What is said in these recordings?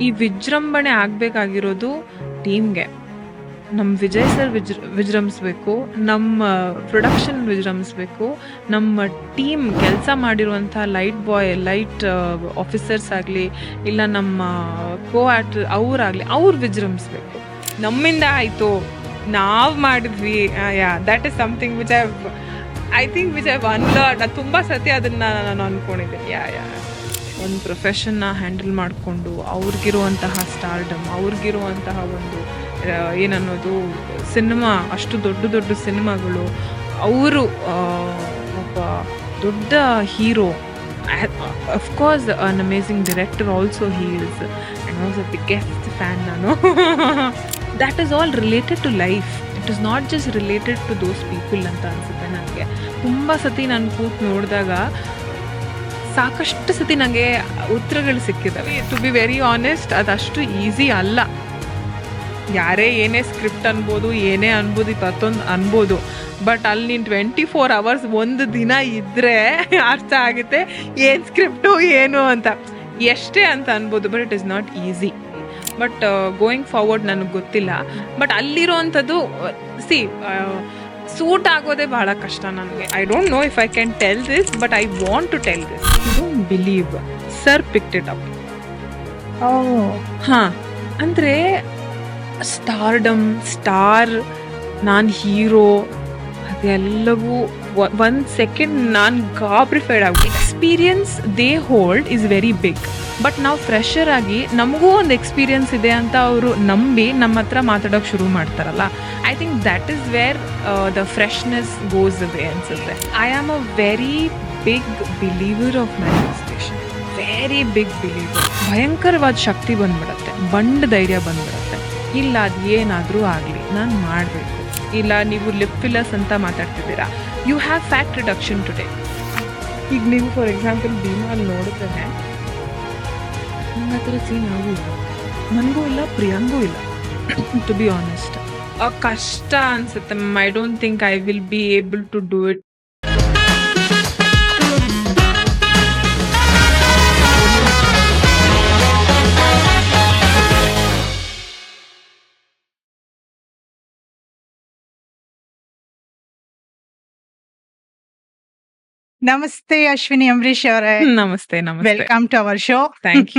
ಈ ವಿಜೃಂಭಣೆ ಆಗ್ಬೇಕಾಗಿರೋದು ಟೀಮ್‌ಗೆ. ನಮ್ ವಿಜಯ್ ಸರ್ ವಿಜೃಂಭಿಸ್ಬೇಕು, ನಮ್ಮ ಪ್ರೊಡಕ್ಷನ್ ವಿಜೃಂಭಿಸ್ಬೇಕು, ನಮ್ಮ ಟೀಮ್ ಕೆಲಸ ಮಾಡಿರುವಂಥ ಲೈಟ್ ಆಫೀಸರ್ಸ್ ಆಗಲಿ, ಇಲ್ಲ ನಮ್ಮ ಕೋ ಆಕ್ಟರ್ ಅವರಾಗಲಿ, ಅವ್ರು ವಿಜೃಂಭಿಸ್ಬೇಕು. ನಮ್ಮಿಂದ ಆಯಿತು, ನಾವು ಮಾಡಿದ್ವಿ, that is something which I think which I unlearn. ಅದು ತುಂಬ ಸತಿ ಅದನ್ನು ನಾನು ಅಂದ್ಕೊಂಡಿದ್ದೀನಿ. ಒಂದು ಪ್ರೊಫೆಷನ್ನ ಹ್ಯಾಂಡಲ್ ಮಾಡಿಕೊಂಡು ಅವ್ರಿಗಿರುವಂತಹ ಸ್ಟಾರ್ಡಮ್, ಅವ್ರಿಗಿರುವಂತಹ ಒಂದು ಏನನ್ನೋದು ಸಿನಿಮಾ, ಅಷ್ಟು ದೊಡ್ಡ ಸಿನಿಮಾಗಳು, ಅವರು ಒಬ್ಬ ದೊಡ್ಡ hero, of course an amazing director also he is, and was a biggest fan ನಾನು. That is all related to life, it is not just related to those people ಅಂತ ಅನಿಸುತ್ತೆ ನನಗೆ. ತುಂಬ ಸತಿ ನಾನು ಕೂತು ನೋಡಿದಾಗ ಸಾಕಷ್ಟು ಸತಿ ನನಗೆ ಉತ್ತರಗಳು ಸಿಕ್ಕಿದ್ದಾವೆ. ಟು ಬಿ ವೆರಿ ಆನೆಸ್ಟ್, ಅದಷ್ಟು ಈಸಿ ಅಲ್ಲ. ಯಾರೇ ಏನೇ ಸ್ಕ್ರಿಪ್ಟ್ ಅನ್ಬೋದು, ಏನೇ ಅನ್ಬೋದು, ಮತ್ತೊಂದು ಅನ್ಬೋದು, ಬಟ್ ಅಲ್ಲಿ ನೀನು 24 hours ಒಂದು ದಿನ ಇದ್ದರೆ ಅರ್ಥ ಆಗುತ್ತೆ ಏನು ಸ್ಕ್ರಿಪ್ಟು ಏನು ಅಂತ, ಎಷ್ಟೇ ಅಂತ ಅನ್ಬೋದು, but it is not easy. But going forward ನನಗೆ ಗೊತ್ತಿಲ್ಲ. ಬಟ್ ಅಲ್ಲಿರೋ ಅಂಥದ್ದು ಸೂಟ್ ಆಗೋದೇ ಬಹಳ ಕಷ್ಟ ನನಗೆ. I don't know if I can tell this, but I want to tell this. You don't believe, sir picked it up. ಹಾಂ, ಅಂದರೆ ಸ್ಟಾರ್, ನಾನು ಹೀರೋ, ಅದೆಲ್ಲವೂ ಒಂದು ಸೆಕೆಂಡ್ ನಾನು ಗಾಬ್ರಿಫೈಡ್ ಆಗಿ. Experience they hold is very big. But ನಾವು fresher ಆಗಿ ನಮಗೂ ಒಂದು ಎಕ್ಸ್ಪೀರಿಯನ್ಸ್ ಇದೆ ಅಂತ ಅವರು ನಂಬಿ ನಮ್ಮ ಹತ್ರ ಮಾತಾಡೋಕೆ ಶುರು ಮಾಡ್ತಾರಲ್ಲ, I think that is where the freshness goes away ಅನ್ಸುತ್ತೆ. I am a very big believer of manifestation, very big believer. ಭಯಂಕರವಾದ ಶಕ್ತಿ ಬಂದ್ಬಿಡತ್ತೆ, ಬಂಡ ಧೈರ್ಯ ಬಂದ್ಬಿಡತ್ತೆ. ಇಲ್ಲ, ಅದು ಏನಾದರೂ ಆಗಲಿ ನಾನು ಮಾಡಬೇಕು. ಇಲ್ಲ, ನೀವು ಲಿಪ್ ಫಿಲ್ಲರ್ಸ್ ಅಂತ ಮಾತಾಡ್ತಿದ್ದೀರಾ, you have fat reduction today. ಈಗ ನೀವು ಫಾರ್ ಎಕ್ಸಾಂಪಲ್ ಭೀಮಾ ಅಲ್ಲಿ ನೋಡಿದ್ರೆ ನಂಗೆ ಆ ಥರ ಸೀನ್ ಆಗೂ ಇಲ್ಲ, ನನಗೂ ಇಲ್ಲ, ಪ್ರಿಯಾಂಗೂ ಇಲ್ಲ. ಟು ಬಿ ಆನೆಸ್ಟ್, ಕಷ್ಟ ಅನ್ಸುತ್ತೆ. I don't think I will be able to do it. ನಮಸ್ತೆ ಅಶ್ವಿನಿ ಅಂಬರೀಶ್ ಅವರೇ, ನಮಸ್ತೆ. Welcome to our show. Thank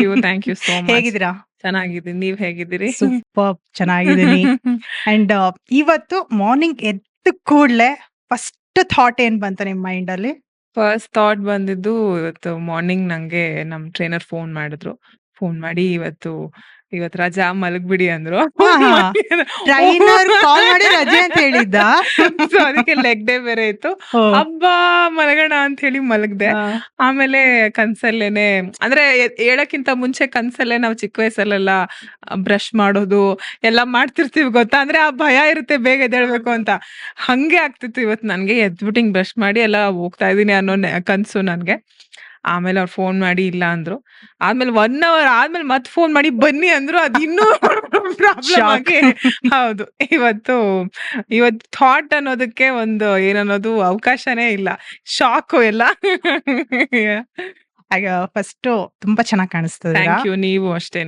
you so much. ಹೇಗಿದ್ದೀರಾ? ಚೆನ್ನಾಗಿದ್ದೀನಿ, ನೀವ್ ಹೇಗಿದ್ದೀರಿ? ಸೂಪರ್, ಚೆನ್ನಾಗಿದ್ದೀನಿ. ಅಂಡ್ ಇವತ್ತು ಮಾರ್ನಿಂಗ್ ಎದ್ದ ಕೂಡಲೇ ಫಸ್ಟ್ ಥಾಟ್ ಏನ್ ಬಂತು ನಿಮ್ಮ ಮೈಂಡ್ ಅಲ್ಲಿ? ಫಸ್ಟ್ ಥಾಟ್ ಬಂದಿದ್ದು, ಇವತ್ತು ಮಾರ್ನಿಂಗ್ ನಂಗೆ ನಮ್ ಟ್ರೈನರ್ ಫೋನ್ ಮಾಡಿದ್ರು. ಫೋನ್ ಮಾಡಿ ಇವತ್ತು ರಜಾ, ಮಲಗ್ಬಿಡಿ ಅಂದ್ರು. ಟ್ರೈನರ್ ಕಾಲ್ ಮಾಡಿ ರಜೆ ಅಂತ ಹೇಳಿದ್ದ. ಸೊ ಅದಕ್ಕೆ ಲೆಗ್ ಡೇ ಬೇರೆ ಇತ್ತು. ಹಬ್ಬಾ ಮಲಗೋಣ ಅಂತ ಹೇಳಿ ಮಲಗ್ದೆ. ಆಮೇಲೆ ಕನ್ಸಲ್ಲೇನೆ, ಅಂದ್ರೆ ಹೇಳಕ್ಕಿಂತ ಮುಂಚೆ ಕನ್ಸಲ್ಲೇ ನಾವು ಚಿಕ್ಕ ವಯಸ್ಸಲ್ಲೆಲ್ಲ ಬ್ರಷ್ ಮಾಡೋದು ಎಲ್ಲ ಮಾಡ್ತಿರ್ತೀವಿ ಗೊತ್ತಾ, ಅಂದ್ರೆ ಆ ಭಯ ಇರುತ್ತೆ ಬೇಗ ಎದ್ದೇಳ್ಬೇಕು ಅಂತ. ಹಂಗೆ ಆಗ್ತಿತ್ತು ಇವತ್ತು ನನ್ಗೆ. ಎದ್ಬಿಟ್ಟಿಂಗ್ ಬ್ರಷ್ ಮಾಡಿ ಎಲ್ಲ ಹೋಗ್ತಾ ಇದೀನಿ ಅನ್ನೋ ಕನ್ಸು ನನ್ಗೆ. ಆಮೇಲೆ ಅವ್ರು ಫೋನ್ ಮಾಡಿ ಇಲ್ಲ ಅಂದ್ರು. ಆದ್ಮೇಲೆ 1 hour ಆದ್ಮೇಲೆ ಮತ್ತೆ ಫೋನ್ ಮಾಡಿ ಬನ್ನಿ ಅಂದ್ರು. ಅದು ಇನ್ನೂ ಪ್ರಾಬ್ಲಮ್ ಆಗಿ, ಹೌದು, ಇವತ್ತು ಥಾಟ್ ಅನ್ನೋದಕ್ಕೆ ಒಂದು ಏನನ್ನೋದು ಅವಕಾಶನೇ ಇಲ್ಲ. ಶಾಕು ಎಲ್ಲ. ಫಸ್ಟ್ ತುಂಬಾ ಚೆನ್ನಾಗಿ ಕಾಣಿಸ್ತದೆ. Thank you. ನೀವು ಅಷ್ಟೇ.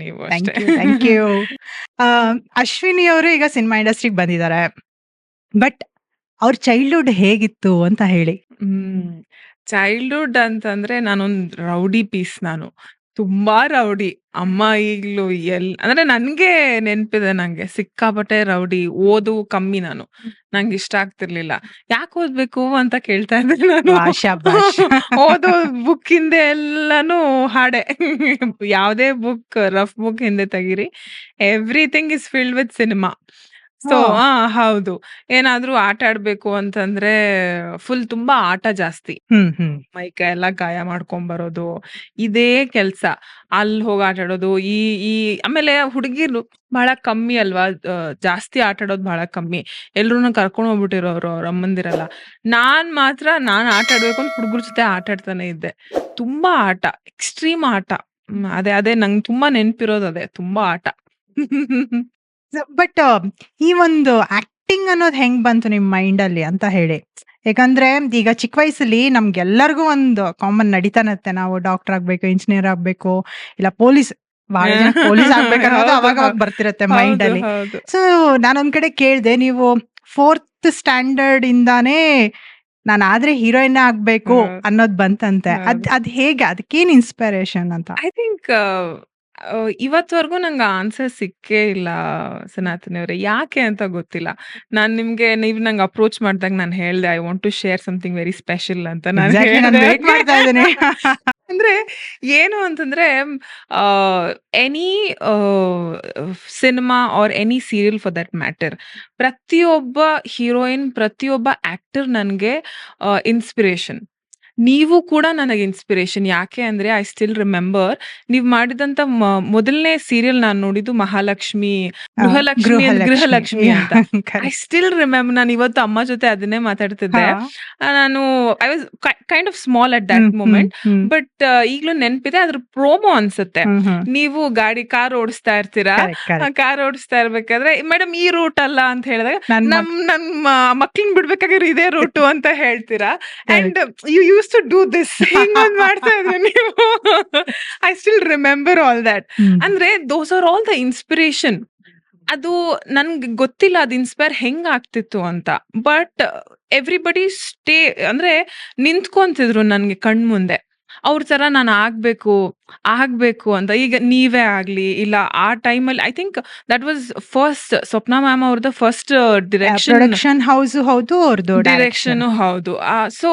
Thank you. ಅಶ್ವಿನಿ ಅವರು ಈಗ ಸಿನಿಮಾ ಇಂಡಸ್ಟ್ರಿಗೆ ಬಂದಿದ್ದಾರೆ, ಬಟ್ ಅವ್ರ ಚೈಲ್ಡ್ಹುಡ್ ಹೇಗಿತ್ತು ಅಂತ ಹೇಳಿ. ಚೈಲ್ಡ್ಹುಡ್ ಅಂತಂದ್ರೆ ನಾನೊಂದು ರೌಡಿ ಪೀಸ್. ನಾನು ತುಂಬಾ ರೌಡಿ. ಅಮ್ಮ ಈಗ್ಲೂ ಅಂದ್ರೆ ನನ್ಗೆ ನೆನ್ಪಿದೆ, ನಂಗೆ ಸಿಕ್ಕಾಪಟ್ಟೆ ರೌಡಿ. ಓದು ಕಮ್ಮಿ ನಾನು, ನಂಗೆ ಇಷ್ಟ ಆಗ್ತಿರ್ಲಿಲ್ಲ. ಯಾಕೆ ಓದ್ಬೇಕು ಅಂತ ಕೇಳ್ತಾ ಇದ್ದೆ ನಾನು. ಓದೋ ಬುಕ್ ಹಿಂದೆ ಎಲ್ಲಾನು ಹಾಡೆ. ಯಾವ್ದೇ ಬುಕ್, ರಫ್ ಬುಕ್ ಹಿಂದೆ ತೆಗೀರಿ, everything is filled with cinema. So ಹೌದು. ಏನಾದ್ರೂ ಆಟ ಆಡ್ಬೇಕು ಅಂತಂದ್ರೆ ಫುಲ್ ತುಂಬಾ ಆಟ ಜಾಸ್ತಿ. ಮೈಕೈ ಎಲ್ಲ ಗಾಯ ಮಾಡ್ಕೊಂಬರೋದು, ಇದೇ ಕೆಲ್ಸ. ಅಲ್ಲಿ ಹೋಗಿ ಆಟ ಆಡೋದು. ಈ ಈ ಆಮೇಲೆ ಹುಡುಗಿರು ಬಹಳ ಕಮ್ಮಿ ಅಲ್ವಾ, ಜಾಸ್ತಿ ಆಟ ಆಡೋದು ಬಹಳ ಕಮ್ಮಿ. ಎಲ್ರೂನು ಕರ್ಕೊಂಡು ಹೋಗ್ಬಿಟ್ಟಿರೋರು ಅವ್ರ ಅಮ್ಮಂದಿರಲ್ಲ. ನಾನ್ ಆಟ ಆಡ್ಬೇಕು ಅಂತ ಹುಡುಗರ ಜೊತೆ ಆಟ ಆಡ್ತಾನೆ ಇದ್ದೆ. ತುಂಬಾ ಆಟ, ಎಕ್ಸ್ಟ್ರೀಮ್ ಆಟ. ಅದೇ ನಂಗೆ ತುಂಬಾ ನೆನ್ಪಿರೋದು ಅದೇ, ತುಂಬಾ ಆಟ. ಬಟ್ ಈ ಒಂದು ಆಕ್ಟಿಂಗ್ ಅನ್ನೋದು ಹೆಂಗ್ ಬಂತು ನಿಮ್ ಮೈಂಡ್ ಅಲ್ಲಿ ಅಂತ ಹೇಳಿ. ಯಾಕಂದ್ರೆ ಈಗ ಚಿಕ್ಕ ವಯಸ್ಸಲ್ಲಿ ನಮ್ಗೆಲ್ಲರಿಗೂ ಒಂದು ಕಾಮನ್ ನಡೀತಾನತ್ತೆ, ನಾವು ಡಾಕ್ಟರ್ ಆಗ್ಬೇಕು, ಇಂಜಿನಿಯರ್ ಆಗ್ಬೇಕು, ಇಲ್ಲ ಪೊಲೀಸ್ ಬಹಳ ಜನಕ್ಕೆ ಪೊಲೀಸ್ ಆಗ್ಬೇಕನ್ನೋದು ಹೌದು, ಅವಾಗ ಬರ್ತಿರತ್ತೆ ಮೈಂಡ್ ಹೌದು, ಅಲ್ಲಿ. ಹೌದು. ಸೊ ನಾನೊಂದ್ ಕಡೆ ಕೇಳ್ದೆ, ನೀವು 4th ಸ್ಟ್ಯಾಂಡರ್ಡ್ ಇಂದಾನೇ ನಾನಾದ್ರೆ ಹೀರೋಯಿನ್ ಆಗ್ಬೇಕು ಹೌದು, ಅನ್ನೋದ್ ಬಂತಂತೆ. ಅದ್ ಹೌದು. ಅದ್ ಹೇಗೆ? ಅದಕ್ಕೇನ್ ಇನ್ಸ್ಪಿರೇಷನ್ ಅಂತ? ಐ ಥಿಂಕ್ ಇವತ್ವರೆಗೂ ನಂಗೆ ಆನ್ಸರ್ ಸಿಕ್ಕೇ ಇಲ್ಲ ಸನಾತನಿ ಅವ್ರೆ. ಯಾಕೆ ಅಂತ ಗೊತ್ತಿಲ್ಲ. ನೀವು ನಂಗೆ ಅಪ್ರೋಚ್ ಮಾಡಿದಾಗ ನಾನು ಹೇಳ್ದೆ, I want to share something very special ಅಂತ ನಾನು ಎಕ್ಸಾಕ್ಟ್ಲಿ, ನಾನು ಹೇಳ್ದೆ. ವೇಟ್ ಮಾಡ್ತಾ ಇದ್ದೀನಿ. ಅಂದ್ರೆ ಏನು ಅಂತಂದ್ರೆ any cinema R any serial for that matter, ಪ್ರತಿಯೊಬ್ಬ ಹೀರೋಯಿನ್, ಪ್ರತಿಯೊಬ್ಬ ಆಕ್ಟರ್ ನನಗೆ ಇನ್ಸ್ಪಿರೇಷನ್. ನೀವು ಕೂಡ ನನಗೆ ಇನ್ಸ್ಪಿರೇಷನ್. ಯಾಕೆ ಅಂದ್ರೆ ಐ ಸ್ಟಿಲ್ ರಿಮೆಂಬರ್ ನೀವು ಮಾಡಿದಂತ ಮೊದಲನೇ ಸೀರಿಯಲ್ ನಾನು ನೋಡಿದ್ದು ಮಹಾಲಕ್ಷ್ಮಿ, ಗೃಹಲಕ್ಷ್ಮಿ ಗೃಹಲಕ್ಷ್ಮಿ ಅಂತ. I correct. Still remember. ನಾನು ಇವತ್ತು ಅಮ್ಮ ಜೊತೆ ಅದನ್ನೇ ಮಾತಾಡ್ತಿದ್ದೆ. ನಾನು I was kind of small at that moment, but ಈಗಲೂ ನೆನಪಿದೆ. ಅದ್ರ ಪ್ರೋಮೋ ಅನ್ಸುತ್ತೆ. ನೀವು ಕಾರ್ ಓಡಿಸ್ತಾ ಇರ್ತೀರಾ, ಕಾರ್ ಓಡಿಸ್ತಾ ಇರ್ಬೇಕಾದ್ರೆ ಮೇಡಮ್ ಈ ರೂಟ್ ಅಲ್ಲ ಅಂತ ಹೇಳಿದಾಗ ನಮ್ಮ ಮಕ್ಳನ್ ಬಿಡ್ಬೇಕಾಗಿರೋ ಇದೇ ರೂಟು ಅಂತ ಹೇಳ್ತೀರಾ. And you use to do this, ಹಿಂಗೊಂದ್ ಮಾಡ್ತಾ ಇದ್ರೆ ನೀವು. I still remember all that. ಅಂದ್ರೆ those are all the inspiration. ಅದು ನನ್ಗೆ ಗೊತ್ತಿಲ್ಲ ಅದು ಇನ್ಸ್ಪೈರ್ ಹೆಂಗ್ ಆಗ್ತಿತ್ತು ಅಂತ. ಬಟ್ ಎವ್ರಿಬಡಿ ಅಂದ್ರೆ ನಿಂತ್ಕೊಂತಿದ್ರು ನನ್ಗೆ ಕಣ್ಮುಂದೆ. ಅವ್ರ ತರ ನಾನು ಆಗ್ಬೇಕು ಅಂತ. ಈಗ ನೀವೇ ಆಗ್ಲಿ, ಇಲ್ಲ ಆ ಟೈಮಲ್ಲಿ I think that was first Swapna ma'am ಅವ್ರದ್ದು ಫಸ್ಟ್ ಪ್ರೊಡಕ್ಷನ್ ಹೌಸ್ ಹೌದು, ಅವ್ರದ್ದು ಡೈರೆಕ್ಷನ್ ಹೌದು. ಸೊ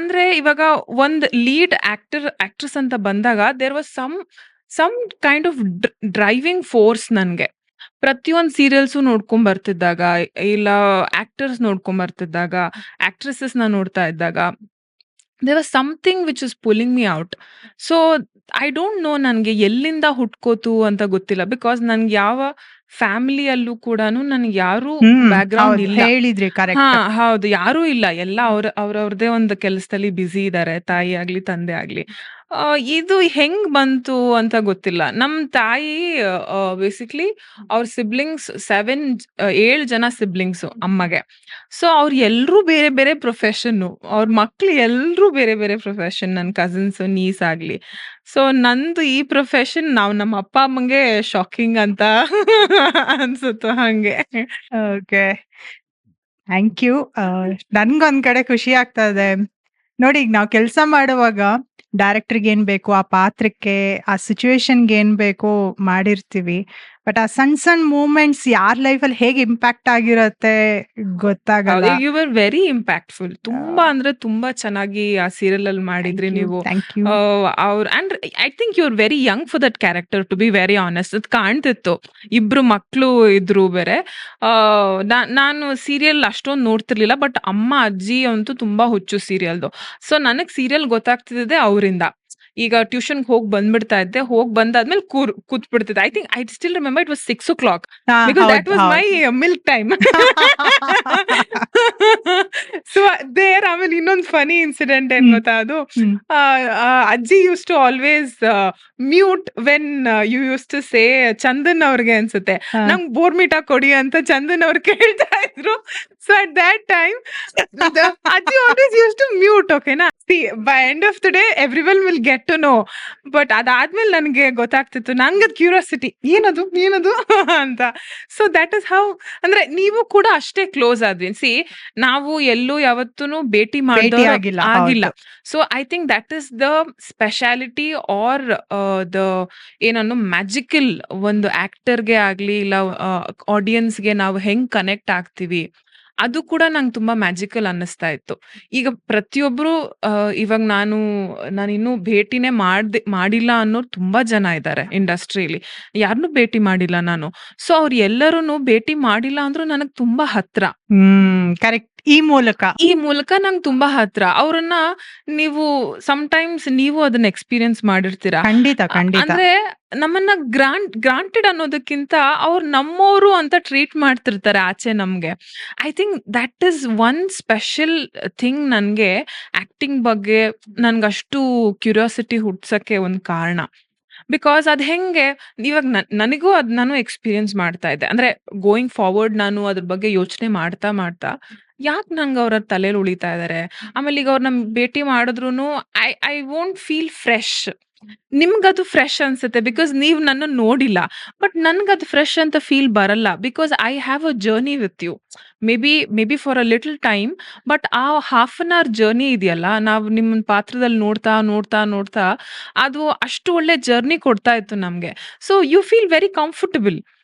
ಅಂದ್ರೆ ಇವಾಗ ಒಂದ್ ಲೀಡ್ ಆಕ್ಟ್ರೆಸ್ ಅಂತ ಬಂದಾಗ there was some kind of driving force ನನ್ಗೆ. ಪ್ರತಿಯೊಂದ್ ಸೀರಿಯಲ್ಸು ನೋಡ್ಕೊಂಡ್ ಬರ್ತಿದ್ದಾಗ, ಇಲ್ಲ ಆಕ್ಟರ್ಸ್ ನೋಡ್ಕೊಂಡ್ ಬರ್ತಿದ್ದಾಗ, ಆಕ್ಟ್ರೆಸಸ್ ನ ನೋಡ್ತಾ ಇದ್ದಾಗ, there was something which is pulling me out. So I don't know ನನ್ಗೆ ಎಲ್ಲಿಂದ ಹುಟ್ಕೋತು ಅಂತ ಗೊತ್ತಿಲ್ಲ. ಬಿಕಾಸ್ ನನ್ಗೆ ಯಾವ ಫ್ಯಾಮಿಲಿಯಲ್ಲೂ ಕೂಡಾನು ನನ್ಗೆ ಯಾರು ಬ್ಯಾಕ್ ಗ್ರೌಂಡ್ ಇಲ್ಲ. ಹೇಳಿದ್ರಿ, ಹಾ, ಕರೆಕ್ಟ್. ಹೌದು. ಯಾರೂ ಇಲ್ಲ. ಎಲ್ಲ ಅವ್ರವ್ರದೇ ಒಂದು ಕೆಲಸದಲ್ಲಿ ಬ್ಯುಸಿ ಇದ್ದಾರೆ. ತಾಯಿ ಆಗ್ಲಿ, ತಂದೆ ಆಗ್ಲಿ. ಇದು ಹೆಂಗ್ ಬಂತು ಅಂತ ಗೊತ್ತಿಲ್ಲ. ನಮ್ ತಾಯಿ ಬೇಸಿಕ್ಲಿ ಅವ್ರ ಸಿಬ್ಲಿಂಗ್ಸ್ 7 ಜನ ಸಿಬ್ಲಿಂಗ್ಸು ಅಮ್ಮಗೆ. ಸೊ ಅವ್ರು ಎಲ್ರೂ ಬೇರೆ ಬೇರೆ ಪ್ರೊಫೆಷನ್ನು. ಅವ್ರ ಮಕ್ಳು ಎಲ್ರೂ ಬೇರೆ ಬೇರೆ ಪ್ರೊಫೆಷನ್. ನನ್ನ ಕಸಿನ್ಸ್, ನೀಸ್ ಆಗ್ಲಿ. ಸೊ ನಂದು ಈ ಪ್ರೊಫೆಷನ್ ನಮ್ಮ ಅಪ್ಪ ಅಮ್ಮಂಗೆ ಶಾಕಿಂಗ್ ಅಂತ ಅನ್ಸುತ್ತು ಹಂಗೆ. Okay, thank you. ನನ್ಗೊಂದ್ ಕಡೆ ಖುಷಿ ಆಗ್ತಾ ಇದೆ ನೋಡಿ. ಈಗ ನಾವು ಕೆಲಸ ಮಾಡುವಾಗ ಡೈರೆಕ್ಟರ್ಗೆ ಏನ್ ಬೇಕು, ಆ ಪಾತ್ರಕ್ಕೆ, ಆ ಸಿಚುವೇಶನ್ಗೆ ಏನ್ ಬೇಕೋ ಮಾಡಿರ್ತೀವಿ. ಬಟ್ ಆ ಸಣ್ಣ ಮೂಮೆಂಟ್ಸ್ ಯಾರ ಲೈಫಲ್ಲಿ ಹೇಗೆ ಇಂಪ್ಯಾಕ್ಟ್ ಆಗಿರತ್ತೆ ಗೊತ್ತಾಗಲ್ಲ. You were very impactful. ತುಂಬಾ ಅಂದ್ರೆ ತುಂಬಾ ಚೆನ್ನಾಗಿ ಆ ಸೀರಿಯಲ್ ಅಲ್ಲಿ ಮಾಡಿದ್ರಿ ನೀವು. Thank you. And I think you are very young for that character, to be very honest. ಅದು ಕಾಣ್ತಿತ್ತು. ಇಬ್ರು ಮಕ್ಳು ಇದ್ರು ಬೇರೆ. ನಾನು ಸೀರಿಯಲ್ ಅಷ್ಟೊಂದು ನೋಡ್ತಿರ್ಲಿಲ್ಲ, ಬಟ್ ಅಮ್ಮ ಅಜ್ಜಿ ಅಂತೂ ತುಂಬಾ ಹುಚ್ಚು ಸೀರಿಯಲ್ದು. ಸೊ ನನಗ್ ಸೀರಿಯಲ್ ಗೊತ್ತಾಗ್ತಿದ್ದೆ ಅವರಿಂದ. ಈಗ ಟ್ಯೂಷನ್ಗೆ ಹೋಗಿ ಬಂದ್ಬಿಡ್ತಾ ಇದ್ದೆ. ಹೋಗಿ ಬಂದಾದ್ಮೇಲೆ ಕೂತ್ ಬಿಡ್ತಿದ್ದೆ. I think I still remember it was 6 o'clock because that was my milk time. So ಆಮೇಲೆ ಇನ್ನೊಂದು ಫನಿ ಇನ್ಸಿಡೆಂಟ್ ಏನ್ ಗೊತ್ತಾ, ಅದು ಅಜ್ಜಿ use to always mute when you use to say Chandan ಅವ್ರಿಗೆ ಅನ್ಸುತ್ತೆ, ನಂಗೆ ಬೋರ್ಮಿಟಾ ಕೊಡಿ ಅಂತ ಚಂದನ್ ಅವ್ರು ಕೇಳ್ತಾ ಇದ್ರು. ಸೊ ಅಟ್ that time ಅಜ್ಜಿ always used to mute. ಓಕೆನಾ? See, by end of the day everyone will get to know. But ಅದಾದ್ಮೇಲೆ ನನಗೆ ಗೊತ್ತಾಗ್ತಿತ್ತು. ನಂಗದ್ ಕ್ಯೂರಿಯಾಸಿಟಿ, ಏನದು ಅಂತ. So that is how. ಅಂದ್ರೆ ನೀವು ಕೂಡ ಅಷ್ಟೇ ಕ್ಲೋಸ್ ಆದ್ವಿ. ಸಿ, ನಾವು ಎಲ್ಲೂ ಯಾವತ್ತೂ ಭೇಟಿ ಆಗಿಲ್ಲ. So I think that is the speciality are the ಏನನ್ನು ಮ್ಯಾಜಿಕಲ್ ಒಂದು ಆಕ್ಟರ್ಗೆ ಆಗ್ಲಿ, ಇಲ್ಲ ಆಡಿಯನ್ಸ್ಗೆ ನಾವು ಹೆಂಗ್ ಕನೆಕ್ಟ್ ಆಗ್ತೀವಿ, ಅದು ಕೂಡ ನಂಗೆ ತುಂಬಾ ಮ್ಯಾಜಿಕಲ್ ಅನ್ನಿಸ್ತಾ ಇತ್ತು. ಈಗ ಪ್ರತಿಯೊಬ್ರು ಇವಾಗ ನಾನು ಇನ್ನೂ ಭೇಟಿನೇ ಮಾಡಿಲ್ಲ ಅನ್ನೋರು ತುಂಬಾ ಜನ ಇದ್ದಾರೆ ಇಂಡಸ್ಟ್ರಿಯಲ್ಲಿ. ಯಾರನ್ನೂ ಭೇಟಿ ಮಾಡಿಲ್ಲ ನಾನು. ಸೊ ಅವ್ರು ಎಲ್ಲರೂ ಭೇಟಿ ಮಾಡಿಲ್ಲ ಅಂದ್ರೂ ನನಗ್ ತುಂಬಾ ಹತ್ರ. ಕರೆಕ್ಟ್. ಈ ಮೂಲಕ ನಂಗೆ ತುಂಬಾ ಹತ್ರ. ಅವ್ರನ್ನ ನೀವು ಸಮಟೈಮ್ಸ್ ನೀವು ಅದನ್ನ ಎಕ್ಸ್ಪೀರಿಯನ್ಸ್ ಮಾಡಿರ್ತೀರಾ. ಖಂಡಿತ. ಅಂದ್ರೆ ನಮ್ಮನ್ನ ಗ್ರಾಂಟೆಡ್ ಅನ್ನೋದಕ್ಕಿಂತ ಅವ್ರು ನಮ್ಮೋರು ಅಂತ ಟ್ರೀಟ್ ಮಾಡ್ತಿರ್ತಾರೆ ಆಚೆ ನಮ್ಗೆ. I think that is one special thing ನನ್ಗೆ ಆಕ್ಟಿಂಗ್ ಬಗ್ಗೆ ನನ್ಗಷ್ಟು ಕ್ಯೂರಿಯಾಸಿಟಿ ಹುಟ್ಸಕ್ಕೆ ಒಂದು ಕಾರಣ. ಬಿಕಾಸ್ ಅದ್ ಹೆಂಗೆ ಇವಾಗ ನನಗೂ ನಾನು ಎಕ್ಸ್ಪೀರಿಯನ್ಸ್ ಮಾಡ್ತಾ ಇದ್ದೆ. ಅಂದ್ರೆ ಗೋಯಿಂಗ್ ಫಾರ್ವರ್ಡ್ ನಾನು ಅದ್ರ ಬಗ್ಗೆ ಯೋಚನೆ ಮಾಡ್ತಾ ಯಾಕೆ ನಂಗೆ ಅವ್ರ ತಲೆಯಲ್ಲಿ ಉಳಿತಾ ಇದಾರೆ. ಆಮೇಲೆ ಈಗ ಅವ್ರನ್ನ ಭೇಟಿ ಮಾಡಿದ್ರು ಐ ವೋಂಟ್ ಫೀಲ್ ಫ್ರೆಶ್. ನಿಮ್ಗದು ಫ್ರೆಶ್ ಅನ್ಸುತ್ತೆ ಬಿಕಾಸ್ ನೀವ್ ನನ್ನನ್ನ ನೋಡಿಲ್ಲ. ಬಟ್ ನನ್ಗದು ಫ್ರೆಶ್ ಅಂತ ಫೀಲ್ ಬರಲ್ಲ because I have a journey with you. May be for a little time. But ಆ ಹಾಫ್ ಅನ್ ಅವರ್ ಜರ್ನಿ ಇದೆಯಲ್ಲ, ನಾವು ನಿಮ್ಮನ್ ಪಾತ್ರದಲ್ಲಿ ನೋಡ್ತಾ ಅದು ಅಷ್ಟು ಒಳ್ಳೆ ಜರ್ನಿ ಕೊಡ್ತಾ ಇತ್ತು ನಮ್ಗೆ. So you feel very comfortable.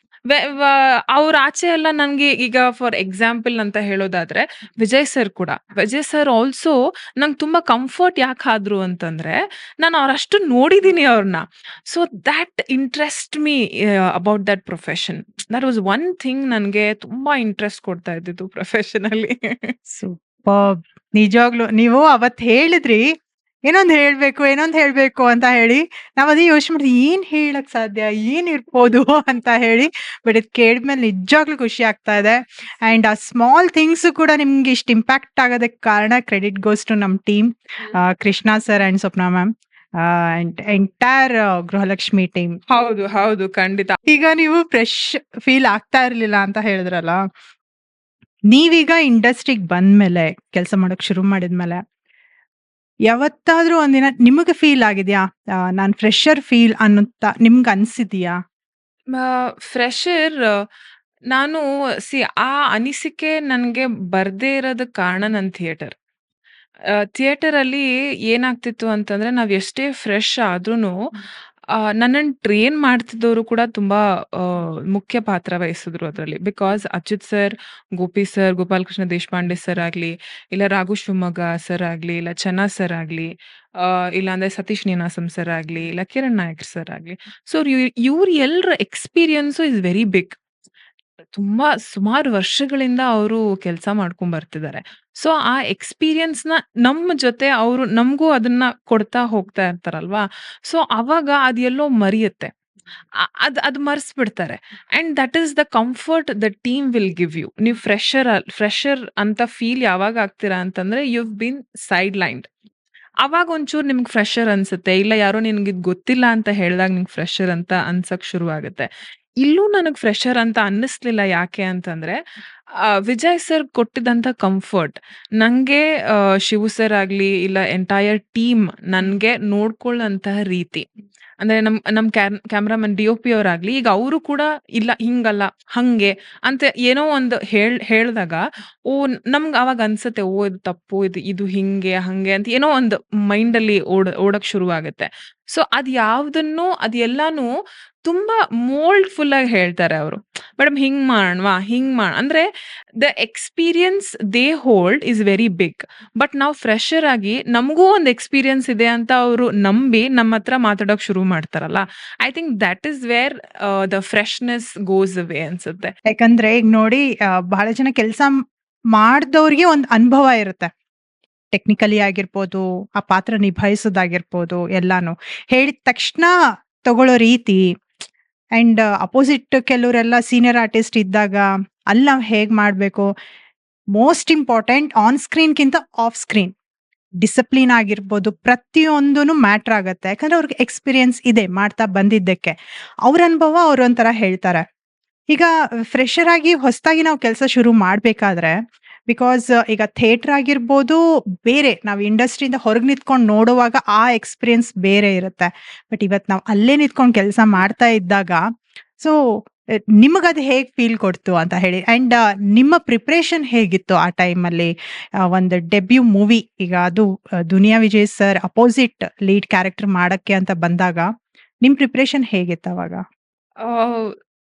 ವೆ ವ ಅವ್ರ ಆಚೆ ಎಲ್ಲ ನನ್ಗೆ ಈಗ ಫಾರ್ ಎಕ್ಸಾಂಪಲ್ ಅಂತ ಹೇಳೋದಾದ್ರೆ, ವಿಜಯ್ ಸರ್ ಕೂಡ. ವಿಜಯ್ ಸರ್ ಆಲ್ಸೋ ನಂಗೆ ತುಂಬಾ ಕಂಫರ್ಟ್ ಯಾಕ್ ಆದ್ರು ಅಂತಂದ್ರೆ, ನಾನು ಅವರಷ್ಟು ನೋಡಿದೀನಿ ಅವ್ರನ್ನ. So that interest me about that profession. That was one thing ನನ್ಗೆ ತುಂಬಾ ಇಂಟ್ರೆಸ್ಟ್ ಕೊಡ್ತಾ ಇದ್ದಿದ್ದು ಪ್ರೊಫೆಷನಲ್ಲಿ. ಸೂಪರ್ಬ್! ನಿಜವಾಗ್ಲೂ ನೀವು ಅವತ್ತು ಹೇಳಿದ್ರಿ, ಏನೊಂದ್ ಹೇಳ್ಬೇಕು ಅಂತ ಹೇಳಿ. ನಾವ್ ಅದೇ ಯೋಚನೆ ಮಾಡಿದ್ವಿ, ಏನ್ ಹೇಳಕ್ ಸಾಧ್ಯ? ಏನಿರ್ಬೋದು ಅಂತ ಹೇಳಿ. ಬಟ್ ಇದ್ ಕೇಳಿದ್ಮೇಲೆ ನಿಜವಾಗ್ಲೂ ಖುಷಿ ಆಗ್ತಾ ಇದೆ. ಅಂಡ್ ಆ ಸ್ಮಾಲ್ ಥಿಂಗ್ಸ್ ಕೂಡ ನಿಮ್ಗೆ ಇಷ್ಟು ಇಂಪ್ಯಾಕ್ಟ್ ಆಗೋದಕ್ಕೆ ಕಾರಣ ಕ್ರೆಡಿಟ್ ಗೋಸ್ ಟು ನಮ್ team. Krishna sir and Swapna ma'am and entire Gruhalakshmi team. ಹೌದು, ಖಂಡಿತ. ಈಗ ನೀವು ಫ್ರೆಶ್ ಫೀಲ್ ಆಗ್ತಾ ಇರ್ಲಿಲ್ಲ ಅಂತ ಹೇಳಿದ್ರಲ್ಲ. ನೀವೀಗ ಇಂಡಸ್ಟ್ರಿಗೆ ಬಂದ್ಮೇಲೆ, ಕೆಲಸ ಮಾಡಕ್ ಶುರು ಮಾಡಿದ್ಮೇಲೆ, ಯಾವತ್ತಾದ್ರೂ ಒಂದಿನ ನಿಮಗೆ ಫೀಲ್ ಆಗಿದ್ಯಾ? ನಾನ್ ಫ್ರೆಷರ್ ಫೀಲ್ ಅನ್ನುತ್ತಾ ನಿಮ್ಗ್ ಅನ್ಸಿದ್ಯಾ? ಫ್ರೆಶರ್ ನಾನು ಆ ಅನಿಸಿಕೆ ನನ್ಗೆ ಬರ್ದೇ ಇರೋದಕ್ ಕಾರಣ ನನ್ ಥಿಯೇಟರ್. ಥಿಯೇಟರಲ್ಲಿ ಏನಾಗ್ತಿತ್ತು ಅಂತಂದ್ರೆ, ನಾವ್ ಎಷ್ಟೇ ಫ್ರೆಶ್ ಆದ್ರೂನು ನನ್ನನ್ ಟ್ರೈನ್ ಮಾಡ್ತಿದ್ದವ್ರು ಕೂಡ ತುಂಬಾ ಮುಖ್ಯ ಪಾತ್ರ ವಹಿಸಿದ್ರು ಅದ್ರಲ್ಲಿ. Because Achyuth sir, Gopi sir, Gopalakrishna Deshpande sir ಆಗ್ಲಿ, ಇಲ್ಲ ರಾಘು ಶಿವಮೊಗ್ಗ ಸರ್ ಆಗ್ಲಿ, ಇಲ್ಲ ಚನ್ನ ಸರ್ ಆಗ್ಲಿ, ಇಲ್ಲಾಂದ್ರೆ ಸತೀಶ್ ನೀನಾಸಂ ಸರ್ ಆಗ್ಲಿ, ಇಲ್ಲ ಕಿರಣ್ ನಾಯಕ್ ಸರ್ ಆಗ್ಲಿ. ಸೊ ಇವ್ರ ಎಲ್ರ ಎಕ್ಸ್‌ಪೀರಿಯನ್ಸು ಇಸ್ ವೆರಿ ಬಿಗ್. ತುಂಬಾ ಸುಮಾರು ವರ್ಷಗಳಿಂದ ಅವರು ಕೆಲಸ ಮಾಡ್ಕೊಂಡ್ ಬರ್ತಿದ್ದಾರೆ. ಸೊ ಆ ಎಕ್ಸ್‌ಪೀರಿಯನ್ಸ್‌ನ ನಮ್ಮ ಜೊತೆ ಅವರು ನಮಗೂ ಅದನ್ನ ಕೊಡ್ತಾ ಹೋಗ್ತಾ ಇರ್ತಾರಲ್ವಾ? ಸೊ ಅವಾಗ ಅದ್ ಎಲ್ಲೋ ಮರೆಯುತ್ತೆ. ಅದ್ ಮರ್ಸ್‌ಬಿಡ್ತಾರೆ. And that is the comfort the team will give you. ನೀವು ಫ್ರೆಶರ್ ಅಂತ ಫೀಲ್ ಯಾವಾಗ ಆಗ್ತೀರಾ ಅಂತಂದ್ರೆ, you have been sidelined. ಅವಾಗ ಒಂಚೂರು ನಿಮ್ಗೆ ಫ್ರೆಶರ್ ಅನ್ಸುತ್ತೆ. ಇಲ್ಲ ಯಾರೋ ನಿನ್ಗಿದ್ ಗೊತ್ತಿಲ್ಲ ಅಂತ ಹೇಳ್ದಾಗ ನಿಂಗೆ ಫ್ರೆಶರ್ ಅಂತ ಅನ್ಸಕ್ ಶುರುವಾಗುತ್ತೆ. ಇಲ್ಲೂ ನನಗ್ ಫ್ರೆಶರ್ ಅಂತ ಅನ್ನಿಸ್ಲಿಲ್ಲ. ಯಾಕೆ ಅಂತಂದ್ರೆ, ವಿಜಯ್ ಸರ್ ಕೊಟ್ಟಿದ್ದಂಥ ಕಂಫರ್ಟ್ ನಂಗೆ, ಶಿವು ಸರ್ ಆಗ್ಲಿ, ಇಲ್ಲ ಎಂಟೈರ್ ಟೀಮ್ ನನ್ಗೆ ನೋಡ್ಕೊಳ್ಳೋಂತಹ ರೀತಿ. ಅಂದ್ರೆ ನಮ್ ಕ್ಯಾಮ್ರಾಮನ್ ಡಿ.ಒ.ಪಿ ಅವರಾಗ್ಲಿ, ಈಗ ಅವರು ಕೂಡ ಇಲ್ಲ ಹಿಂಗಲ್ಲ, ಹಂಗೆ ಅಂತ ಏನೋ ಒಂದು ಹೇಳ್ದಾಗ, ನಮ್ಗ್ ಅವಾಗ ಅನ್ಸುತ್ತೆ, ಇದು ತಪ್ಪು, ಇದು ಹಿಂಗೆ, ಹಂಗೆ ಅಂತ ಏನೋ ಒಂದು ಮೈಂಡಲ್ಲಿ ಓಡಕ್ ಶುರುವಾಗುತ್ತೆ. ಸೊ ಅದ್ ಯಾವ್ದನ್ನು ಅದೆಲ್ಲಾನು ತುಂಬಾ ಮೋಲ್ಡ್‌ಫುಲ್ ಆಗಿ ಹೇಳ್ತಾರೆ ಅವರು. ಮೇಡಮ್ ಹಿಂಗ್ ಮಾಡೋಣವಾ? ಅಂದ್ರೆ the experience they hold is very big. But ನಾವು ಫ್ರೆಶರ್ ಆಗಿ ನಮಗೂ ಒಂದು ಎಕ್ಸ್‌ಪೀರಿಯನ್ಸ್ ಇದೆ ಅಂತ ಅವರು ನಂಬಿ ನಮ್ಮ ಹತ್ರ ಮಾತಾಡೋಕ್ ಶುರು ಮಾಡ್ತಾರಲ್ಲ. I think that is where the freshness goes away ಅನ್ಸುತ್ತೆ. ಯಾಕಂದ್ರೆ ಈಗ ನೋಡಿ, ಬಹಳ ಜನ ಕೆಲಸ ಮಾಡ್ದವ್ರಿಗೆ ಒಂದ್ ಅನುಭವ ಇರುತ್ತೆ. ಟೆಕ್ನಿಕಲಿ ಆಗಿರ್ಬೋದು, ಆ ಪಾತ್ರ ನಿಭಾಯಿಸೋದಾಗಿರ್ಬೋದು ಎಲ್ಲಾನು. ಹೇಳಿದ ತಕ್ಷಣ ತಗೊಳ್ಳೋ ರೀತಿ ಅಂಡ್ ಅಪೋಸಿಟ್ ಕೆಲವರೆಲ್ಲ ಸೀನಿಯರ್ ಆರ್ಟಿಸ್ಟ್ ಇದ್ದಾಗ ಅಲ್ಲಿ ನಾವ್ ಹೇಗ್ ಮಾಡ್ಬೇಕು? ಮೋಸ್ಟ್ ಇಂಪಾರ್ಟೆಂಟ್ ಆನ್ ಸ್ಕ್ರೀನ್‌ಗಿಂತ ಆಫ್ ಸ್ಕ್ರೀನ್ ಡಿಸಿಪ್ಲಿನ್ ಆಗಿರ್ಬೋದು, ಪ್ರತಿಯೊಂದೂನು ಮ್ಯಾಟರ್ ಆಗತ್ತೆ. ಯಾಕಂದ್ರೆ ಅವ್ರಿಗೆ ಎಕ್ಸ್‌ಪೀರಿಯನ್ಸ್ ಇದೆ ಮಾಡ್ತಾ ಬಂದಿದ್ದಕ್ಕೆ. ಅವ್ರ ಅನುಭವ ಅವ್ರೊಂಥರ ಹೇಳ್ತಾರೆ. ಈಗ ಫ್ರೆಷರ್ ಆಗಿ ಹೊಸದಾಗಿ ನಾವು ಕೆಲಸ ಶುರು ಮಾಡ್ಬೇಕಾದ್ರೆ, ಬಿಕಾಸ್ ಈಗ ಥಿಯೇಟರ್ ಆಗಿರ್ಬೋದು, ಬೇರೆ ನಾವು ಇಂಡಸ್ಟ್ರಿಯಿಂದ ಹೊರಗೆ ನಿಂತ್ಕೊಂಡು ನೋಡುವಾಗ ಆ ಎಕ್ಸ್‌ಪೀರಿಯನ್ಸ್ ಬೇರೆ ಇರುತ್ತೆ. ಬಟ್ ಇವತ್ತು ನಾವು ಅಲ್ಲೇ ನಿಂತ್ಕೊಂಡು ಕೆಲಸ ಮಾಡ್ತಾ ಇದ್ದಾಗ, ಸೊ ನಿಮಗದು ಹೇಗ್ ಫೀಲ್ ಕೊಡ್ತು ಅಂತ ಹೇಳಿ? ಅಂಡ್ ನಿಮ್ಮ ಪ್ರಿಪರೇಷನ್ ಹೇಗಿತ್ತು ಆ ಟೈಮಲ್ಲಿ? ಒಂದು ಡೆಬ್ಯೂ ಮೂವಿ, ಈಗ ಅದು Duniya Vijay sir opposite lead character ಮಾಡಕ್ಕೆ ಅಂತ ಬಂದಾಗ, ನಿಮ್ ಪ್ರಿಪರೇಷನ್ ಹೇಗಿತ್ತು ಅವಾಗ?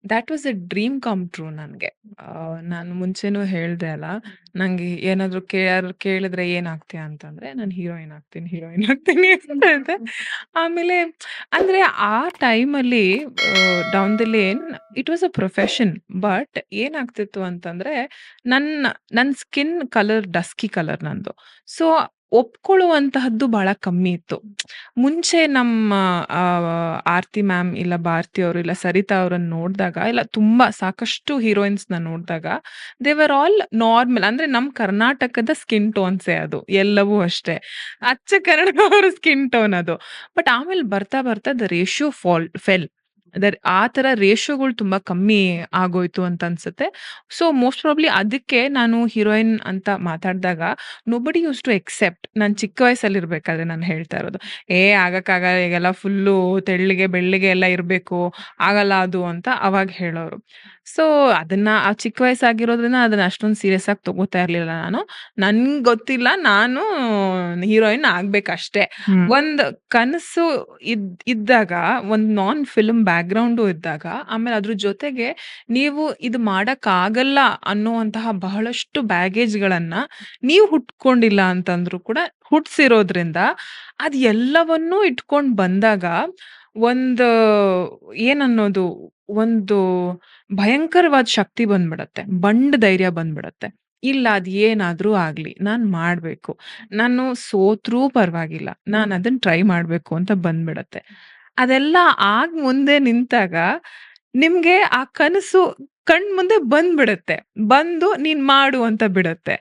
That was a dream come true ನನ್ಗೆ. ನಾನು ಮುಂಚೆನೂ ಹೇಳ್ದೆ ಅಲ್ಲ, ನಂಗೆ ಏನಾದ್ರು ಯಾರು ಕೇಳಿದ್ರೆ ಏನಾಗ್ತೀಯಾ ಅಂತಂದ್ರೆ, ನಾನು ಹೀರೋಯಿನ್ ಆಗ್ತೀನಿ ಅಂತ ಹೇಳ್ದೆ. ಆಮೇಲೆ ಅಂದ್ರೆ ಆ ಟೈಮಲ್ಲಿ down the lane it was a profession. But ಏನಾಗ್ತಿತ್ತು ಅಂತಂದ್ರೆ, ನನ್ ಸ್ಕಿನ್ ಕಲರ್ ಡಸ್ಕಿ ಕಲರ್ ನಂದು. ಸೊ ಒಪ್ಕೊಳ್ಳುವಂತಹದ್ದು ಬಹಳ ಕಮ್ಮಿ ಇತ್ತು. ಮುಂಚೆ ನಮ್ಮ ಆರ್ತಿ ಮ್ಯಾಮ್, ಇಲ್ಲ ಭಾರತಿ ಅವರು, ಇಲ್ಲ ಸರಿತಾ ಅವರನ್ನ ನೋಡಿದಾಗ, ಇಲ್ಲ ತುಂಬಾ ಸಾಕಷ್ಟು ಹೀರೋಯಿನ್ಸ್‌ನ ನೋಡಿದಾಗ, ದೇ ವರ್ ಆಲ್ ನಾರ್ಮಲ್. ಅಂದ್ರೆ ನಮ್ ಕರ್ನಾಟಕದ ಸ್ಕಿನ್ ಟೋನ್ಸೇ ಅದು ಎಲ್ಲವೂ ಅಷ್ಟೇ. ಅಚ್ಚ ಕನ್ನಡದವರ ಸ್ಕಿನ್ ಟೋನ್ ಅದು. ಬಟ್ ಆಮೇಲೆ ಬರ್ತಾ ದ ರೇಷಿಯೋ ಫೆಲ್. ಆ ಥರ ರೇಷಿಯೋಗಳು ತುಂಬಾ ಕಮ್ಮಿ ಆಗೋಯ್ತು ಅಂತ ಅನ್ಸುತ್ತೆ. ಸೊ ಮೋಸ್ಟ್ ಪ್ರಾಬಬ್ಲಿ ಅದಕ್ಕೆ ನಾನು ಹೀರೋಯಿನ್ ಅಂತ ಮಾತಾಡ್ದಾಗ ನೋಬಡಿ ಯೂಸ್ ಟು ಎಕ್ಸೆಪ್ಟ್. ನಾನ್ ಚಿಕ್ಕ ವಯಸ್ಸಲ್ಲಿರ್ಬೇಕಾದ್ರೆ ನಾನು ಹೇಳ್ತಾ ಇರೋದು. ಆಗಕ್ಕಾಗಲ್ಲ ಈಗೆಲ್ಲ ಫುಲ್ಲು ತೆಳ್ಳಗೆ ಬೆಳ್ಳಗೆ ಎಲ್ಲ ಇರ್ಬೇಕು. ಆಗಲ್ಲ ಅದು ಅಂತ ಅವಾಗ ಹೇಳೋರು. ಸೊ ಅದನ್ನ ಆ ಚಿಕ್ಕ ವಯಸ್ಸಾಗಿರೋದ್ರಿಂದ ಅದನ್ನ ಅಷ್ಟೊಂದು ಸೀರಿಯಸ್ ಆಗಿ ತಗೋತಾ ಇರ್ಲಿಲ್ಲ ನಾನು. ನನ್ಗ್ ಗೊತ್ತಿಲ್ಲ, ನಾನು ಹೀರೋಯಿನ್ ಆಗ್ಬೇಕಷ್ಟೇ. ಹ್ಮ್. ಒಂದ್ ಕನಸು ಇದ್ದಾಗ, ಒಂದ್ ನಾನ್ ಫಿಲ್ಮ್ ಬ್ಯಾಕ್‌ಗ್ರೌಂಡು ಇದ್ದಾಗ, ಆಮೇಲೆ ಅದ್ರ ಜೊತೆಗೆ ನೀವು ಇದು ಮಾಡಕ್ಕಾಗಲ್ಲ ಅನ್ನುವಂತಹ ಬಹಳಷ್ಟು ಬ್ಯಾಗೇಜ್‌ಗಳನ್ನ ನೀವು ಹುಟ್ಕೊಂಡಿಲ್ಲ ಅಂತಂದ್ರು ಕೂಡ ಹುಟ್ಸಿರೋದ್ರಿಂದ, ಅದ್ ಎಲ್ಲವನ್ನೂ ಇಟ್ಕೊಂಡ್ ಬಂದಾಗ ಒಂದ್ ಏನನ್ನೋದು, ಒಂದು ಭಯಂಕರವಾದ ಶಕ್ತಿ ಬಂದ್ಬಿಡತ್ತೆ. ಬಂಡ್ ಧೈರ್ಯ ಬಂದ್ಬಿಡತ್ತೆ. ಇಲ್ಲ ಅದ್ ಏನಾದ್ರೂ ಆಗ್ಲಿ, ನಾನ್ ಮಾಡ್ಬೇಕು. ನಾನು ಸೋತ್ರೂ ಪರವಾಗಿಲ್ಲ. ನಾನ್ ಅದನ್ನ ಟ್ರೈ ಮಾಡ್ಬೇಕು ಅಂತ ಬಂದ್ಬಿಡತ್ತೆ. ಅದೆಲ್ಲ ಮುಂದೆ ನಿಂತಾಗ ನಿಮ್ಗೆ ಆ ಕನಸು ಕಣ್ಮುಂದೆ ಬಂದ್ಬಿಡತ್ತೆ. ಬಂದು ನೀನ್ ಮಾಡು ಅಂತ ಬಿಡತ್ತೆ.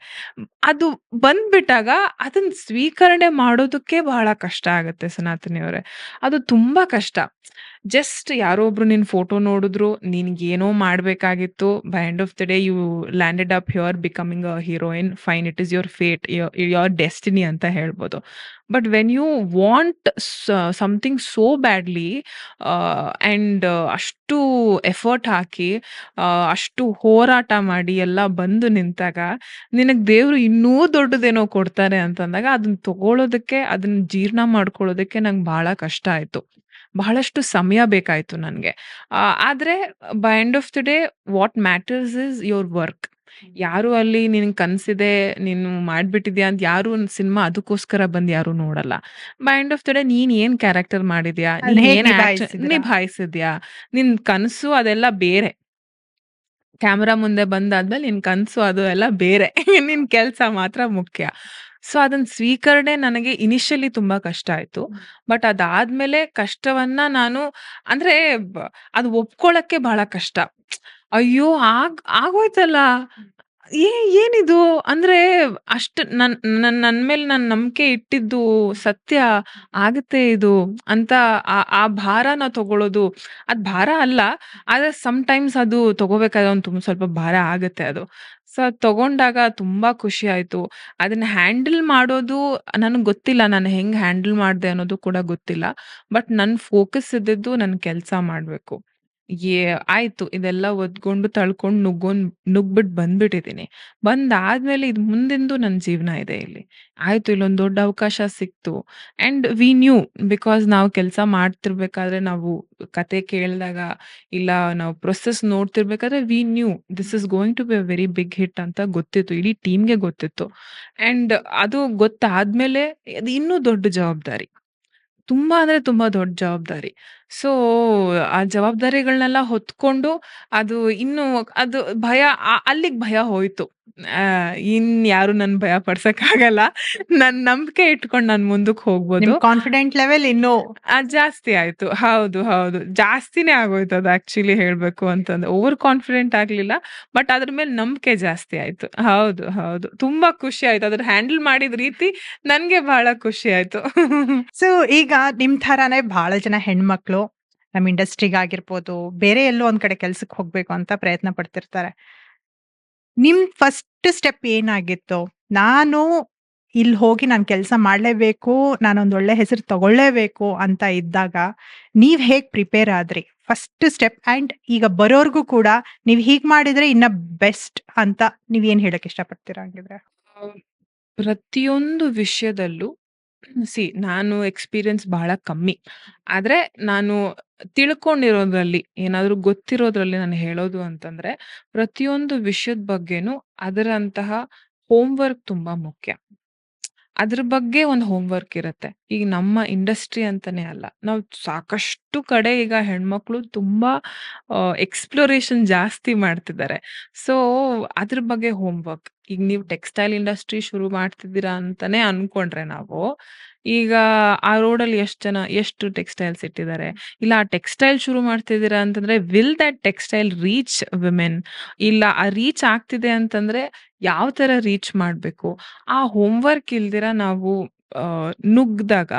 ಅದು ಬಂದ್ಬಿಟ್ಟಾಗ ಅದನ್ನ ಸ್ವೀಕರಣೆ ಮಾಡೋದಕ್ಕೆ ಬಹಳ ಕಷ್ಟ ಆಗತ್ತೆ ಸನಾತನಿ ಅವ್ರೆ. ಅದು ತುಂಬಾ ಕಷ್ಟ. ಜಸ್ಟ್ ಯಾರೋ ಒಬ್ರು ನಿನ್ ಫೋಟೋ ನೋಡಿದ್ರು, ನಿನ್ಗೇನೋ ಮಾಡ್ಬೇಕಾಗಿತ್ತು. By end of the day you landed up here becoming a heroine. Fine, it is your fate, your destiny ಅಂತ ಹೇಳ್ಬೋದು. But when you want something so badly, and ಅಷ್ಟು ಎಫರ್ಟ್ ಹಾಕಿ, ಅಷ್ಟು ಹೋರಾಟ ಮಾಡಿ ಎಲ್ಲ ಬಂದು ನಿಂತಾಗ, ನಿನಗ್ ದೇವ್ರು ಇನ್ನೂ ದೊಡ್ಡದೇನೋ ಕೊಡ್ತಾರೆ ಅಂತಂದಾಗ, ಅದನ್ನ ತಗೊಳ್ಳೋದಕ್ಕೆ, ಅದನ್ನ ಜೀರ್ಣ ಮಾಡ್ಕೊಳ್ಳೋದಕ್ಕೆ ನಂಗೆ ಬಹಳ ಕಷ್ಟ ಆಯ್ತು. ಬಹಳಷ್ಟು ಸಮಯ ಬೇಕಾಯ್ತು ನನ್ಗೆ. ಆದ್ರೆ by end of the day what matters is your work. ಯಾರು ಅಲ್ಲಿ ನಿನಗ್ ಕನ್ಸಿದೆ, ನೀನು ಮಾಡ್ಬಿಟ್ಟಿದ್ಯಾ ಅಂತ ಯಾರು ಒಂದ್ ಸಿನಿಮಾ ಅದಕ್ಕೋಸ್ಕರ ಬಂದ್ ಯಾರು ನೋಡಲ್ಲ. By end of the day ನೀನ್ ಏನ್ ಕ್ಯಾರೆಕ್ಟರ್ ಮಾಡಿದ್ಯಾ, ಅದ್ನ ನೀನ್ ಹೇಗ್ ಏನ್ ನಿಭಾಯಿಸಿದಿರಾ? ನಿಭಾಯಿಸಿದ್ಯಾ, ನಿನ್ ಕನಸು ಅದೆಲ್ಲ ಬೇರೆ. ಕ್ಯಾಮೆರಾ ಮುಂದೆ ಬಂದಾದ್ಮೇಲೆ ನಿನ್ ಕನ್ಸು ಅದು ಎಲ್ಲ ಬೇರೆ. ನಿನ್ ಕೆಲ್ಸ ಮಾತ್ರ ಮುಖ್ಯ. ಸೊ ಅದನ್ನ ಸ್ವೀಕರಣೆ ನನಗೆ ಇನಿಷಿಯಲಿ ತುಂಬಾ ಕಷ್ಟ ಆಯ್ತು. ಬಟ್ ಅದಾದ್ಮೇಲೆ ಕಷ್ಟವನ್ನ ನಾನು, ಅಂದ್ರೆ ಅದು ಒಪ್ಕೊಳಕ್ಕೆ ಬಹಳ ಕಷ್ಟ. ಅಯ್ಯೋ! ಆಗೋಯ್ತಲ್ಲ. ಏ ಏನಿದು? ಅಂದ್ರೆ ಅಷ್ಟ್ ನನ್ ಮೇಲೆ ನಾನ್ ನಂಬಿಕೆ ಇಟ್ಟಿದ್ದು ಸತ್ಯ ಆಗುತ್ತೆ ಇದು ಅಂತ, ಆ ಭಾರನ ತಗೊಳ್ಳೋದು, ಅದ್ ಭಾರ ಅಲ್ಲ. ಆದ್ರೆ ಟೈಮ್ಸ್ ಅದು ತಗೋಬೇಕಾದ್ರೆ ಒಂದು ಸ್ವಲ್ಪ ಭಾರ ಆಗತ್ತೆ ಅದು. ಸೊ ಅದ್ ತಗೊಂಡಾಗ ತುಂಬಾ ಖುಷಿ ಆಯ್ತು. ಅದನ್ನ ಹ್ಯಾಂಡಲ್ ಮಾಡೋದು ನನಗ್ ಗೊತ್ತಿಲ್ಲ. ನಾನು ಹೆಂಗ್ ಹ್ಯಾಂಡಲ್ ಮಾಡ್ದೆ ಅನ್ನೋದು ಕೂಡ ಗೊತ್ತಿಲ್ಲ. ಬಟ್ ನನ್ ಫೋಕಸ್ ಇದ್ದಿದ್ದು ನನ್ ಕೆಲ್ಸ ಮಾಡ್ಬೇಕು. ಆಯ್ತು, ಇದೆಲ್ಲ ಒದ್ಕೊಂಡು ತಳ್ಕೊಂಡು ನುಗ್ಬಿಟ್ಟು ಬಂದ್ಬಿಟ್ಟಿದೀನಿ. ಬಂದಾದ್ಮೇಲೆ ಇದು ಮುಂದಿಂದು ನನ್ ಜೀವನ ಇದೆ ಇಲ್ಲಿ. ಆಯ್ತು, ಇಲ್ಲೊಂದ್ ದೊಡ್ಡ ಅವಕಾಶ ಸಿಕ್ತು. ಅಂಡ್ ವಿ ನ್ಯೂ, ಬಿಕಾಸ್ ನಾವು ಕೆಲ್ಸ ಮಾಡ್ತಿರ್ಬೇಕಾದ್ರೆ, ನಾವು ಕತೆ ಕೇಳ್ದಾಗ, ಇಲ್ಲ ನಾವು ಪ್ರೊಸೆಸ್ ನೋಡ್ತಿರ್ಬೇಕಾದ್ರೆ, we knew this is going to be a very big hit ಅಂತ ಗೊತ್ತಿತ್ತು. ಇಡೀ ಟೀಮ್‌ಗೆ ಗೊತ್ತಿತ್ತು. ಅಂಡ್ ಅದು ಗೊತ್ತಾದ್ಮೇಲೆ ಅದು ಇನ್ನೂ ದೊಡ್ಡ ಜವಾಬ್ದಾರಿ. ತುಂಬಾ ಅಂದ್ರೆ ತುಂಬಾ ದೊಡ್ಡ ಜವಾಬ್ದಾರಿ. ಸೊ, ಆ ಜವಾಬ್ದಾರಿಗಳನ್ನೆಲ್ಲ ಹೊತ್ಕೊಂಡು, ಅದು ಇನ್ನು ಅದು ಭಯ, ಅಲ್ಲಿಗ್ ಭಯ ಹೋಯ್ತು. ಇನ್ಯಾರು ನನ್ ಭಯ ಪಡ್ಸಕ್ಕಾಗಲ್ಲ. ನನ್ ನಂಬಿಕೆ ಇಟ್ಕೊಂಡು ನಾನ್ ಮುಂದಕ್ ಹೋಗ್ಬೋದು. ನಿಮ್ ಕಾನ್ಫಿಡೆಂಟ್ ಲೆವೆಲ್ ಇನ್ನೂ ಜಾಸ್ತಿ ಆಯ್ತು. ಹೌದು, ಹೌದು. ಜಾಸ್ತಿನೇ ಆಗೋಯ್ತು ಅದು ಆಕ್ಚುಲಿ ಹೇಳ್ಬೇಕು ಅಂತಂದ್ರೆ. ಓವರ್ ಕಾನ್ಫಿಡೆಂಟ್ ಆಗ್ಲಿಲ್ಲ. ಬಟ್ ಅದ್ರ ಮೇಲೆ ನಂಬಿಕೆ ಜಾಸ್ತಿ ಆಯ್ತು. ಹೌದು, ಹೌದು. ತುಂಬಾ ಖುಷಿ ಆಯ್ತು. ಅದ್ರ ಹ್ಯಾಂಡಲ್ ಮಾಡಿದ ರೀತಿ ನನ್ಗೆ ಬಹಳ ಖುಷಿ ಆಯ್ತು. ಸೊ ಈಗ ನಿಮ್ ಥರಾನೇ ಬಹಳ ಜನ ಹೆಣ್ಮಕ್ಳು ನಮ್ ಇಂಡಸ್ಟ್ರಿಗಾಗಿರ್ಬೋದು, ಬೇರೆ ಎಲ್ಲೋ ಒಂದ್ ಕಡೆ ಕೆಲ್ಸಕ್ಕೆ ಹೋಗ್ಬೇಕು ಅಂತ ಪ್ರಯತ್ನ ಪಡ್ತಿರ್ತಾರೆ. ನಿಮ್ ಫಸ್ಟ್ ಸ್ಟೆಪ್ ಏನಾಗಿತ್ತು? ನಾನು ಇಲ್ಲಿ ಹೋಗಿ ನಾನ್ ಕೆಲ್ಸ ಮಾಡ್ಲೇಬೇಕು, ನಾನೊಂದ್ ಒಳ್ಳೆ ಹೆಸರು ತಗೊಳ್ಳೇಬೇಕು ಅಂತ ಇದ್ದಾಗ, ನೀವ್ ಹೇಗ್ ಪ್ರಿಪೇರ್ ಆದ್ರಿ? ಫಸ್ಟ್ ಸ್ಟೆಪ್ ಆಂಡ್ ಈಗ ಬರೋರ್ಗೂ ಕೂಡ ನೀವ್ ಹೀಗ್ ಮಾಡಿದ್ರೆ ಇನ್ನ ಬೆಸ್ಟ್ ಅಂತ ನೀವ್ ಏನ್ ಹೇಳಕ್ ಇಷ್ಟಪಡ್ತೀರಾ ಹಂಗಿದ್ರೆ? ಪ್ರತಿಯೊಂದು ವಿಷಯದಲ್ಲೂ ನಾನು ಎಕ್ಸ್‌ಪೀರಿಯನ್ಸ್ ಬಹಳ ಕಮ್ಮಿ. ಆದ್ರೆ ನಾನು ತಿಳ್ಕೊಂಡಿರೋದ್ರಲ್ಲಿ, ಏನಾದ್ರೂ ಗೊತ್ತಿರೋದ್ರಲ್ಲಿ ನಾನು ಹೇಳೋದು ಅಂತಂದ್ರೆ, ಪ್ರತಿಯೊಂದು ವಿಷಯದ ಬಗ್ಗೆನೂ ಅದರಂತಹ ಹೋಮ್ ವರ್ಕ್ ತುಂಬಾ ಮುಖ್ಯ. ಅದ್ರ ಬಗ್ಗೆ ಒಂದು ಹೋಮ್ ವರ್ಕ್ ಇರತ್ತೆ. ಈಗ ನಮ್ಮ ಇಂಡಸ್ಟ್ರಿ ಅಂತಾನೆ ಅಲ್ಲ. ನಾವು ಸಾಕಷ್ಟು ಕಡೆ ಈಗ ಹೆಣ್ಮಕ್ಳು ತುಂಬಾ ಎಕ್ಸ್‌ಪ್ಲೋರೇಷನ್ ಜಾಸ್ತಿ ಮಾಡ್ತಿದ್ದಾರೆ. ಸೊ, ಅದ್ರ ಬಗ್ಗೆ ಹೋಮ್ ವರ್ಕ್. ಈಗ ನೀವು ಟೆಕ್ಸ್‌ಟೈಲ್ ಇಂಡಸ್ಟ್ರಿ ಶುರು ಮಾಡ್ತಿದ್ದೀರಾ ಅಂತಾನೆ ಅನ್ಕೊಂಡ್ರೆ ನಾವು, ಈಗ ಆ ರೋಡಲ್ಲಿ ಎಷ್ಟು ಟೆಕ್ಸ್‌ಟೈಲ್ಸ್ ಇಟ್ಟಿದ್ದಾರೆ? ಇಲ್ಲ ಆ ಟೆಕ್ಸ್‌ಟೈಲ್ ಶುರು ಮಾಡ್ತಿದ್ದೀರಾ ಅಂತಂದ್ರೆ, will that textile reach women? ಇಲ್ಲ ಆ ರೀಚ್ ಆಗ್ತಿದೆ ಅಂತಂದ್ರೆ, ಯಾವ ತರ ರೀಚ್ ಮಾಡ್ಬೇಕು? ಆ ಹೋಮ್ ವರ್ಕ್ ಇಲ್ದಿರ ನಾವು ನುಗ್ದಾಗ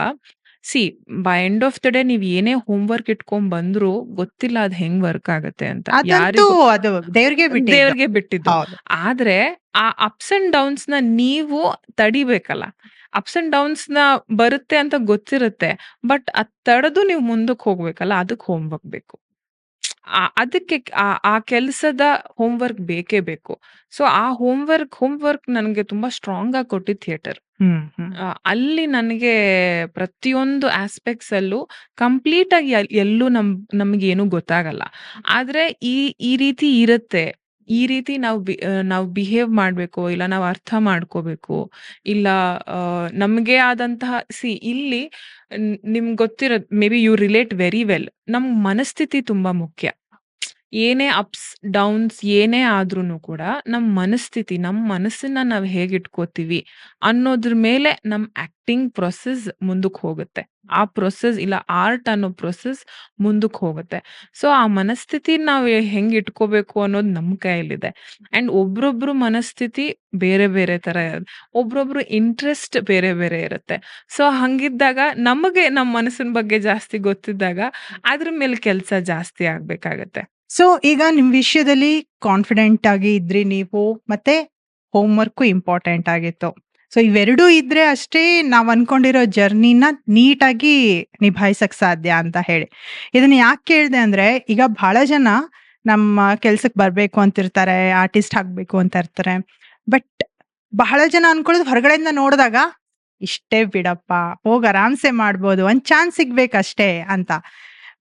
see by end of the day ನೀವ್ ಏನೇ ಹೋಮ್‌ವರ್ಕ್ ಇಟ್ಕೊಂಡ್ ಬಂದ್ರು ಗೊತ್ತಿಲ್ಲ ಅದ್ ಹೆಂಗ್ ವರ್ಕ್ ಆಗತ್ತೆ ಅಂತ. ಅದಂತೂ ಯಾರಿಗೂ ಅದು ದೇವ್ರಿಗೆ ಬಿಟ್ಟಿದ್ದು. ದೇವ್ರಿಗೆ ಬಿಟ್ಟಿದ್ದು. ಹೌದು. ಆದ್ರೆ ಆ ಅಪ್ಸ್ ಅಂಡ್ ಡೌನ್ಸ್‌ನ ನೀವು ತಡಿಬೇಕಲ್ಲ. ಅಪ್ಸ್ ಅಂಡ್ ಡೌನ್ಸ್‌ನ ಬರುತ್ತೆ ಅಂತ ಗೊತ್ತಿರುತ್ತೆ. ಬಟ್ ಅದ್ ತಡೆದು ನೀವು ಮುಂದಕ್ಕೆ ಹೋಗ್ಬೇಕಲ್ಲ, ಅದಕ್ಕೆ ಹೋಮ್‌ವರ್ಕ್ ಬೇಕು. ಅದಕ್ಕೆ ಆ ಕೆಲ್ಸದ ಹೋಮ್‌ವರ್ಕ್ ಬೇಕೇ ಬೇಕು. ಸೊ ಆ ಹೋಮ್‌ವರ್ಕ್ ನನ್ಗೆ ತುಂಬಾ ಸ್ಟ್ರಾಂಗ್ ಆಗಿ ಕೊಟ್ಟಿದ್ದು ಥಿಯೇಟರ್. ಅಲ್ಲಿ ನನಗೆ ಪ್ರತಿಯೊಂದು ಆಸ್ಪೆಕ್ಟ್ಸ್ ಅಲ್ಲೂ ಕಂಪ್ಲೀಟ್ ಆಗಿ ಎಲ್ಲೂ ನಮ್ಗೇನು ಗೊತ್ತಾಗಲ್ಲ. ಆದ್ರೆ ಈ ರೀತಿ ಇರುತ್ತೆ. ಈ ರೀತಿ ನಾವು ಬಿಹೇವ್ ಮಾಡ್ಬೇಕು, ಇಲ್ಲ ನಾವು ಅರ್ಥ ಮಾಡ್ಕೋಬೇಕು, ಇಲ್ಲ ನಮ್ಗೆ ಆದಂತಹ ಇಲ್ಲಿ ನಿಮ್ಗೆ ಗೊತ್ತಿರೋದು may be you relate very well. ನಮ್ ಮನಸ್ಥಿತಿ ತುಂಬಾ ಮುಖ್ಯ. ಏನೇ ಅಪ್ಸ್, ಡೌನ್ಸ್ ಏನೇ ಆದ್ರೂನು ಕೂಡ ನಮ್ ಮನಸ್ಥಿತಿ, ನಮ್ ಮನಸ್ಸನ್ನ ನಾವ್ ಹೇಗಿಟ್ಕೋತೀವಿ ಅನ್ನೋದ್ರ ಮೇಲೆ ನಮ್ ಆಕ್ಟಿಂಗ್ ಪ್ರೊಸೆಸ್ ಮುಂದಕ್ ಹೋಗುತ್ತೆ. ಆ ಪ್ರೊಸೆಸ್ ಇಲ್ಲ ಆರ್ಟ್ ಅನ್ನೋ ಪ್ರೊಸೆಸ್ ಮುಂದಕ್ ಹೋಗುತ್ತೆ. ಸೊ ಆ ಮನಸ್ಥಿತಿ ನಾವ್ ಹೆಂಗ್ ಇಟ್ಕೋಬೇಕು ಅನ್ನೋದು ನಮ್ ಕೈಯಲ್ಲಿದೆ. ಅಂಡ್ ಒಬ್ರೊಬ್ರು ಮನಸ್ಥಿತಿ ಬೇರೆ ಬೇರೆ ತರ ಇರುತ್ತೆ. ಒಬ್ರೊಬ್ರು ಇಂಟ್ರೆಸ್ಟ್ ಬೇರೆ ಬೇರೆ ಇರುತ್ತೆ. ಸೊ ಹಂಗಿದ್ದಾಗ ನಮಗೆ ನಮ್ ಮನಸ್ಸಿನ ಬಗ್ಗೆ ಜಾಸ್ತಿ ಗೊತ್ತಿದ್ದಾಗ ಅದ್ರ ಮೇಲೆ ಕೆಲ್ಸ ಜಾಸ್ತಿ ಆಗ್ಬೇಕಾಗತ್ತೆ. ಸೊ ಈಗ ನಿಮ್ ವಿಷಯದಲ್ಲಿ ಕಾನ್ಫಿಡೆಂಟ್ ಆಗಿ ಇದ್ರಿ ನೀವು, ಮತ್ತೆ ಹೋಮ್‌ವರ್ಕು ಇಂಪಾರ್ಟೆಂಟ್ ಆಗಿತ್ತು. ಸೊ ಇವೆರಡೂ ಇದ್ರೆ ಅಷ್ಟೇ ನಾವ್ ಅನ್ಕೊಂಡಿರೋ ಜರ್ನಿನ ನೀಟಾಗಿ ನಿಭಾಯಿಸಕ್ ಸಾಧ್ಯ ಅಂತ ಹೇಳಿ. ಇದನ್ನ ಯಾಕೆ ಕೇಳ್ದೆ ಅಂದ್ರೆ, ಈಗ ಬಹಳ ಜನ ನಮ್ಮ ಕೆಲ್ಸಕ್ ಬರ್ಬೇಕು ಅಂತಿರ್ತಾರೆ, ಆರ್ಟಿಸ್ಟ್ ಆಗ್ಬೇಕು ಅಂತ ಇರ್ತಾರೆ. ಬಟ್ ಬಹಳ ಜನ ಅನ್ಕೊಳ್ಳೋದು ಹೊರಗಡೆಯಿಂದ ನೋಡಿದಾಗ, ಇಷ್ಟೇ ಬಿಡಪ್ಪ, ಹೋಗ್ ಆರಾಮ್ಸೆ ಮಾಡ್ಬೋದು, ಒಂದ್ ಚಾನ್ಸ್ ಸಿಗ್ಬೇಕಷ್ಟೇ ಅಂತ.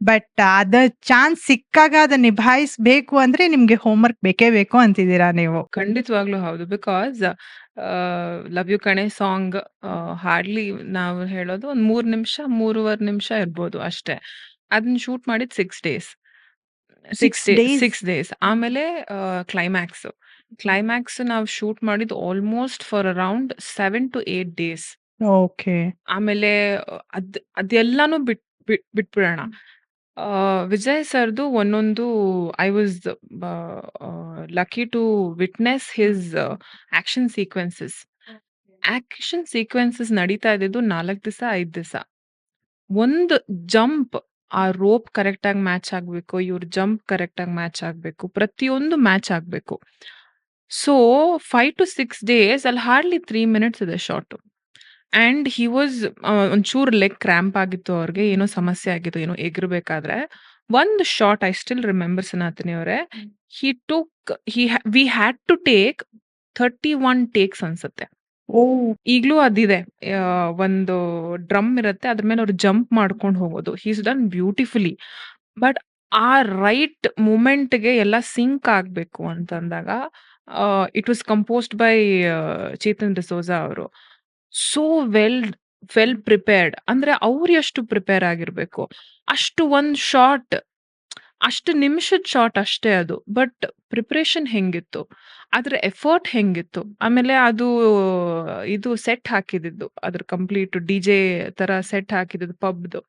ಬಟ್ ಅದ ಚಾನ್ಸ್ ಸಿಕ್ಕಾಗ ಅದನ್ನ ನಿಭಾಯಿಸ್ಬೇಕು ಅಂದ್ರೆ ನಿಮ್ಗೆ ಹೋಮ್‌ವರ್ಕ್ ಬೇಕೇ ಬೇಕು ಅಂತಿದ್ದೀರಾ ನೀವು. ಖಂಡಿತವಾಗ್ಲೂ ಹೌದು. ಬಿಕಾಸ್ ಲವ್ ಯು ಕಣೆ ಸಾಂಗ್ ಹಾರ್ಡ್ಲಿ ನಾವು ಹೇಳೋದು ಒಂದ್ 3 ನಿಮಿಷ, 3.5 ನಿಮಿಷ ಇರ್ಬೋದು ಅಷ್ಟೇ. ಅದನ್ನ ಶೂಟ್ ಮಾಡಿದ್ 6 ಡೇಸ್. 6 ಡೇಸ್? 6 ಡೇಸ್. ಆಮೇಲೆ ಕ್ಲೈಮ್ಯಾಕ್ಸ್. ಕ್ಲೈಮ್ಯಾಕ್ಸ್ ನಾವು ಶೂಟ್ ಮಾಡಿದ್ದು almost for around 7 to 8 days. Okay. ಆಮೇಲೆ ಅದೆಲ್ಲಾನು ಬಿಟ್ಬಿಡೋಣ. ವಿಜಯ್ ಸರ್ದು ಒಂದೊಂದು I was lucky to witness his action sequences. Action sequences ನಡೀತಾ ಇದ್ದಿದ್ದು 4 ದಿವಸ, 5 ದಿವಸ. ಒಂದು ಜಂಪ್, ಆ ರೋಪ್ ಕರೆಕ್ಟ್ ಆಗಿ ಮ್ಯಾಚ್ ಆಗ್ಬೇಕು, ಇವ್ರ ಜಂಪ್ ಕರೆಕ್ಟ್ ಆಗಿ ಮ್ಯಾಚ್ ಆಗ್ಬೇಕು, ಪ್ರತಿಯೊಂದು ಮ್ಯಾಚ್ ಆಗ್ಬೇಕು. ಸೊ 5 ಟು 6 ಡೇಸ್ ಅಲ್ಲಿ ಹಾರ್ಡ್ಲಿ 3 ಮಿನಿಟ್ಸ್ ಇದೆ ಶಾರ್ಟ್. ಅಂಡ್ ಹಿ ವಾಸ್ ಒಂಚೂರು ಲೆಗ್ ಕ್ರಾಂಪ್ ಆಗಿತ್ತು ಅವ್ರಿಗೆ, ಏನೋ ಸಮಸ್ಯೆ ಆಗಿತ್ತು, ಏನೋ ಎಗರ್ಬೇಕಾದ್ರೆ. ಒಂದು shot I still remember Sanathani ಅವರೇ, we had to take 31 takes ಅನ್ಸುತ್ತೆ. ಈಗ್ಲೂ ಅದಿದೆ. ಒಂದು ಡ್ರಮ್ ಇರುತ್ತೆ, ಅದ್ರ ಮೇಲೆ ಅವ್ರು ಜಂಪ್ ಮಾಡ್ಕೊಂಡು ಹೋಗೋದು. He's done beautifully. ಬಟ್ ಆ ರೈಟ್ ಮೂಮೆಂಟ್ಗೆ ಎಲ್ಲ ಸಿಂಕ್ ಆಗ್ಬೇಕು ಅಂತಂದಾಗ it was composed by Chetan D'Souza ಅವರು. So well prepared. ಅಂದ್ರೆ ಅವ್ರು ಎಷ್ಟು ಪ್ರಿಪೇರ್ ಆಗಿರ್ಬೇಕು, ಅಷ್ಟು ಒಂದ್ ಶಾಟ್, ಅಷ್ಟು ನಿಮಿಷದ ಶಾಟ್ ಅಷ್ಟೇ ಅದು. ಬಟ್ ಪ್ರಿಪರೇಷನ್ ಹೆಂಗಿತ್ತು, ಅದ್ರ ಎಫರ್ಟ್ ಹೆಂಗಿತ್ತು, ಆಮೇಲೆ ಅದು ಇದು ಸೆಟ್ ಹಾಕಿದಿದ್ದು, ಅದ್ರ ಕಂಪ್ಲೀಟ್ ಡಿಜೆ ತರ ಸೆಟ್ ಹಾಕಿದ್ದು ಪಬ್ದು.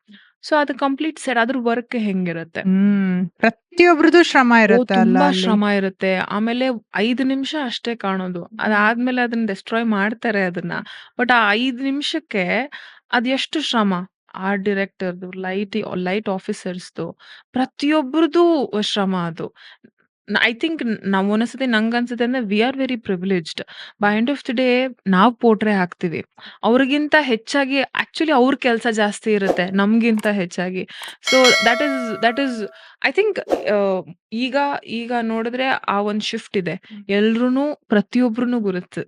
ಸೊ ಅದು ಕಂಪ್ಲೀಟ್ ಸೆಟ್, ಅದ್ರ ವರ್ಕ್ ಹೆಂಗಿರುತ್ತೆ. ಪ್ರತಿಯೊಬ್ರದ್ದು ಶ್ರಮ ಇರುತ್ತೆ ಅಲ್ಲ ತುಂಬಾ ಅಲ್ಲಿ. ಶ್ರಮ ಇರುತ್ತೆ. ಆಮೇಲೆ 5 ನಿಮಿಷ ಅಷ್ಟೇ ಕಾಣೋದು. ಅದಾದ್ಮೇಲೆ ಅದನ್ನ ಡೆಸ್ಟ್ರಾಯ್ ಮಾಡ್ತಾರೆ ಅದನ್ನ. ಬಟ್ ಆ 5 ನಿಮಿಷಕ್ಕೆ ಅದೆಷ್ಟು ಶ್ರಮ. ಆರ್ಟ್ ಡೈರೆಕ್ಟರ್‌ದು, ಲೈಟ್ ಆಫೀಸರ್ಸ್‌ದು, ಪ್ರತಿಯೊಬ್ರದ್ದು ಶ್ರಮ ಅದು. ಐ ಥಿಂಕ್ ನಾವ್ ಒಂದೊಂದ್ಸತಿ ನಂಗನ್ಸುತ್ತೆ ಅಂದ್ರೆ we are very privileged. By end of the day ನಾವ್ ಪೋಟ್ರೆ ಹಾಕ್ತಿವಿ. ಅವ್ರಿಗಿಂತ ಹೆಚ್ಚಾಗಿ ಆಕ್ಚುಲಿ ಅವ್ರ ಕೆಲ್ಸ ಜಾಸ್ತಿ ಇರುತ್ತೆ ನಮ್ಗಿಂತ ಹೆಚ್ಚಾಗಿ. So that is I think ಈಗ ನೋಡಿದ್ರೆ ಆ ಒಂದ್ ಶಿಫ್ಟ್ ಇದೆ. ಎಲ್ರೂನು ಪ್ರತಿಯೊಬ್ರುನು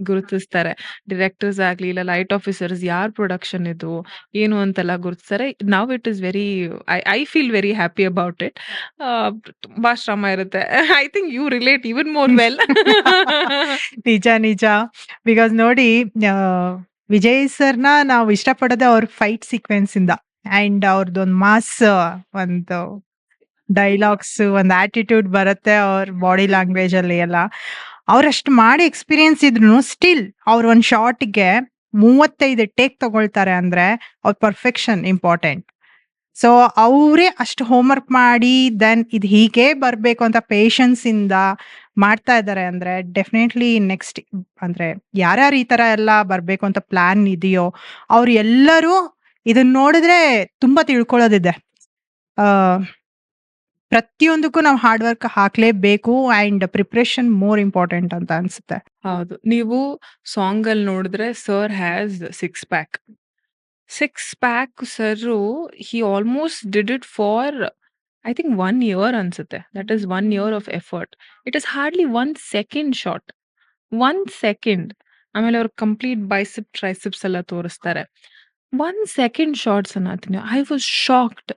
ಗುರುತಿಸ್ತಾರೆ. ಡೈರೆಕ್ಟರ್ಸ್ ಆಗ್ಲಿ, ಇಲ್ಲ ಲೈಟ್ ಆಫೀಸರ್ಸ್, ಯಾರ್ ಪ್ರೊಡಕ್ಷನ್ ಇದು, ಏನು ಅಂತೆಲ್ಲ ಗುರುತಿಸ್ತಾರೆ. Now it is very I feel very happy about it. ತುಂಬಾ ಶ್ರಮ ಇರುತ್ತೆ. I think you relate even more well. ನಿಜ ನಿಜ. ಬಿಕಾಸ್ ನೋಡಿ, ವಿಜಯ್ ಸರ್ನ ನಾವು ಇಷ್ಟಪಡೋದೇ ಅವ್ರ ಫೈಟ್ ಸೀಕ್ವೆನ್ಸ್ ಇಂದ. ಅಂಡ್ ಅವ್ರದ್ದೊಂದು ಮಾಸ್, ಒಂದು ಡೈಲಾಗ್ಸ್, ಒಂದು ಆಟಿಟ್ಯೂಡ್ ಬರುತ್ತೆ ಅವ್ರ ಬಾಡಿ ಲ್ಯಾಂಗ್ವೇಜ್ ಅಲ್ಲಿ ಎಲ್ಲ. ಅವ್ರಷ್ಟು ಮಾಡಿ ಎಕ್ಸ್ಪೀರಿಯನ್ಸ್ ಇದ್ರು ಸ್ಟಿಲ್ ಅವ್ರ ಒಂದ್ ಶಾರ್ಟ್ಗೆ 35 ಟೇಕ್ ತಗೊಳ್ತಾರೆ ಅಂದ್ರೆ ಅವ್ರ ಪರ್ಫೆಕ್ಷನ್ ಇಂಪಾರ್ಟೆಂಟ್. ಸೊ ಅವರೇ ಅಷ್ಟು ಹೋಮ್‌ವರ್ಕ್ ಮಾಡಿ ದೆನ್ ಇದು ಹೀಗೆ ಬರ್ಬೇಕು ಅಂತ ಪೇಷನ್ಸ್ ಇಂದ ಮಾಡ್ತಾ ಇದ್ದಾರೆ ಅಂದ್ರೆ ಡೆಫಿನೆಟ್ಲಿ ನೆಕ್ಸ್ಟ್, ಅಂದ್ರೆ ಯಾರ್ಯಾರು ಈ ತರ ಎಲ್ಲ ಬರ್ಬೇಕು ಅಂತ ಪ್ಲಾನ್ ಇದೆಯೋ ಅವ್ರು ಎಲ್ಲರೂ ಇದನ್ನ ನೋಡಿದ್ರೆ ತುಂಬಾ ತಿಳ್ಕೊಳ್ಳೋದಿದೆ. ಆ, ಪ್ರತಿಯೊಂದಕ್ಕೂ ನಾವು ಹಾರ್ಡ್ ವರ್ಕ್ ಹಾಕ್ಲೇಬೇಕು ಅಂಡ್ ಪ್ರಿಪರೇಷನ್ ಮೋರ್ ಇಂಪಾರ್ಟೆಂಟ್ ಅಂತ ಅನ್ಸುತ್ತೆ. ಹೌದು. ನೀವು ಸಾಂಗ್ ಅಲ್ಲಿ ನೋಡಿದ್ರೆ sir has 6 pack. 6 pack sir he almost did it for I think 1 year ಅನ್ಸುತ್ತೆ. That is 1 year of effort. It is hardly 1 second shot. 1 second. ಆಮೇಲೆ ಅವ್ರು ಕಂಪ್ಲೀಟ್ ಬೈಸೆಪ್, ಟ್ರೈಸೆಪ್ಸ್ ಎಲ್ಲ ತೋರಿಸ್ತಾರೆ. 1 ಸೆಕೆಂಡ್ ಶಾಟ್ಸ್ ಅನ್ನತೀನಿ. I was shocked.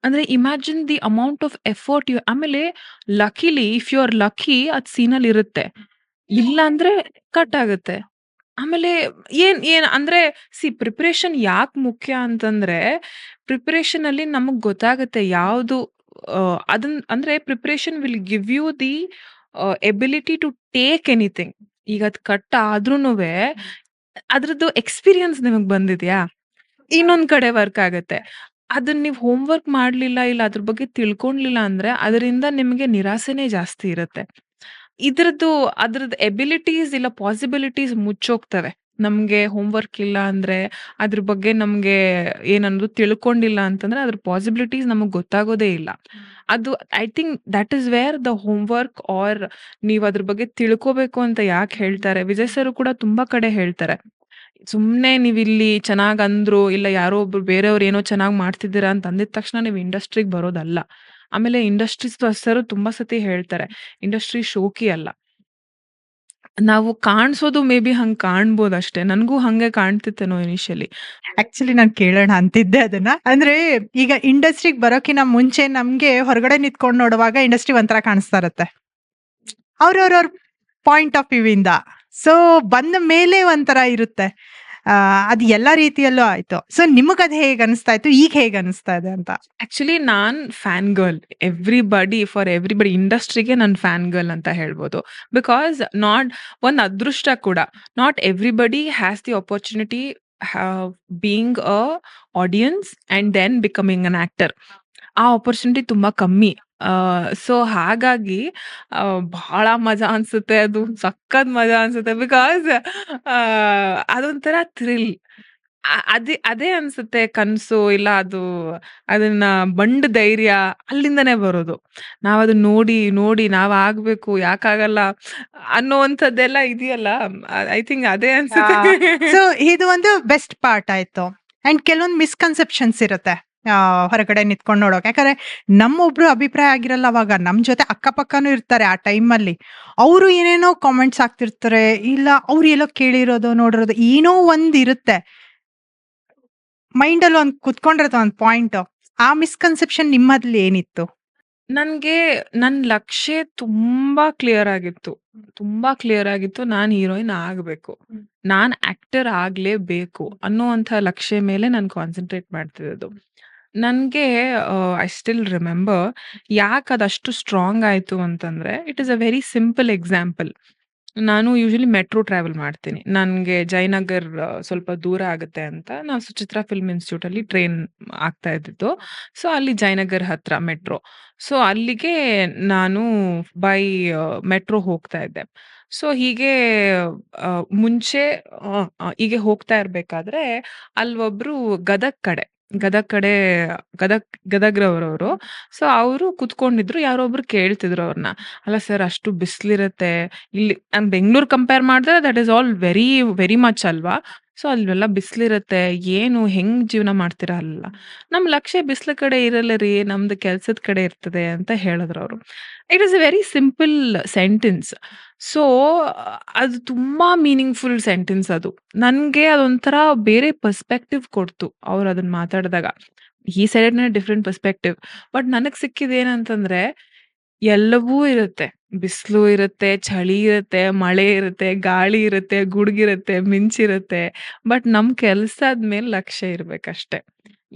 ಅಂದ್ರೆ imagine the amount of effort ಆಮೇಲೆ ಲಕಿಲಿ if you are lucky ಅದ್ ಸೀನಲ್ಲಿ ಇರುತ್ತೆ. ಇಲ್ಲ ಅಂದ್ರೆ ಕಟ್ ಆಗುತ್ತೆ. ಆಮೇಲೆ ಏನ್ ಅಂದ್ರೆ ಪ್ರಿಪರೇಷನ್ ಯಾಕ್ ಮುಖ್ಯ ಅಂತಂದ್ರೆ, ಪ್ರಿಪರೇಷನ್ ಅಲ್ಲಿ ನಮಗ್ ಗೊತ್ತಾಗುತ್ತೆ ಯಾವ್ದು ಅದನ್ ಅಂದ್ರೆ preparation will give you the ability to take anything. ಈಗ ಅದ್ ಕಟ್ ಆದ್ರೂನುವೆ ಅದ್ರದ್ದು ಎಕ್ಸ್‌ಪೀರಿಯನ್ಸ್ ನಿಮಗ್ ಬಂದಿದ್ಯಾ? ಇನ್ನೊಂದ್ ಕಡೆ ವರ್ಕ್ ಆಗತ್ತೆ. ಅದನ್ನ ನೀವು ಹೋಮ್ ವರ್ಕ್ ಮಾಡ್ಲಿಲ್ಲ, ಇಲ್ಲ ಅದ್ರ ಬಗ್ಗೆ ತಿಳ್ಕೊಂಡ್ಲಿಲ್ಲ ಅಂದ್ರೆ ಅದರಿಂದ ನಿಮ್ಗೆ ನಿರಾಸೆನೇ ಜಾಸ್ತಿ ಇರುತ್ತೆ. ಅದ್ರದ್ದು ಎಬಿಲಿಟೀಸ್ ಇಲ್ಲ ಪಾಸಿಬಿಲಿಟೀಸ್ ಮುಚ್ಚೋಗ್ತವೆ. ನಮ್ಗೆ ಹೋಮ್ ವರ್ಕ್ ಇಲ್ಲ ಅಂದ್ರೆ, ಅದ್ರ ಬಗ್ಗೆ ನಮ್ಗೆ ಏನನ್ನೋದು ತಿಳ್ಕೊಂಡಿಲ್ಲ ಅಂತಂದ್ರೆ ಅದ್ರ ಪಾಸಿಬಿಲಿಟೀಸ್ ನಮಗ್ ಗೊತ್ತಾಗೋದೇ ಇಲ್ಲ. ಅದು I think that is where the home work are ನೀವ್ ಅದ್ರ ಬಗ್ಗೆ ತಿಳ್ಕೋಬೇಕು ಅಂತ ಯಾಕೆ ಹೇಳ್ತಾರೆ. ವಿಜಯ್ ಸರ್ ಕೂಡ ತುಂಬಾ ಕಡೆ ಹೇಳ್ತಾರೆ. ಸುಮ್ನೆ ನೀವಿಲ್ಲಿ ಚೆನ್ನಾಗ್ ಅಂದ್ರು, ಇಲ್ಲ ಯಾರೋ ಒಬ್ರು ಬೇರೆಯವ್ರು ಏನೋ ಚೆನ್ನಾಗ್ ಮಾಡ್ತಿದ್ದೀರಾ ಅಂತ ಅಂದಿದ ತಕ್ಷಣ ನೀವು ಇಂಡಸ್ಟ್ರಿಗೆ ಬರೋದಲ್ಲ. ಆಮೇಲೆ ಇಂಡಸ್ಟ್ರಿ ಸರು ತುಂಬಾ ಸತಿ ಹೇಳ್ತಾರೆ, ಇಂಡಸ್ಟ್ರಿ ಶೋಕಿ ಅಲ್ಲ. ನಾವು ಕಾಣ್ಸೋದು ಮೇ ಬಿ ಹಂಗ್ ಕಾಣ್ಬೋದಷ್ಟೇ. ನನ್ಗೂ ಹಂಗೆ ಕಾಣ್ತಿತ್ತೇನೋ ಇನಿಷಿಯಲಿ. ಆಕ್ಚುಲಿ ನಾನ್ ಕೇಳೋಣ ಅಂತಿದ್ದೆ ಅದನ್ನ. ಅಂದ್ರೆ ಈಗ ಇಂಡಸ್ಟ್ರಿಗೆ ಬರೋಕಿನ ಮುಂಚೆ ನಮ್ಗೆ ಹೊರಗಡೆ ನಿಂತ್ಕೊಂಡ್ ನೋಡುವಾಗ ಇಂಡಸ್ಟ್ರಿ ಒಂಥರ ಕಾಣಿಸ್ತಾ ಇರತ್ತೆ. ಅವ್ರವ್ರವ್ರ ಪಾಯಿಂಟ್ ಆಫ್ ವ್ಯೂ ಇಂದ. ಸೊ ಬಂದ ಮೇಲೆ ಒಂಥರ ಇರುತ್ತೆ. ಅದು ಎಲ್ಲಾ ರೀತಿಯಲ್ಲೂ ಆಯ್ತು. ಸೊ ನಿಮಗದ್ ಹೇಗ್ ಅನಿಸ್ತಾ ಇತ್ತು? ಈಗ ಹೇಗ್ ಅನಿಸ್ತಾ ಇದೆ ಅಂತ? Actually non fan girl. For everybody ಇಂಡಸ್ಟ್ರಿಗೆ ನಾನ್ ಫ್ಯಾನ್ ಗರ್ಲ್ ಅಂತ ಹೇಳ್ಬೋದು. ಬಿಕಾಸ್ ಒಂದ್ ಅದೃಷ್ಟ ಕೂಡ. Not everybody has the opportunity being a audience and then becoming an actor. ಆ ಅಪರ್ಚುನಿಟಿ ತುಂಬಾ ಕಮ್ಮಿ. ಸೊ ಹಾಗಾಗಿ ಬಹಳ ಮಜಾ ಅನ್ಸುತ್ತೆ ಅದು. ಸಖತ್ ಮಜಾ ಅನ್ಸುತ್ತೆ. ಬಿಕಾಸ್ ಅದೊಂಥರ ಥ್ರಿಲ್. ಅದೇ ಅನ್ಸುತ್ತೆ ಕನ್ಸು ಇಲ್ಲ ಅದು ಅದನ್ನ ಬಂಡ್ ಧೈರ್ಯ ಅಲ್ಲಿಂದನೇ ಬರೋದು. ನಾವದನ್ನ ನೋಡಿ, ನೋಡಿ ನಾವಾಗ್ಬೇಕು ಯಾಕಾಗಲ್ಲ ಅನ್ನೋವಂಥದ್ದೆಲ್ಲ ಇದೆಯಲ್ಲ. ಐ ಥಿಂಕ್ ಅದೇ ಅನ್ಸುತ್ತೆ. ಸೊ ಇದು ಒಂದು ಬೆಸ್ಟ್ ಪಾರ್ಟ್ ಆಯ್ತು. ಅಂಡ್ ಕೆಲವೊಂದು ಮಿಸ್ಕನ್ಸೆಪ್ಷನ್ಸ್ ಇರುತ್ತೆ. ಹೊರಗಡೆ ನಿಂತ್ಕೊಂಡ್ ನೋಡೋಕೆ. ಯಾಕಂದ್ರೆ ನಮ್ಮೊಬ್ರು ಅಭಿಪ್ರಾಯ ಆಗಿರಲ್ಲ ಅವಾಗ. ನಮ್ ಜೊತೆ ಅಕ್ಕಪಕ್ಕನೂ ಇರ್ತಾರೆ ಆ ಟೈಮಲ್ಲಿ. ಅವರು ಏನೇನೋ ಕಾಮೆಂಟ್ಸ್ ಹಾಕ್ತಿರ್ತಾರೆ. ಇಲ್ಲ ಅವ್ರು ಎಲ್ಲೋ ಕೇಳಿರೋದು, ನೋಡಿರೋದು ಏನೋ ಒಂದ್ ಇರುತ್ತೆ. ಮೈಂಡಲ್ಲಿ ಒಂದ್ ಕುತ್ಕೊಂಡಿರುತ್ತೆ ಒಂದ್ ಪಾಯಿಂಟ್. ಆ ಮಿಸ್ಕನ್ಸೆಪ್ಷನ್ ನಿಮ್ಮಲ್ಲಿ ಏನಿತ್ತು? ನನ್ಗೆ ನನ್ ಲಕ್ಷ್ಯ ತುಂಬಾ ಕ್ಲಿಯರ್ ಆಗಿತ್ತು. ತುಂಬಾ ಕ್ಲಿಯರ್ ಆಗಿತ್ತು. ನಾನ್ ಹೀರೋಯಿನ್ ಆಗ್ಬೇಕು. ನಾನ್ ಆಕ್ಟರ್ ಆಗ್ಲೇಬೇಕು ಅನ್ನುವಂಥ ಲಕ್ಷ್ಯ ಮೇಲೆ ನಾನ್ ಕಾನ್ಸಂಟ್ರೇಟ್ ಮಾಡ್ತಿರೋದು. ನನ್ಗೆ ಐ ಸ್ಟಿಲ್ ರಿಮೆಂಬರ್ ಯಾಕ್ ಅದಷ್ಟು ಸ್ಟ್ರಾಂಗ್ ಆಯ್ತು ಅಂತಂದ್ರೆ, it is a very simple example. ನಾನು ಯೂಶುವಲಿ ಮೆಟ್ರೋ ಟ್ರಾವೆಲ್ ಮಾಡ್ತೀನಿ. ನನ್ಗೆ ಜಯನಗರ್ ಸ್ವಲ್ಪ ದೂರ ಆಗುತ್ತೆ ಅಂತ ನಾವು ಸುಚಿತ್ರಾ ಫಿಲ್ಮ್ ಇನ್ಸ್ಟಿಟ್ಯೂಟ್ ಅಲ್ಲಿ ಟ್ರೈನ್ ಆಗ್ತಾ ಇದ್ದಿದ್ದು. ಸೊ ಅಲ್ಲಿ ಜಯನಗರ್ ಹತ್ರ ಮೆಟ್ರೋ. ಸೊ ಅಲ್ಲಿಗೆ ನಾನು ಬೈ ಮೆಟ್ರೋ ಹೋಗ್ತಾ ಇದ್ದೆ. ಸೊ ಹೀಗೆ ಮುಂಚೆ ಹೀಗೆ ಹೋಗ್ತಾ ಇರ್ಬೇಕಾದ್ರೆ ಅಲ್ಲೊಬ್ರು ಗದಗ್ ಕಡೆ ಗದಗ್ ಕಡೆ ಗದಗ್ರವರವ್ರು. ಸೊ ಅವರು ಕುತ್ಕೊಂಡಿದ್ರು. ಯಾರೋ ಒಬ್ರು ಕೇಳ್ತಿದ್ರು ಅವ್ರನ್ನ. ಅಲ್ಲ ಸರ್ ಅಷ್ಟು ಬಿಸ್ಲಿರತ್ತೆ. ಇಲ್ಲಿ ಬೆಂಗ್ಳೂರ್ ಕಂಪೇರ್ ಮಾಡಿದ್ರೆ that is all very, very much ಅಲ್ವಾ? ಸೊ ಅಲ್ಲೆಲ್ಲ ಬಿಸ್ಲಿರತ್ತೆ. ಏನು ಹೆಂಗ್ ಜೀವನ ಮಾಡ್ತೀರಾ ಅಲ್ಲ? ನಮ್ ಲಕ್ಷ್ಯ ಬಿಸ್ಲ ಕಡೆ ಇರಲ್ಲ ರೀ. ನಮ್ದು ಕೆಲ್ಸದ ಕಡೆ ಇರ್ತದೆ ಅಂತ ಹೇಳಿದ್ರವ್ರು. It is a very simple sentence. So ಅದು ತುಂಬಾ ಮೀನಿಂಗ್‌ಫುಲ್ ಸೆಂಟೆನ್ಸ್ ಅದು. ನನ್ಗೆ ಅದೊಂಥರ ಬೇರೆ ಪರ್ಸ್ಪೆಕ್ಟಿವ್ ಕೊಡ್ತು ಅವ್ರು ಅದನ್ನ ಮಾತಾಡಿದಾಗ. He said it in a different perspective. But ನನಗ್ ಸಿಕ್ಕಿದ್ದೇನಂತಂದ್ರೆ ಎಲ್ಲವೂ ಇರುತ್ತೆ. ಬಿಸ್ಲು ಇರುತ್ತೆ, ಚಳಿ ಇರುತ್ತೆ, ಮಳೆ ಇರುತ್ತೆ, ಗಾಳಿ ಇರುತ್ತೆ, ಗುಡುಗಿರುತ್ತೆ, ಮಿಂಚಿರುತ್ತೆ. ಬಟ್ ನಮ್ ಕೆಲ್ಸದ್ ಮೇಲೆ ಲಕ್ಷ್ಯ ಇರ್ಬೇಕಷ್ಟೆ.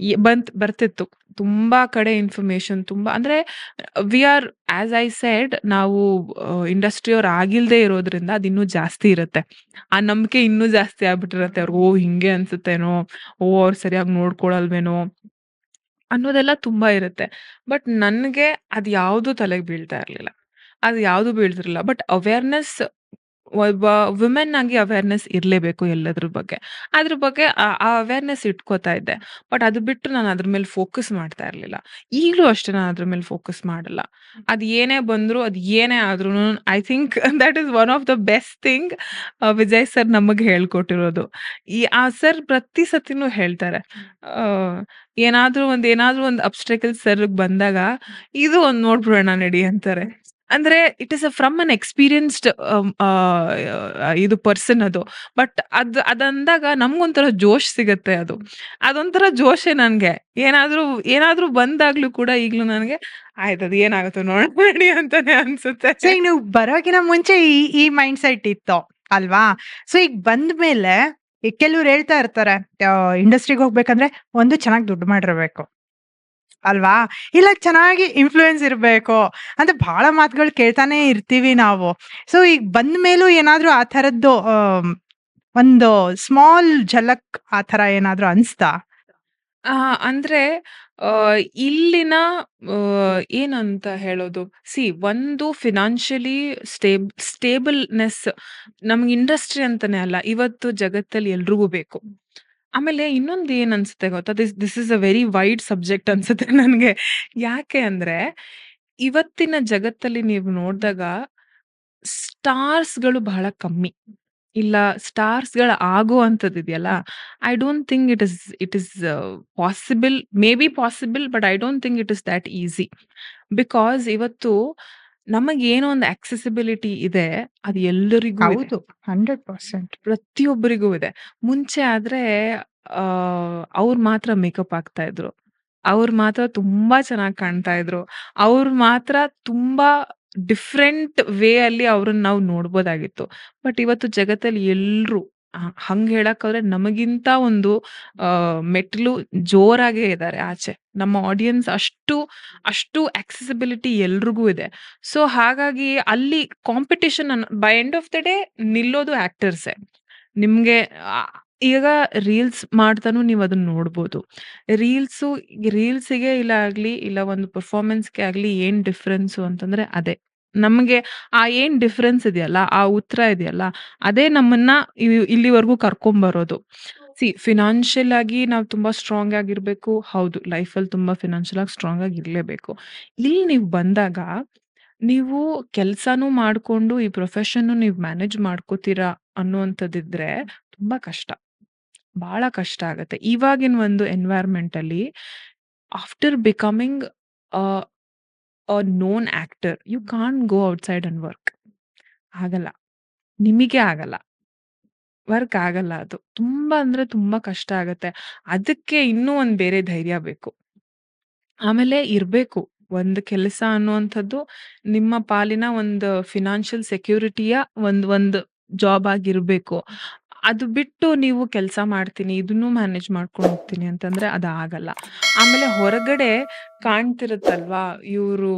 ಬರ್ತಿತ್ತು. ತುಂಬಾ ಕಡೆ ಇನ್ಫಾರ್ಮೇಷನ್ ತುಂಬಾ ಅಂದ್ರೆ we are as I said ನಾವು ಇಂಡಸ್ಟ್ರಿಯವ್ರ್ ಆಗಿಲ್ದೇ ಇರೋದ್ರಿಂದ ಅದಿನ್ನೂ ಜಾಸ್ತಿ ಇರುತ್ತೆ. ಆ ನಂಬಿಕೆ ಇನ್ನೂ ಜಾಸ್ತಿ ಆಗ್ಬಿಟ್ಟಿರತ್ತೆ ಅವ್ರಿಗೆ. ಓಹ್! ಹಿಂಗೆ ಅನ್ಸುತ್ತೇನೋ, ಓಹ್! ಅವ್ರು ಸರಿಯಾಗಿ ನೋಡ್ಕೊಳಲ್ವೇನೋ ಅನ್ನೋದೆಲ್ಲ ತುಂಬಾ ಇರುತ್ತೆ. ಬಟ್ ನನ್ಗೆ ಅದ್ಯಾವ್ದು ತಲೆಗೆ ಬೀಳ್ತಾ ಇರ್ಲಿಲ್ಲ. ಅದು ಯಾವ್ದು ಬೀಳ್ತಿರ್ಲಿಲ್ಲ. ಬಟ್ ಅವೇರ್‌ನೆಸ್ ಒಬ್ಬ ವುಮೆನ್ ಆಗಿ ಅವೇರ್‌ನೆಸ್ ಇರ್ಲೇಬೇಕು ಎಲ್ಲದ್ರ ಬಗ್ಗೆ. ಅದ್ರ ಬಗ್ಗೆ ಆ ಅವೇರ್‌ನೆಸ್ ಇಟ್ಕೋತಾ ಇದ್ದೆ. ಬಟ್ ಅದು ಬಿಟ್ಟು ನಾನು ಅದ್ರ ಮೇಲೆ ಫೋಕಸ್ ಮಾಡ್ತಾ ಇರ್ಲಿಲ್ಲ. ಈಗ್ಲೂ ಅಷ್ಟೇ ನಾನು ಅದ್ರ ಮೇಲೆ ಫೋಕಸ್ ಮಾಡಲ್ಲ. ಅದ್ ಏನೇ ಬಂದ್ರು, ಅದ್ ಏನೇ ಆದ್ರೂನು I think that is one of the best thing Vijay sir ನಮಗ್ ಹೇಳ್ಕೊಟ್ಟಿರೋದು. ಆ ಸರ್ ಪ್ರತಿ ಸತಿನೂ ಹೇಳ್ತಾರೆ. ಆಹ್, ಏನಾದ್ರೂ ಒಂದ್ ಅಬ್ಸ್ಟ್ಯಾಕಲ್ ಸರ್‌ಗ್ ಬಂದಾಗ, ಇದು ಒಂದ್ ನೋಡ್ಬಿಡೋಣ ನಡಿ ಅಂತಾರೆ. ಅಂದ್ರೆ it is from an experienced ಇದು ಪರ್ಸನ್ ಅದು. ಬಟ್ ಅದಂದಾಗ ನಮ್ಗೊಂಥರ ಜೋಶ್ ಸಿಗತ್ತೆ ಅದು. ಅದೊಂಥರ ಜೋಶೇ ನನ್ಗೆ. ಏನಾದ್ರೂ ಏನಾದ್ರೂ ಬಂದಾಗ್ಲೂ ಕೂಡ ಈಗ್ಲೂ ನನಗೆ ಆಯ್ತದು ಏನಾಗುತ್ತೋ ನೋಡೋಣ ನಡಿ ಅಂತಾನೆ ಅನ್ಸುತ್ತೆ. ಸೊ ಈಗ ನೀವು ಬರೋಕಿನ ಮುಂಚೆ ಈ ಮೈಂಡ್ ಸೆಟ್ ಇತ್ತು ಅಲ್ವಾ? ಸೊ ಈಗ ಬಂದ್ಮೇಲೆ ಈಗ ಕೆಲವ್ರು ಹೇಳ್ತಾ ಇರ್ತಾರೆ ಇಂಡಸ್ಟ್ರಿಗೆ ಹೋಗ್ಬೇಕಂದ್ರೆ ಒಂದು ಚೆನ್ನಾಗಿ ದುಡ್ಡು ಮಾಡಿರ್ಬೇಕು ಅಲ್ವಾ? ಇಲ್ಲ ಚೆನ್ನಾಗಿ ಇನ್‌ಫ್ಲೂಯೆನ್ಸ್ ಇರ್ಬೇಕು ಅಂತ ಬಹಳ ಮಾತುಗಳು ಕೇಳ್ತಾನೆ ಇರ್ತೀವಿ ನಾವು. ಸೊ ಈಗ ಬಂದ ಮೇಲೂ ಏನಾದ್ರೂ ಆ ಥರದ್ದು ಒಂದು ಸ್ಮಾಲ್ ಝಲಕ್ ಆ ಥರ ಏನಾದ್ರೂ ಅನ್ಸ್ತಾ? ಅಂದ್ರೆ ಇಲ್ಲಿನ ಏನಂತ ಹೇಳೋದು? ಒಂದು ಫಿನಾನ್ಷಿಯಲಿ ಸ್ಟೇಬಲ್‌ನೆಸ್ ನಮ್ಗೆ ಇಂಡಸ್ಟ್ರಿ ಅಂತಾನೆ ಅಲ್ಲ. ಇವತ್ತು ಜಗತ್ತಲ್ಲಿ ಎಲ್ರಿಗೂ ಬೇಕು. ಆಮೇಲೆ ಇನ್ನೊಂದು ಏನ್ ಅನ್ಸುತ್ತೆ ಗೊತ್ತಾ? This is a very wide subject ಅನ್ಸುತ್ತೆ ನನ್ಗೆ. ಯಾಕೆ ಅಂದ್ರೆ, ಇವತ್ತಿನ ಜಗತ್ತಲ್ಲಿ ನೀವು ನೋಡ್ದಾಗ ಸ್ಟಾರ್ಸ್‌ಗಳು ಬಹಳ ಕಮ್ಮಿ. ಇಲ್ಲ ಸ್ಟಾರ್ಸ್‌ಗಳು ಆಗುವಂಥದ್ದಿದೆಯಲ್ಲ, I don't think it is possible. May be possible, but I don't think it is that easy. Because ಇವತ್ತು ನಮಗೇನೋ ಒಂದು ಆಕ್ಸೆಸಿಬಿಲಿಟಿ ಇದೆ, ಅದು ಎಲ್ಲರಿಗೂ ಇದೆ. ಹೌದು. 100% ಪ್ರತಿಯೊಬ್ಬರಿಗೂ ಇದೆ. ಮುಂಚೆ ಆದ್ರೆ ಅವ್ರು ಮಾತ್ರ ಮೇಕಪ್ ಹಾಕ್ತಾ ಇದ್ರು. ಅವ್ರು ಮಾತ್ರ ತುಂಬಾ ಚೆನ್ನಾಗ್ ಕಾಣ್ತಾ ಇದ್ರು. ಅವ್ರು ಮಾತ್ರ ತುಂಬಾ ಡಿಫರೆಂಟ್ ವೇ ಅಲ್ಲಿ ಅವ್ರನ್ನ ನಾವು ನೋಡ್ಬೋದಾಗಿತ್ತು. ಬಟ್ ಇವತ್ತು ಜಗತ್ತಲ್ಲಿ ಎಲ್ರು ಹಂಗ್ ಹೇಳಕ್ಕೋದ್ರೆ ನಮಗಿಂತ ಒಂದು ಮೆಟ್ಲು ಜೋರಾಗೇ ಇದಾರೆ ಆಚೆ. ನಮ್ಮ ಆಡಿಯನ್ಸ್ ಅಷ್ಟು ಆಕ್ಸೆಸಿಬಿಲಿಟಿ ಎಲ್ರಿಗೂ ಇದೆ. ಸೊ ಹಾಗಾಗಿ ಅಲ್ಲಿ competition by end of the day ನಿಲ್ಲೋದು ಆಕ್ಟರ್ಸೇ. ನಿಮ್ಗೆ ಈಗ ರೀಲ್ಸ್ ಮಾಡ್ತಾನು ನೀವ್ ಅದನ್ನ ನೋಡ್ಬೋದು. ರೀಲ್ಸಿಗೆ ಇಲ್ಲ ಒಂದು ಪರ್ಫಾರ್ಮೆನ್ಸ್‌ಗೆ ಆಗ್ಲಿ ಏನ್ ಡಿಫರೆನ್ಸು ಅಂತಂದ್ರೆ ಅದೇ. ನಮ್ಗೆ ಏನ್ ಡಿಫರೆನ್ಸ್ ಇದೆಯಲ್ಲ, ಆ ಉತ್ತರ ಇದೆಯಲ್ಲ, ಅದೇ ನಮ್ಮನ್ನ ಇಲ್ಲಿವರೆಗೂ ಕರ್ಕೊಂಬರೋದು. ಫಿನಾನ್ಷಿಯಲ್ ಆಗಿ ನಾವು ತುಂಬಾ ಸ್ಟ್ರಾಂಗ್ ಆಗಿರ್ಬೇಕು. ಹೌದು, ಲೈಫಲ್ಲಿ ತುಂಬಾ ಫಿನಾನ್ಷಿಯಲ್ ಆಗಿ ಸ್ಟ್ರಾಂಗ್ ಆಗಿ ಇರ್ಲೇಬೇಕು. ಇಲ್ಲಿ ನೀವು ಬಂದಾಗ, ನೀವು ಕೆಲ್ಸನೂ ಮಾಡ್ಕೊಂಡು ಈ ಪ್ರೊಫೆಷನ್‌ನು ನೀವು ಮ್ಯಾನೇಜ್ ಮಾಡ್ಕೋತೀರಾ ಅನ್ನುವಂಥದ್ದಿದ್ರೆ ತುಂಬಾ ಕಷ್ಟ. ಬಹಳ ಕಷ್ಟ ಆಗತ್ತೆ. ಇವಾಗಿನ ಒಂದು ಎನ್ವೈರ್ನ್ಮೆಂಟ್ ಅಲ್ಲಿ after becoming a a known actor, you can't go outside and work. ಆಗಲ್ಲ. ನಿಮಿಗೆ ಆಗಲ್ಲ. ವರ್ಕ್ ಆಗಲ್ಲ ಅದು. ತುಂಬಾ ಅಂದ್ರೆ ತುಂಬಾ ಕಷ್ಟ ಆಗತ್ತೆ. ಅದಕ್ಕೆ ಇನ್ನೂ ಒಂದ್ ಬೇರೆ ಧೈರ್ಯ ಬೇಕು. ಆಮೇಲೆ ಇರ್ಬೇಕು. ಒಂದು ಕೆಲಸ ಅನ್ನುವಂಥದ್ದು ನಿಮ್ಮ ಪಾಲಿನ ಒಂದು ಫಿನಾನ್ಷಿಯಲ್ ಸೆಕ್ಯೂರಿಟಿಯ ಒಂದು ಜಾಬ್ ಆಗಿರ್ಬೇಕು. ಅದು ಬಿಟ್ಟು ನೀವು ಕೆಲಸ ಮಾಡ್ತೀನಿ, ಇದನ್ನೂ ಮ್ಯಾನೇಜ್ ಮಾಡ್ಕೊಂಡು ಹೋಗ್ತೀನಿ ಅಂತಂದ್ರೆ ಅದು ಆಗಲ್ಲ. ಆಮೇಲೆ ಹೊರಗಡೆ ಕಾಣ್ತಿರುತ್ತಲ್ವಾ, ಇವ್ರು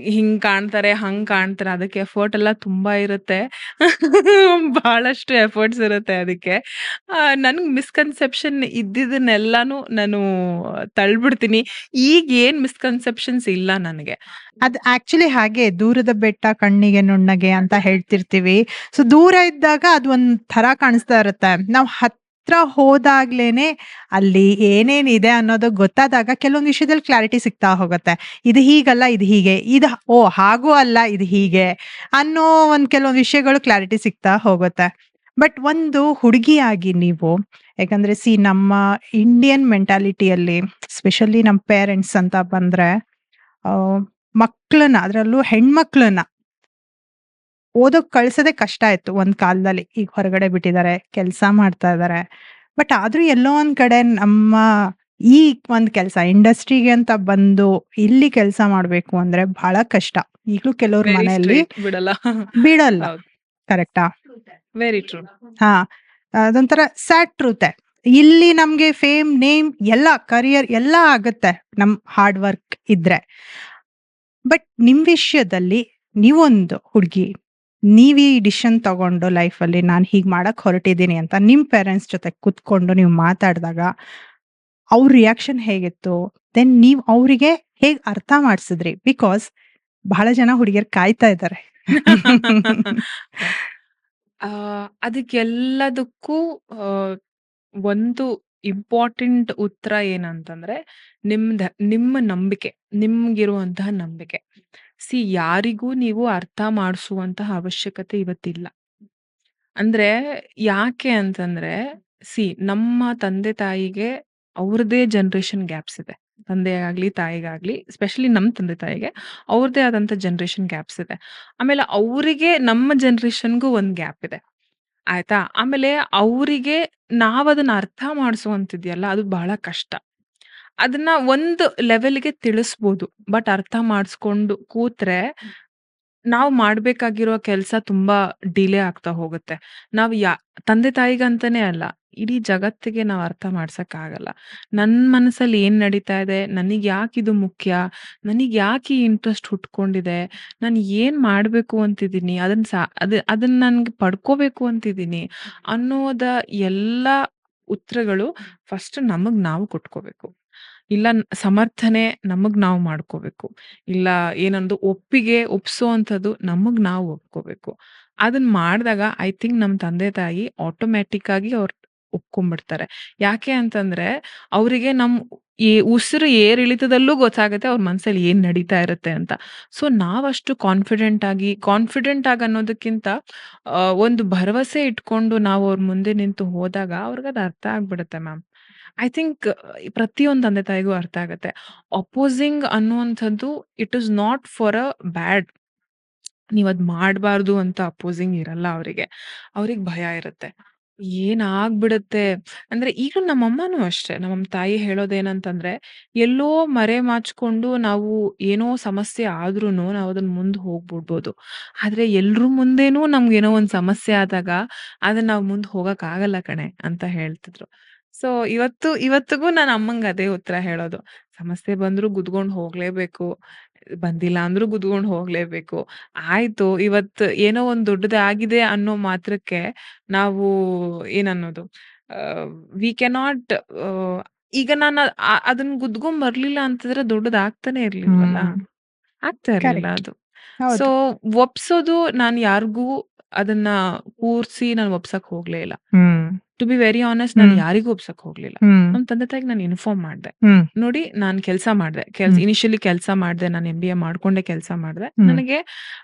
ಹಿಂಗ್ ಕಾಣ್ತಾರೆ, ಹಂಗ್ ಕಾಣ್ತಾರೆ. ಅದಕ್ಕೆ ಎಫರ್ಟ್ ಎಲ್ಲ ತುಂಬಾ ಇರುತ್ತೆ. ಬಹಳಷ್ಟು ಎಫರ್ಟ್ಸ್ ಇರುತ್ತೆ ಅದಕ್ಕೆ. ನನ್ಗ್ ಮಿಸ್‌ಕನ್ಸೆಪ್ಷನ್ ಇದ್ದಿದ್ದನ್ನೆಲ್ಲಾನು ನಾನು ತಳ್ಬಿಡ್ತೀನಿ. ಈಗ ಏನ್ ಮಿಸ್‌ಕನ್ಸೆಪ್ಷನ್ಸ್ ಇಲ್ಲ ನನಗೆ. ಅದು ಆಕ್ಚುಲಿ ಹಾಗೆ ದೂರದ ಬೆಟ್ಟ ಕಣ್ಣಿಗೆ ನುಣ್ಣಗೆ ಅಂತ ಹೇಳ್ತಿರ್ತೀವಿ. ಸೊ ದೂರ ಇದ್ದಾಗ ಅದು ಒಂದ್ ಥರ ಕಾಣಿಸ್ತಾ ಇರುತ್ತೆ. ನಾವು ಹತ್ರ ಹೋದಾಗ್ಲೇನೆ ಅಲ್ಲಿ ಏನೇನಿದೆ ಅನ್ನೋದು ಗೊತ್ತಾದಾಗ ಕೆಲವೊಂದು ವಿಷಯದಲ್ಲಿ ಕ್ಲಾರಿಟಿ ಸಿಗ್ತಾ ಹೋಗುತ್ತೆ. ಇದು ಹೀಗಲ್ಲ, ಇದು ಹೀಗೆ. ಹಾಗೂ ಅಲ್ಲ, ಇದು ಹೀಗೆ ಅನ್ನೋ ಕೆಲವೊಂದು ವಿಷಯಗಳು ಕ್ಲಾರಿಟಿ ಸಿಗ್ತಾ ಹೋಗುತ್ತೆ. ಬಟ್ ಒಂದು ಹುಡುಗಿಯಾಗಿ ನೀವು, ಯಾಕಂದ್ರೆ ನಮ್ಮ ಇಂಡಿಯನ್ ಮೆಂಟಾಲಿಟಿಯಲ್ಲಿ ಸ್ಪೆಷಲಿ ನಮ್ಮ ಪೇರೆಂಟ್ಸ್ ಅಂತ ಬಂದ್ರೆ ಮಕ್ಕಳನ್ನ, ಅದರಲ್ಲೂ ಹೆಣ್ಮಕ್ಳನ್ನ ಓದೋಕ್ ಕಳ್ಸೋದೇ ಕಷ್ಟ ಇತ್ತು ಒಂದ್ ಕಾಲದಲ್ಲಿ. ಈಗ ಹೊರಗಡೆ ಬಿಟ್ಟಿದ್ದಾರೆ, ಕೆಲಸ ಮಾಡ್ತಾ ಇದ್ದಾರೆ. ಬಟ್ ಆದ್ರೂ ಎಲ್ಲೋ ಒಂದ್ ಕಡೆ ನಮ್ಮ ಈ ಒಂದ್ ಕೆಲಸ ಇಂಡಸ್ಟ್ರಿಗೆ ಅಂತ ಬಂದು ಇಲ್ಲಿ ಕೆಲಸ ಮಾಡ್ಬೇಕು ಅಂದ್ರೆ ಬಹಳ ಕಷ್ಟ. ಈಗ್ಲೂ ಕೆಲವ್ರ ವೆರಿ ಮನೆಯಲ್ಲಿ ಸ್ಟ್ರೈಟ್ ಬಿಡಲ್ಲ. ಬಿಡಲ್ಲ. ಹೌದು. ಕರೆಕ್ಟಾ? Very true. ಹಾ. ಅದೊಂಥರ ಸ್ಯಾಡ್ ಟ್ರೂತೆ. ಇಲ್ಲಿ ನಮ್ಗೆ ಫೇಮ್, ನೇಮ್ ಎಲ್ಲ ಕರಿಯರ್ ಎಲ್ಲ ಆಗತ್ತೆ ನಮ್ ಹಾರ್ಡ್ ವರ್ಕ್ ಇದ್ರೆ. ಬಟ್ ನಿಮ್ ವಿಷಯದಲ್ಲಿ ನೀವೊಂದು ಹುಡುಗಿ, ನೀವ್ ಈ ಡಿಸಿಷನ್ ತಗೊಂಡು ಲೈಫಲ್ಲಿ ನಾನು ಹೀಗ್ ಮಾಡಕ್ ಹೊರಟಿದ್ದೀನಿ ಅಂತ ನಿಮ್ ಪೇರೆಂಟ್ಸ್ ಜೊತೆ ಕುತ್ಕೊಂಡು ನೀವು ಮಾತಾಡಿದಾಗ ಅವ್ರ ರಿಯಾಕ್ಷನ್ ಹೇಗಿತ್ತು? ದೆನ್ ನೀವ್ ಅವರಿಗೆ ಹೇಗ್ ಅರ್ಥ ಮಾಡಿಸಿದ್ರಿ? ಬಿಕಾಸ್ ಬಹಳ ಜನ ಹುಡುಗಿಯರು ಕಾಯ್ತಾ ಇದ್ದಾರೆ. ಅದಕ್ಕೆಲ್ಲದಕ್ಕೂ ಆಹ್, ಒಂದು ಇಂಪಾರ್ಟೆಂಟ್ ಉತ್ತರ ಏನಂತಂದ್ರೆ, ನಿಮ್ಮ ನಂಬಿಕೆ. ನಿಮ್ಗಿರುವಂತಹ ನಂಬಿಕೆ. ಯಾರಿಗೂ ನೀವು ಅರ್ಥ ಮಾಡಿಸುವಂತಹ ಅವಶ್ಯಕತೆ ಇವತ್ತಿಲ್ಲ. ಅಂದ್ರೆ ಯಾಕೆ ಅಂತಂದ್ರೆ, ನಮ್ಮ ತಂದೆ-ತಾಯಿಗೆ ಅವ್ರದೇ ಜನರೇಷನ್ ಗ್ಯಾಪ್ಸ್ ಇದೆ. ತಂದೆಗಾಗ್ಲಿ, ತಾಯಿಗಾಗ್ಲಿ, ಸ್ಪೆಷಲಿ ನಮ್ಮ ತಂದೆ-ತಾಯಿಗೆ ಅವ್ರದೇ ಆದಂಥ ಜನರೇಷನ್ ಗ್ಯಾಪ್ಸ್ ಇದೆ. ಆಮೇಲೆ ಅವ್ರಿಗೆ ನಮ್ಮ ಜನರೇಷನ್‌ಗೂ ಒಂದ್ ಗ್ಯಾಪ್ ಇದೆ. ಆಯ್ತಾ? ಆಮೇಲೆ ಅವ್ರಿಗೆ ನಾವದನ್ನ ಅರ್ಥ ಮಾಡಿಸುವಂತಿದ್ಯಲ್ಲ, ಅದು ಬಹಳ ಕಷ್ಟ. ಅದನ್ನ ಒಂದು ಲೆವೆಲ್‌ಗೆ ತಿಳಿಸ್ಬೋದು. ಬಟ್ ಅರ್ಥ ಮಾಡಿಸ್ಕೊಂಡು ಕೂತ್ರೆ ನಾವು ಮಾಡ್ಬೇಕಾಗಿರೋ ಕೆಲ್ಸ ತುಂಬಾ ಡಿಲೇ ಆಗ್ತಾ ಹೋಗುತ್ತೆ. ನಾವು ತಂದೆ-ತಾಯಿಗಂತಾನೆ ಅಲ್ಲ, ಇಡೀ ಜಗತ್ತಿಗೆ ನಾವು ಅರ್ಥ ಮಾಡ್ಸಕ್ಕಾಗಲ್ಲ. ನನ್ ಮನಸ್ಸಲ್ಲಿ ಏನ್ ನಡೀತಾ ಇದೆ? ನನಗ್ ಯಾಕಿದು ಮುಖ್ಯ? ನನಗ್ ಯಾಕೆ ಈ ಇಂಟ್ರೆಸ್ಟ್ ಹುಟ್ಕೊಂಡಿದೆ? ನಾನು ಏನ್ ಮಾಡ್ಬೇಕು ಅಂತಿದ್ದೀನಿ? ಅದನ್ನ ನನ್ಗೆ ಪಡ್ಕೋಬೇಕು ಅಂತಿದ್ದೀನಿ ಅನ್ನೋದ ಎಲ್ಲ ಉತ್ತರಗಳು ಫಸ್ಟ್ ನಮಗ್ ನಾವು ಕೊಟ್ಕೋಬೇಕು. ಇಲ್ಲ ಸಮರ್ಥನೆ ನಮಗ್ ನಾವು ಮಾಡ್ಕೋಬೇಕು. ಇಲ್ಲ ಏನೊಂದು ಒಪ್ಸೋವಂಥದ್ದು ನಮಗ್ ನಾವು ಒಪ್ಕೋಬೇಕು. ಅದನ್ನ ಮಾಡ್ದಾಗ ಐ ಥಿಂಕ್ ನಮ್ ತಂದೆ-ತಾಯಿ ಆಟೋಮ್ಯಾಟಿಕ್ ಆಗಿ ಅವ್ರು ಒಪ್ಕೊಂಡ್ಬಿಡ್ತಾರೆ. ಯಾಕೆ ಅಂತಂದ್ರೆ ಅವರಿಗೆ ಉಸಿರು ಏರಿಳಿತದಲ್ಲೂ ಗೊತ್ತಾಗುತ್ತೆ ಅವ್ರ ಮನಸ್ಸಲ್ಲಿ ಏನ್ ನಡೀತಾ ಇರುತ್ತೆ ಅಂತ. ಸೊ ನಾವಷ್ಟು ಕಾನ್ಫಿಡೆಂಟ್ ಆಗಿ ಅನ್ನೋದಕ್ಕಿಂತ ಒಂದು ಭರವಸೆ ಇಟ್ಕೊಂಡು ನಾವು ಅವ್ರ ಮುಂದೆ ನಿಂತು ಹೋದಾಗ ಅವ್ರಿಗದು ಅರ್ಥ ಆಗ್ಬಿಡುತ್ತೆ ಮ್ಯಾಮ್. ಐ ಥಿಂಕ್ ಪ್ರತಿಯೊಂದು ತಂದೆ-ತಾಯಿಗೂ ಅರ್ಥ ಆಗತ್ತೆ. ಅಪೋಸಿಂಗ್ ಅನ್ನುವಂಥದ್ದು it is not for a bad. ನೀವದ್ ಮಾಡ್ಬಾರ್ದು ಅಂತ ಅಪೋಸಿಂಗ್ ಇರಲ್ಲ ಅವ್ರಿಗೆ. ಅವ್ರಿಗ್ ಭಯ ಇರುತ್ತೆ. ಏನಾಗ್ಬಿಡತ್ತೆ ಅಂದ್ರೆ ಈಗ ನಮ್ಮಮ್ಮನೂ ಅಷ್ಟೇ. ನಮ್ಮಮ್ಮ ತಾಯಿ ಹೇಳೋದೇನಂತಂದ್ರೆ, ಎಲ್ಲೋ ಮರೆಮಾಚ್ಕೊಂಡು ನಾವು ಏನೋ ಸಮಸ್ಯೆ ಆದ್ರೂನು ನಾವದನ್ನ ಮುಂದ್ ಹೋಗ್ಬಿಡ್ಬೋದು. ಆದ್ರೆ ಎಲ್ರ ಮುಂದೆನೂ ನಮ್ಗೇನೋ ಒಂದ್ ಸಮಸ್ಯೆ ಆದಾಗ, ಅದನ್ನ ನಾವ್ ಮುಂದ್ ಹೋಗಕ್ಕಾಗಲ್ಲ ಕಣೆ ಅಂತ ಹೇಳ್ತಿದ್ರು. ಸೊ ಇವತ್ತಿಗೂ ನಾನ್ ಅಮ್ಮಂಗ್ ಅದೇ ಉತ್ತರ ಹೇಳೋದು. ಸಮಸ್ಯೆ ಬಂದ್ರು ಗುದ್ಕೊಂಡ್ ಹೋಗ್ಲೇಬೇಕು. ಬಂದಿಲ್ಲ ಅಂದ್ರೂ ಗುದ್ಕೊಂಡ್ ಹೋಗ್ಲೇಬೇಕು. ಆಯ್ತು ಇವತ್ತು ಏನೋ ಒಂದ್ ದೊಡ್ಡದಾಗಿದೆ ಅನ್ನೋ ಮಾತ್ರಕ್ಕೆ ನಾವು ಏನನ್ನೋದು ವಿ ಕ್ಯಾನಾಟ್ ಈಗ ನಾನು ಅದನ್ನ ಗುದ್ಕೊಂಡ್ ಬರ್ಲಿಲ್ಲ ಅಂತಂದ್ರೆ ದೊಡ್ಡದಾಗ್ತಾನೆ ಇರ್ಲಿಲ್ವಲ್ಲ. ಹ್ಮ್. ಆಗ್ತಾ ಇರ್ಲಿಲ್ಲ ಕರೆಕ್ಟ್. ಅದು. ಸೊ ಹೌದು. ಒಪ್ಸೋದು ನಾನು ಯಾರಿಗೂ ಅದನ್ನ ಕೂರ್ಸಿ ನಾನು ಒಪ್ಸಕ್ ಹೋಗ್ಲೇ ಇಲ್ಲ. ಹ್ಮ್. ಟು ಬಿ ವೆರಿ ಆನೆಸ್ಟ್ ನಾನು ಹ್ಮ್. ಯಾರಿಗೂ ಒಪ್ಸಕ್ ಹೋಗ್ಲಿಲ್ಲ. ಹ್ಮ್. ನಮ್ ತಂದೆ-ತಾಯಿಗೆ ನಾನು ಇನ್ಫಾರ್ಮ್ ಮಾಡ್ದೆ. ಹ್ಮ್. ನೋಡಿ ನಾನ್ ಕೆಲ್ಸ ಮಾಡ್ದೆ. ಹ್ಮ್. ಇನಿಷಿಯಲಿ ಕೆಲ್ಸ ಮಾಡ್ದೆ. ನಾನು MBA ಮಾಡ್ಕೊಂಡೆ ಕೆಲ್ಸ ಮಾಡ್ದೆ. ಹ್ಮ್. ನನಗೆ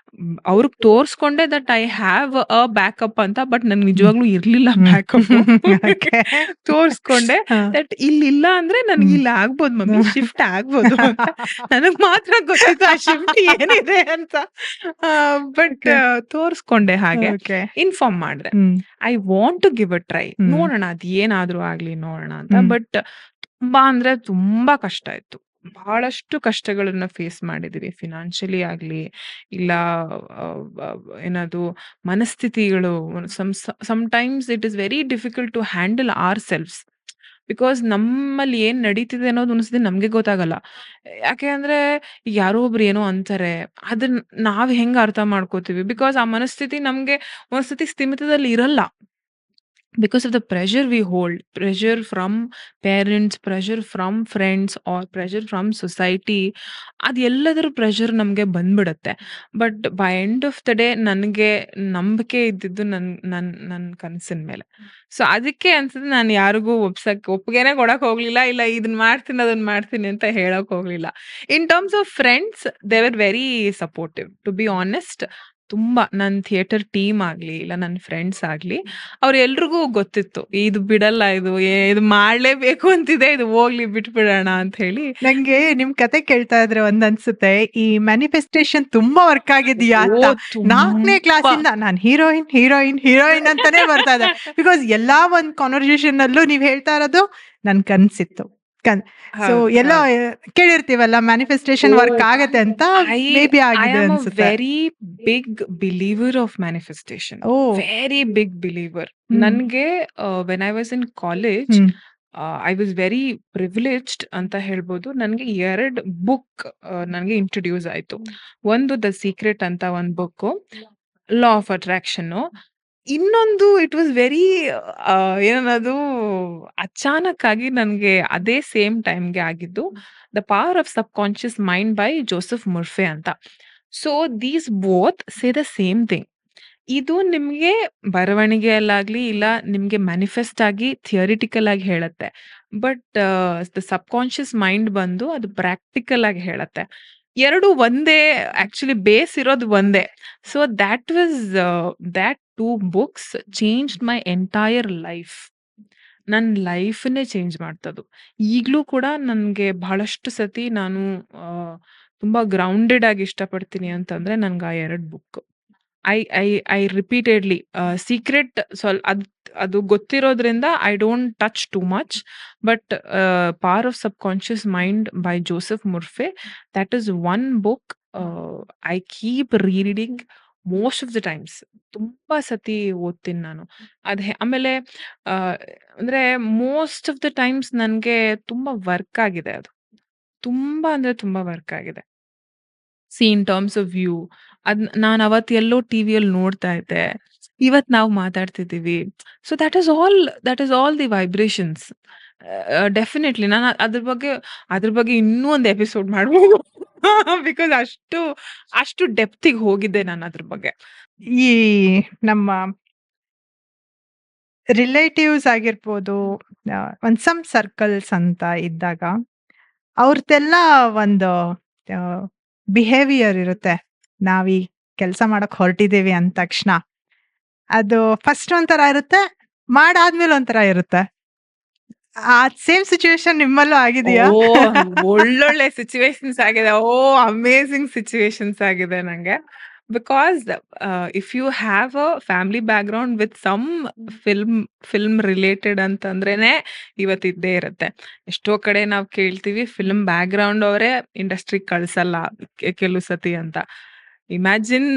ಅವ್ರಿಗೆ ತೋರ್ಸ್ಕೊಂಡೆ that I have a backup ಅಂತ. ಬಟ್ ನನ್ಗೆ ಹ್ಮ್. ನಿಜವಾಗ್ಲೂ ಇರ್ಲಿಲ್ಲ ಹ್ಮ್. ಬ್ಯಾಕಪ್ಪು. ಓಕೆ. ತೋರ್ಸ್ಕೊಂಡೆ ಹಾ. ದಟ್ ಇಲ್ಲಿಲ್ಲ ಅಂದ್ರೆ ನನ್ಗೆ ಹ್ಮ್. ಇಲ್ಲಿ ಆಗ್ಬೋದು ಮಮ್ಮಿ, ಶಿಫ್ಟ್ ಆಗ್ಬೋದು ಅಂತ. ನನಗ್ ಮಾತ್ರ ಗೊತ್ತಿತ್ತು ಆ ಶಿಫ್ಟ್ ಏನಿದೆ ಅಂತ. But okay. ತೋರ್ಸ್ಕೊಂಡೆ ಹಾಗೆ. ಓಕೆ. ಇನ್ಫಾರ್ಮ್ ಮಾಡ್ದೆ. Hmm. I want to give a try. Hmm. ನೋಡೋಣ ಅದ್ ಏನಾದ್ರೂ ಆಗ್ಲಿ ನೋಡೋಣ ಅಂತ. ಹ್ಮ್. ಬಟ್ ತುಂಬಾ ಅಂದ್ರೆ ತುಂಬಾ ಕಷ್ಟ ಇತ್ತು. ಬಹಳಷ್ಟು ಕಷ್ಟಗಳನ್ನ ಫೇಸ್ ಮಾಡಿದೀವಿ. ಫಿನಾನ್ಷಿಯಲಿ ಆಗ್ಲಿ, ಇಲ್ಲ ಏನದು ಮನಸ್ಥಿತಿಗಳು sometimes it is very difficult to handle ourselves. Because ನಮ್ಮಲ್ಲಿ ಏನ್ ನಡೀತಿದೆ ಅನ್ನೋದು ಒಂದ್ಸತಿ ನಮ್ಗೆ ಗೊತ್ತಾಗಲ್ಲ. ಯಾಕೆ ಅಂದ್ರೆ ಈಗ ಯಾರೋ ಒಬ್ರು ಏನೋ ಅಂತಾರೆ. ಅದನ್ನ ನಾವ್ ಹೆಂಗ್ ಅರ್ಥ ಮಾಡ್ಕೋತೀವಿ? ಬಿಕಾಸ್ ಆ ಮನಸ್ಥಿತಿ ನಮ್ಗೆ ಒಂದ್ಸತಿ ಸ್ಥಿಮಿತದಲ್ಲಿ ಇರಲ್ಲ. Because of the pressure we hold, pressure from parents, pressure from friends or pressure from society, ಅದೆಲ್ಲದರ ಪ್ರೆಷರ್ ನಮ್ಗೆ ಬಂದ್ಬಿಡತ್ತೆ. But by end of the day ನನ್ಗೆ ನಂಬಿಕೆ ಇದ್ದಿದ್ದು ನನ್ ಕನಸಿನ ಮೇಲೆ. ಸೊ ಅದಕ್ಕೆ ಅನ್ಸುತ್ತೆ ನಾನು ಯಾರಿಗೂ ಒಪ್ಪಿಗೆನೆ ಕೊಡಕ್ ಹೋಗ್ಲಿಲ್ಲ. ಇಲ್ಲ ಇದನ್ನ ಮಾಡ್ತೀನಿ, ಅದನ್ನ ಮಾಡ್ತೀನಿ ಅಂತ ಹೇಳಕ್ ಹೋಗ್ಲಿಲ್ಲ. In terms of friends they were very supportive. To be honest ತುಂಬಾ ನನ್ ಥಿಯೇಟರ್ ಟೀಮ್ ಆಗ್ಲಿ, ಇಲ್ಲ ನನ್ ಫ್ರೆಂಡ್ಸ್ ಆಗ್ಲಿ, ಅವ್ರೆಲ್ರಿಗೂ ಗೊತ್ತಿತ್ತು. ಇದು ಬಿಡಲ್ಲ ಇದು ಮಾಡ್ಲೇಬೇಕು ಅಂತಿದೆ. ಇದು ಹೋಗ್ಲಿ ಬಿಟ್ಬಿಡೋಣ ಅಂತ ಹೇಳಿ. ನಂಗೆ ನಿಮ್ ಕತೆ ಕೇಳ್ತಾ ಇದ್ರೆ ಒಂದ್ ಅನ್ಸುತ್ತೆ, ಈ ಮ್ಯಾನಿಫೆಸ್ಟೇಷನ್ ತುಂಬಾ ವರ್ಕ್ ಆಗಿದ್ಯಾ ಅಂತ. ಓ 4ನೇ ತುಂಬಾ. ಕ್ಲಾಸಿಂದ ನಾನ್ ಹೀರೋಯಿನ್ ಅಂತಾನೆ ಬರ್ತಾ ಇದೆ. ಬಿಕಾಸ್ ಎಲ್ಲಾ ಒಂದ್ ಕಾನ್ವರ್ಸೇಷನ್ ಅಲ್ಲೂ ನೀವ್ ಹೇಳ್ತಾ ಇರೋದು ನನ್ ಕನ್ಸಿತ್ತು. ಸೊ ಹೌದು, ಎಲ್ಲ ಹೌದು. ಕೇಳಿರ್ತೀವಲ್ಲ ಮ್ಯಾನಿಫೆಸ್ಟೇಷನ್ ವರ್ಕ್ ಓ ಆಗತ್ತೆ ಅಂತ, ಐ ಮೇ ಬಿ ಐ ಆಗಿದೆ ಆಮ್ ಅ ಅನ್ಸುತ್ತೆ. Very big believer of manifestation. Oh. Very big believer. Hmm. ನನ್ಗೆ when I was in college hmm. I was very privileged ಅಂತ ಹೇಳ್ಬೋದು. ನನ್ಗೆ 2 ಬುಕ್ ನನ್ಗೆ ಇಂಟ್ರೊಡ್ಯೂಸ್ ಆಯ್ತು. ಒಂದು ದ ಸೀಕ್ರೆಟ್ ಅಂತ ಒಂದ್ ಬುಕ್ಕು, ಲಾ ಆಫ್ ಅಟ್ರಾಕ್ಷನ್ನು. ಇನ್ನೊಂದು ಇಟ್ ವಾಸ್ ವೆರಿ ಏನದು ಅಚಾನಕ್ಕಾಗಿ ನನ್ಗೆ ಅದೇ ಸೇಮ್ ಟೈಮ್‌ಗೆ ಆಗಿದ್ದು, the power of subconscious mind by Joseph Murphy ಅಂತ. So these both say the same thing. ಇದು ನಿಮ್ಗೆ ಬರವಣಿಗೆಯಲ್ಲಾಗ್ಲಿ, ಇಲ್ಲ ನಿಮ್ಗೆ ಮ್ಯಾನಿಫೆಸ್ಟ್ ಆಗಿ ಥಿಯರಿಟಿಕಲ್ ಆಗಿ ಹೇಳತ್ತೆ. ಬಟ್ ದ ಸಬ್ಕಾನ್ಷಿಯಸ್ ಮೈಂಡ್ ಬಂದು ಅದು ಪ್ರಾಕ್ಟಿಕಲ್ ಆಗಿ ಹೇಳತ್ತೆ. 2 ಒಂದೇ, ಆಕ್ಚುಲಿ ಬೇಸ್ ಇರೋದು ಒಂದೇ. So that 2 books changed my entire life. ನನ್ ಲೈಫನ್ನೇ ಚೇಂಜ್ ಮಾಡ್ತದು. ಈಗ್ಲೂ ಕೂಡ ನನ್ಗೆ ಬಹಳಷ್ಟು ಸತಿ ನಾನು ತುಂಬಾ ಗ್ರೌಂಡೆಡ್ ಆಗಿ ಇಷ್ಟಪಡ್ತೀನಿ ಅಂತಂದ್ರೆ ನನ್ಗೆ ಆ 2 ಬುಕ್. ಐ ರಿಪೀಟೆಡ್ಲಿ ಸೀಕ್ರೆಟ್ ಅದು ಗೊತ್ತಿರೋದ್ರಿಂದ I don't touch too much. But power of subconscious mind by Joseph Murphy, that is one book I keep reading most of the times. ತುಂಬಾ ಸತಿ ಓದ್ತೀನಿ ನಾನು. ಆಮೇಲೆ ಆ, ಅಂದ್ರೆ ಮೋಸ್ಟ್ ಆಫ್ ದ ಟೈಮ್ಸ್ ನನ್ಗೆ ತುಂಬಾ ವರ್ಕ್ ಆಗಿದೆ ಅದು. ತುಂಬಾ ಅಂದ್ರೆ ತುಂಬಾ ವರ್ಕ್ ಆಗಿದೆ. ಇನ್ ಟರ್ಮ್ಸ್ ಆಫ್ ವ್ಯೂ, ನಾನ್ ಅವತ್ತು ಎಲ್ಲೋ ಟಿವಿಯಲ್ಲಿ ನೋಡ್ತಾ ಇದ್ದೆ. ಇವತ್ ನಾವು ಮಾತಾಡ್ತಿದ್ದೀವಿ. So that is all the vibrations. Definitely ನಾನು ಅದ್ರ ಬಗ್ಗೆ ಇನ್ನೂ ಒಂದು ಎಪಿಸೋಡ್ ಮಾಡ್ಬೋದು. ಬಿಕಾಸ್ ಅಷ್ಟು ಡೆಪ್ತಿಗೆ ಹೋಗಿದ್ದೆ ನಾನು ಅದ್ರ ಬಗ್ಗೆ. ಈ ನಮ್ಮ ರಿಲೇಟಿವ್ಸ್ ಆಗಿರ್ಬೋದು, ಒಂದ್ ಸಮ್ ಸರ್ಕಲ್ಸ್ ಅಂತ ಇದ್ದಾಗ ಅವ್ರದ್ದೆಲ್ಲ ಒಂದು ಬಿಹೇವಿಯರ್ ಇರುತ್ತೆ. ನಾವ್ ಈ ಕೆಲಸ ಮಾಡಕ್ ಹೊರಟಿದ್ದೀವಿ ಅಂದ ತಕ್ಷಣ ಅದು ಫಸ್ಟ್ ಒಂಥರ ಇರುತ್ತೆ, ಮಾಡಾದ್ಮೇಲೆ ಒಂಥರ ಇರುತ್ತೆ. ಆ ಸೇಮ್ ಸಿಚುವೇಶನ್ ನಿಮ್ಮಲ್ಲೂ ಆಗಿದೆಯಾ? ಒಳ್ಳೊಳ್ಳೆ ಸಿಚುವೇಶನ್ಸ್ ಆಗಿದೆ. ಅಮೇಸಿಂಗ್ ಸಿಚುವೇಶನ್ಸ್ ಆಗಿದೆ ನಂಗೆ. Because if you have a family background with some film related ಅಂತಂದ್ರೇನೆ ಇವತ್ತಿದ್ದೇ ಇರುತ್ತೆ. ಎಷ್ಟೋ ಕಡೆ ನಾವು ಕೇಳ್ತೀವಿ ಫಿಲ್ಮ್ ಬ್ಯಾಕ್ಗ್ರೌಂಡ್ ಅವರೇ ಇಂಡಸ್ಟ್ರಿ ಕಳ್ಸಲ್ಲ ಕೆಲವು ಸತಿ ಅಂತ. ಇಮ್ಯಾಜಿನ್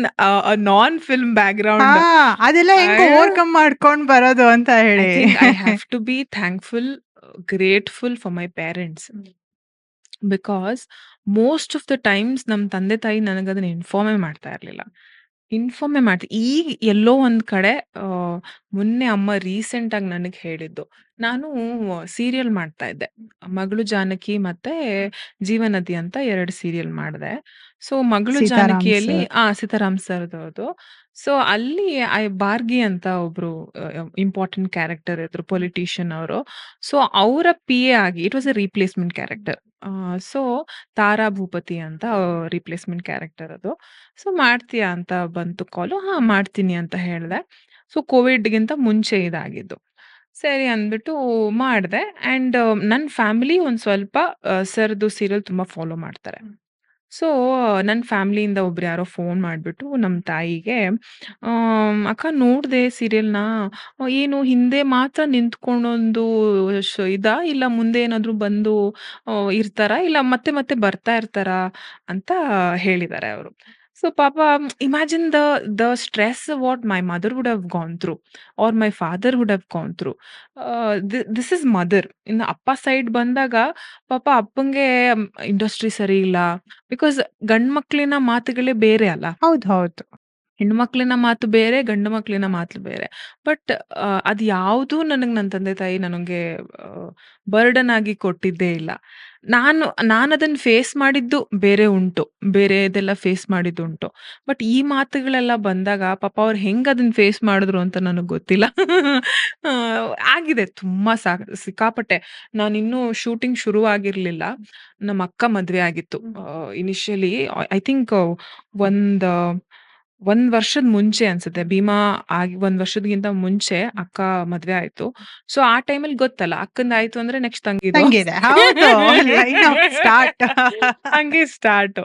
ನಾನ್ ಫಿಲ್ಮ್ ಹಾ, ಬ್ಯಾಕ್ಗ್ರೌಂಡ್. ಅದೆಲ್ಲ ಹೆಂಗ್ ಓವರ್ಕಮ್ ಮಾಡ್ಕೊಂಡ್ ಬರೋದು ಅಂತ I ಹೇಳಿ. think I have to be thankful, grateful for my parents. Because most of the times ನಮ್ಮ ತಂದೆ ತಾಯಿ ನನಗದನ್ನ ಇನ್ಫಾರ್ಮೇ ಮಾಡ್ತಾ ಇರ್ಲಿಲ್ಲ. ಈಗ ಎಲ್ಲೋ ಒಂದ್ ಕಡೆ ಮೊನ್ನೆ ಅಮ್ಮ ರೀಸೆಂಟ್ ಆಗಿ ನನಗೆ ಹೇಳಿದ್ದು. ನಾನು ಸೀರಿಯಲ್ ಮಾಡ್ತಾ ಇದ್ದೆ. ಮಗಳು ಜಾನಕಿ ಮತ್ತೆ ಜೀವನದಿ ಅಂತ 2 ಸೀರಿಯಲ್ ಮಾಡಿದೆ. ಸೊ ಮಗಳು ಸೀತಾರಾಮ್ ಜಾನಕಿಯಲ್ಲಿ ಸರ್. ಸೀತಾರಾಮ್ ಸರ್ದವ್ರದು. ಸೊ ಅಲ್ಲಿ ಬಾರ್ಗಿ ಅಂತ ಒಬ್ರು ಇಂಪಾರ್ಟೆಂಟ್ ಕ್ಯಾರೆಕ್ಟರ್ ಇದ್ರು, ಪೊಲಿಟಿಷಿಯನ್ ಅವರು. ಸೊ ಅವರ PA ಆಗಿ it was a replacement character. So Tara Bhupathi ಅಂತ ರೀಪ್ಲೇಸ್ಮೆಂಟ್ ಕ್ಯಾರೆಕ್ಟರ್ ಅದು. ಸೊ ಮಾಡ್ತೀಯಾ ಅಂತ ಬಂತು ಕಾಲು. ಮಾಡ್ತೀನಿ ಅಂತ ಹೇಳ್ದೆ. ಸೊ ಕೋವಿಡ್‌ಗಿಂತ ಮುಂಚೆ ಇದಾಗಿದ್ದು. ಸರಿ ಅಂದ್ಬಿಟ್ಟು ಮಾಡ್ದೆ. ಆಂಡ್ ನನ್ ಫ್ಯಾಮಿಲಿ ಒಂದ್ ಸ್ವಲ್ಪ ಸರ್ದು ಸೀರಿಯಲ್ ತುಂಬಾ ಫಾಲೋ ಮಾಡ್ತಾರೆ. ಸೊ ನನ್ ಫ್ಯಾಮಿಲಿಯಿಂದ ಒಬ್ರು ಯಾರೋ ಫೋನ್ ಮಾಡ್ಬಿಟ್ಟು ನಮ್ ತಾಯಿಗೆ, "ಅಕ್ಕ ನೋಡ್ದೆ ಸೀರಿಯಲ್‌ನ. ಏನು ಹಿಂದೆ ಮಾತ್ರ ನಿಂತ್ಕೊಂಡೊಂದು ಇದಾ? ಇಲ್ಲ ಮುಂದೆ ಏನಾದ್ರು ಬಂದು ಇರ್ತಾರಾ? ಇಲ್ಲ ಮತ್ತೆ ಮತ್ತೆ ಬರ್ತಾ ಇರ್ತಾರಾ?" ಅಂತ ಹೇಳಿದ್ದಾರೆ ಅವರು. ಸೊ ಪಾಪ, imagine the stress what my mother would have gone through R my father would have gone through. This is mother. ಇನ್ನು ಅಪ್ಪ ಸೈಡ್ ಬಂದಾಗ ಪಾಪ ಅಪ್ಪಂಗೆ ಇಂಡಸ್ಟ್ರಿ ಸರಿ ಇಲ್ಲ. ಬಿಕಾಸ್ ಗಂಡ್ಮಕ್ಳಿನ ಮಾತುಗಳೇ ಬೇರೆ ಅಲ್ಲ. ಹೌದು, ಹೌದು. ಹೆಣ್ಮಕ್ಳಿನ ಮಾತು ಬೇರೆ, ಗಂಡು ಮಕ್ಳಿನ ಮಾತು ಬೇರೆ. ಬಟ್ ಅದು ಯಾವ್ದೂ ನನ್ ತಂದೆ ತಾಯಿ ನನಗೆ ಬರ್ಡನ್ ಆಗಿ ಕೊಟ್ಟಿದ್ದೇ ಇಲ್ಲ. ನಾನದನ್ನ ಫೇಸ್ ಮಾಡಿದ್ದು ಬೇರೆ ಉಂಟು. ಬೇರೆದೆಲ್ಲ ಫೇಸ್ ಮಾಡಿದ್ದುಂಟು. ಬಟ್ ಈ ಮಾತುಗಳೆಲ್ಲ ಬಂದಾಗ ಪಾಪ ಅವ್ರು ಹೆಂಗ್ ಅದನ್ನ ಫೇಸ್ ಮಾಡಿದ್ರು ಅಂತ ನನಗ್ ಗೊತ್ತಿಲ್ಲ. ಆ, ಆಗಿದೆ ತುಂಬಾ ಸಿಕ್ಕಾಪಟ್ಟೆ. ನಾನಿನ್ನೂ ಶೂಟಿಂಗ್ ಶುರು ಆಗಿರ್ಲಿಲ್ಲ. ನಮ್ಮ ಅಕ್ಕ ಮದ್ವೆ ಆಗಿತ್ತು. ಇನಿಷಿಯಲಿ ಐ ಥಿಂಕ್ ಒಂದ್ ಒಂದ್ ವರ್ಷದ ಮುಂಚೆ ಅನ್ಸುತ್ತೆ. ಭೀಮಾ ಆಗಿ 1 ವರ್ಷದ್ಗಿಂತ ಮುಂಚೆ ಅಕ್ಕ ಮದ್ವೆ ಆಯ್ತು. ಸೊ ಆ ಟೈಮಲ್ಲಿ ಗೊತ್ತಲ್ಲ, ಅಕ್ಕಂದಾಯ್ತು ಅಂದ್ರೆ ನೆಕ್ಸ್ಟ್ ತಂಗಿದು. ತಂಗಿದೆ. ಹೌದು. Line of start. ಹಂಗೆ ಸ್ಟಾರ್ಟ್.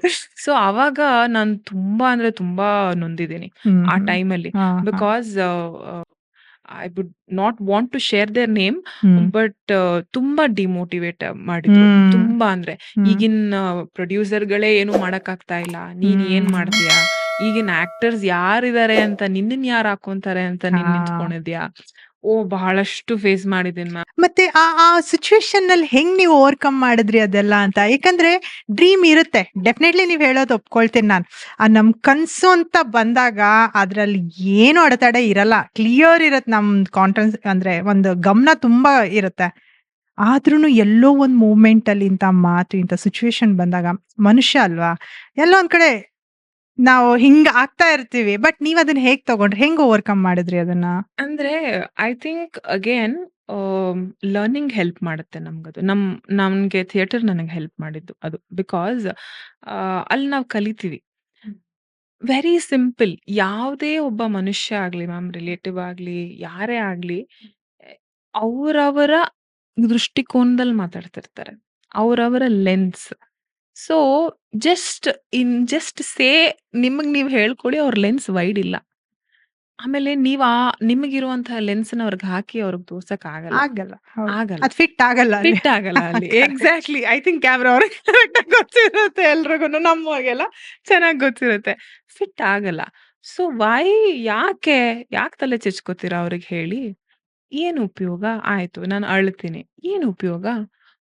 ಸೊ ಅವಾಗ ನಾನು ತುಂಬಾ ಅಂದ್ರೆ ತುಂಬಾ ನೊಂದಿದ್ದೀನಿ ಆ ಟೈಮಲ್ಲಿ. Because I would not want to share their name. But ತುಂಬಾ ಡಿಮೋಟಿವೇಟ್ ಮಾಡಿದ್ರು. ತುಂಬಾ ಅಂದ್ರೆ ಈಗಿನ ಪ್ರೊಡ್ಯೂಸರ್ಗಳೇ ಏನು ಮಾಡಕ್ಕಾಗ್ತಾ ಇಲ್ಲ, ನೀನ್ ಏನ್ ಮಾಡ್ತೀಯಾ, ಈಗಿನ ಆಕ್ಟರ್ಸ್ ಯಾರಿದ್ದಾರೆ ಅಂತ ನಿನ್ನನ್ ಯಾರು ಹಾಕೊಂತಾರೆ ಅಂತ ನೀನ್ ನಿಂತ್ಕೊಂಡಿದ್ಯಾ. ಬಹಳಷ್ಟು ಫೇಸ್ ಮಾಡಿದೀನಿ ಮ್ಯಾಮ್. ಮತ್ತೆ ಆ ಸಿಚುವೇಶನ್ ನಲ್ಲಿ ಹೆಂಗ್ ನೀವು ಓವರ್ಕಮ್ ಮಾಡಿದ್ರಿ ಅದೆಲ್ಲ ಅಂತ? ಯಾಕಂದ್ರೆ ಡ್ರೀಮ್ ಇರುತ್ತೆ, ಡೆಫಿನೆಟ್ಲಿ ನೀವ್ ಹೇಳೋದು ಒಪ್ಕೊಳ್ತೀನಿ ನಾನು. ನಮ್ ಕನ್ಸು ಅಂತ ಬಂದಾಗ ಅದ್ರಲ್ಲಿ ಏನು ಅಡೆತಡೆ ಇರಲ್ಲ, ಕ್ಲಿಯರ್ ಇರತ್ತೆ. ನಮ್ ಕಾನ್ಫಿಡೆನ್ಸ್ ಅಂದ್ರೆ ಒಂದು ಗಮನ ತುಂಬಾ ಇರುತ್ತೆ. ಆದ್ರೂನು ಎಲ್ಲೋ ಒಂದ್ ಮೂಮೆಂಟ್ ಅಲ್ಲಿ ಇಂಥ ಮಾತು, ಇಂಥ ಸಿಚುವೇಶನ್ ಬಂದಾಗ ಮನುಷ್ಯ ಅಲ್ವಾ, ಎಲ್ಲೋ ಒಂದ್ ಕಡೆ ನಾವು ಹಿಂಗ್ ಆಗ್ತಾ ಇರ್ತೀವಿ. ಬಟ್ ನೀವ್ ಅದನ್ನ ಹೇಗ್ ತಗೊಂಡ್ರಿ? ಹೆಂಗ್ ಓವರ್‌ಕಮ್ ಮಾಡಿದ್ರಿ ಅದನ್ನ? ಅಂದ್ರೆ I think again learning help ಮಾಡುತ್ತೆ ನಮ್ಗದು. ನಮ್ಗೆ ಥಿಯೇಟರ್ ನನಗೆ ಹೆಲ್ಪ್ ಮಾಡಿದ್ದು ಅದು. ಬಿಕಾಸ್ ಅಲ್ಲಿ ನಾವು ಕಲಿತೀವಿ. Very simple. ಯಾವುದೇ ಒಬ್ಬ ಮನುಷ್ಯ ಆಗ್ಲಿ ಮ್ಯಾಮ್, ರಿಲೇಟಿವ್ ಆಗ್ಲಿ, ಯಾರೇ ಆಗ್ಲಿ, ಎ ಅವರವರ ದೃಷ್ಟಿಕೋನದಲ್ಲಿ ಮಾತಾಡ್ತಿರ್ತಾರೆ. ಅವರವರ ಲೆನ್ಸ್. ಸೊ, ಜಸ್ಟ್ ಸೇ ನಿಮಗ್ ನೀವ್ ಹೇಳ್ಕೊಳ್ಳಿ, ಅವ್ರ ಲೆನ್ಸ್ ವೈಡ್ ಇಲ್ಲ. ಆಮೇಲೆ ನಿಮಗಿರುವಂತಹ ಲೆನ್ಸ್‌ನ ಅವ್ರಿಗೆ ಹಾಕಿ ಅವ್ರಿಗೆ ತೋರ್ಸಕ್ಕಾಗಲ್ಲ. ಆಗಲ್ಲ. ಹೌದು. ಆಗಲ್ಲ. ಅದ್ ಫಿಟ್ ಆಗಲ್ಲ ಅಲ್ಲಿ. ಫಿಟ್ ಆಗಲ್ಲ ಅಲ್ಲಿ. Correct. Exactly. I think camera ಅವ್ರಿಗೆ ಕರೆಕ್ಟಾಗಿ ಗೊತ್ತಿರುತ್ತೆ ಎಲ್ರಿಗೂನು. ನಮ್ವಾಗೆಲ್ಲ ಚೆನ್ನಾಗಿ ಗೊತ್ತಿರುತ್ತೆ. ಫಿಟ್ ಆಗಲ್ಲ. ಸೊ ಯಾಕೆ? ಯಾಕೆ ತಲೆ ಚೆಚ್ಕೋತೀರಾ ಅವ್ರಿಗೆ ಹೇಳಿ? ಏನು ಉಪಯೋಗ? ಆಯ್ತು ನಾನು ಅಳ್ತೀನಿ. ಏನು ಉಪಯೋಗ?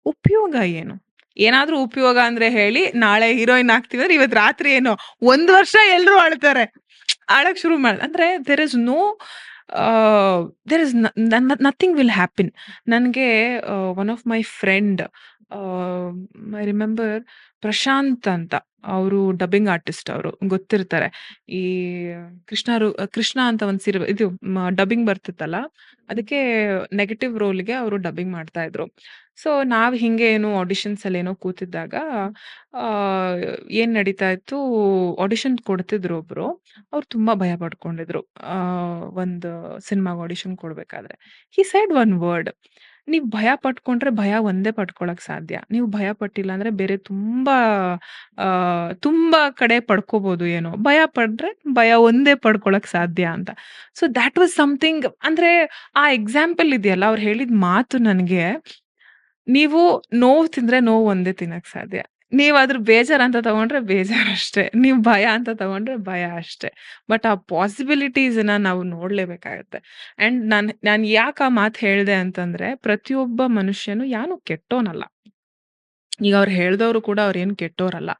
ಉಪಯೋಗ ಏನು? ಏನಾದ್ರೂ ಉಪಯೋಗ ಅಂದ್ರೆ ಹೇಳಿ, ನಾಳೆ ಹೀರೋಯಿನ್ ಆಗ್ತೀವಿ ಅಂದ್ರೆ ಇವತ್ತು ರಾತ್ರಿ ಏನು 1 ವರ್ಷ ಎಲ್ರೂ ಅಳ್ತಾರೆ. ಅಳಕ್ ಶುರು ಅಂದ್ರೆ there is no there is nothing will happen. ನನ್ಗೆ one of my friend, I remember, Prashant ಅಂತ. ಅವರು ಡಬ್ಬಿಂಗ್ ಆರ್ಟಿಸ್ಟ್ ಅವರು. ಗೊತ್ತಿರ್ತಾರೆ. ಈ ಕೃಷ್ಣ ಅಂತ ಒಂದು ಇದು ಡಬ್ಬಿಂಗ್ ಬರ್ತಿತ್ತಲ್ಲ, ಅದಕ್ಕೆ ನೆಗೆಟಿವ್ ರೋಲ್‌ಗೆ ಅವರು ಡಬ್ಬಿಂಗ್ ಮಾಡ್ತಾ ಇದ್ರು. ಸೊ, ನಾವ್ ಹಿಂಗೆ ಏನೋ ಆಡಿಷನ್ಸ್ ಅಲ್ಲೇನೋ ಕೂತಿದ್ದಾಗ ಏನ್ ನಡೀತಾ ಇತ್ತು, ಆಡಿಷನ್ ಕೊಡ್ತಿದ್ರು ಒಬ್ರು. ಅವ್ರು ತುಂಬಾ ಭಯ ಪಡ್ಕೊಂಡಿದ್ರು. ಒಂದು ಸಿನಿಮಾಗ್ ಆಡಿಷನ್ ಕೊಡ್ಬೇಕಾದ್ರೆ. ಹಿ ಸೆಡ್ ಒನ್ ವರ್ಡ್, "ನೀವ್ ಭಯ ಪಟ್ಕೊಂಡ್ರೆ ಭಯ ಒಂದೇ ಪಡ್ಕೊಳಕ್ ಸಾಧ್ಯ. ನೀವು ಭಯ ಪಟ್ಟಿಲ್ಲ ಅಂದ್ರೆ ಬೇರೆ ತುಂಬಾ ಕಡೆ ಪಡ್ಕೋಬಹುದು ಏನೋ. ಭಯ ಪಟ್ರೆ ಭಯ ಒಂದೇ ಪಡ್ಕೊಳಕ್ ಸಾಧ್ಯ" ಅಂತ. So that was something. ಅಂದ್ರೆ ಆ ಎಕ್ಸಾಂಪಲ್ ಇದೆಯಲ್ಲ, ಅವ್ರು ಹೇಳಿದ ಮಾತು ನನ್ಗೆ, ನೀವು ನೋವು ತಿಂದ್ರೆ ನೋವು ಒಂದೇ ತಿನ್ನಕ್ ಸಾಧ್ಯ. ನೀವ್ ಅದ್ರ ಬೇಜಾರ್ ಅಂತ ತಗೊಂಡ್ರೆ ಬೇಜಾರಷ್ಟೇ. ನೀವು ಭಯ ಅಂತ ತಗೊಂಡ್ರೆ ಭಯ ಅಷ್ಟೇ. ಬಟ್ ಆ ಪಾಸಿಬಿಲಿಟೀಸ್‌ನ ನಾವು ನೋಡ್ಲೇಬೇಕಾಗತ್ತೆ. ಅಂಡ್ ನಾನ್ ಯಾಕ್ ಆ ಮಾತ್ ಹೇಳ್ದೆ ಅಂತಂದ್ರೆ, ಪ್ರತಿಯೊಬ್ಬ ಮನುಷ್ಯನು ಕೆಟ್ಟೋನಲ್ಲ. ಈಗ ಅವ್ರು ಹೇಳ್ದವ್ರು ಕೂಡ ಅವ್ರೇನು ಕೆಟ್ಟೋರಲ್ಲ.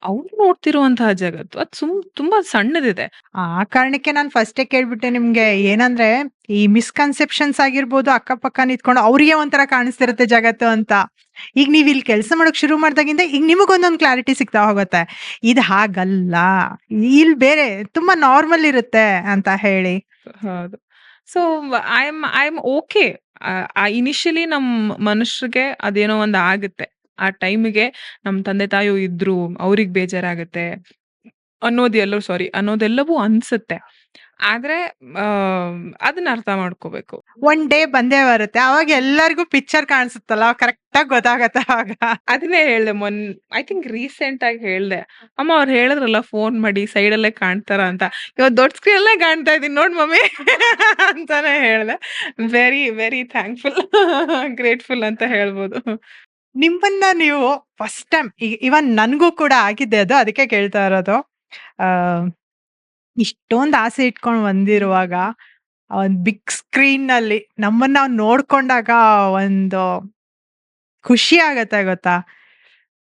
ಅವ್ರು ನೋಡ್ತಿರುವಂತಹ ಜಗತ್ತು ಅದು ತುಂಬಾ ಸಣ್ಣದಿದೆ. ಆ ಕಾರಣಕ್ಕೆ ನಾನ್ ಫಸ್ಟೇ ಕೇಳ್ಬಿಟ್ಟೆ ನಿಮ್ಗೆ. ಏನಂದ್ರೆ, ಈ ಮಿಸ್‌ಕನ್ಸೆಪ್ಷನ್ಸ್ ಆಗಿರ್ಬೋದು, ಅಕ್ಕಪಕ್ಕ ನಿಂತ್ಕೊಂಡು ಅವ್ರಿಗೆ ಒಂಥರ ಕಾಣಿಸ್ತಿರುತ್ತೆ ಜಗತ್ತು ಅಂತ. ಈಗ ನೀವ್ ಇಲ್ಲಿ ಕೆಲ್ಸ ಮಾಡಕ್ ಶುರು ಮಾಡ್ದಾಗಿಂದ ಈಗ ನಿಮಗೊಂದೊಂದ್ ಕ್ಲಾರಿಟಿ ಸಿಗ್ತಾ ಹೋಗುತ್ತೆ. ಇದ್ ಹಾಗಲ್ಲ. ಇಲ್ ಬೇರೆ ತುಂಬಾ ನಾರ್ಮಲ್ ಇರುತ್ತೆ ಅಂತ ಹೇಳಿ. ಹೌದು. So I am okay. Initially ಮನುಷ್ಯರಿಗೆ ಅದೇನೋ ಒಂದ್ ಆಗುತ್ತೆ. ಆ ಟೈಮಿಗೆ ನಮ್ ತಂದೆ ತಾಯಿ ಇದ್ರು, ಅವ್ರಿಗ್ ಬೇಜಾರಾಗತ್ತೆ ಅನ್ನೋದೆಲ್ಲವೂ ಅನ್ಸುತ್ತೆ. ಆದ್ರೆ ಅದನ್ನ ಅರ್ಥ ಮಾಡ್ಕೋಬೇಕು. ಒನ್ ಡೇ ಬಂದೇ ಬರುತ್ತೆ. ಅವಾಗ ಎಲ್ಲರಿಗೂ ಪಿಕ್ಚರ್ ಕಾಣಿಸುತ್ತಲ್ಲ, ಕರೆಕ್ಟಾಗಿ ಗೊತ್ತಾಗತ್ತೆ ಆಗ. ಅದನ್ನೇ ಹೇಳ್ದೆ ಐ ಥಿಂಕ್ ರೀಸೆಂಟ್ ಆಗಿ ಹೇಳ್ದೆ. ಅಮ್ಮ ಅವ್ರು ಹೇಳಿದ್ರಲ್ಲ ಫೋನ್ ಮಾಡಿ ಸೈಡಲ್ಲೇ ಕಾಣ್ತಾರ ಅಂತ. ಇವತ್ತು ದೊಡ್ಡ ಸ್ಕ್ರೀನಲ್ಲೇ ಕಾಣ್ತಾ ಇದೀನಿ ನೋಡ್ ಮಮ್ಮಿ ಅಂತಾನೆ ಹೇಳ್ದೆ. ವೆರಿ ವೆರಿ ಥ್ಯಾಂಕ್ಫುಲ್, ಗ್ರೇಟ್‌ಫುಲ್ ಅಂತ ಹೇಳ್ಬೋದು. ನಿಮ್ಮನ್ನ ನೀವು ಫಸ್ಟ್ ಟೈಮ್ ಇವನ್ ನನ್ಗೂ ಕೂಡ ಆಗಿದೆ ಅದು. ಅದಕ್ಕೆ ಕೇಳ್ತಾ ಇರೋದು. ಆ ಇಷ್ಟೊಂದ್ ಆಸೆ ಇಟ್ಕೊಂಡ್ ಬಂದಿರುವಾಗ, ಒಂದ್ ಬಿಗ್ ಸ್ಕ್ರೀನ್‌ನಲ್ಲಿ ನಮ್ಮನ್ನ ನಾವ್ ನೋಡ್ಕೊಂಡಾಗ ಒಂದು ಖುಷಿ ಆಗತ್ತೆ ಗೊತ್ತಾ?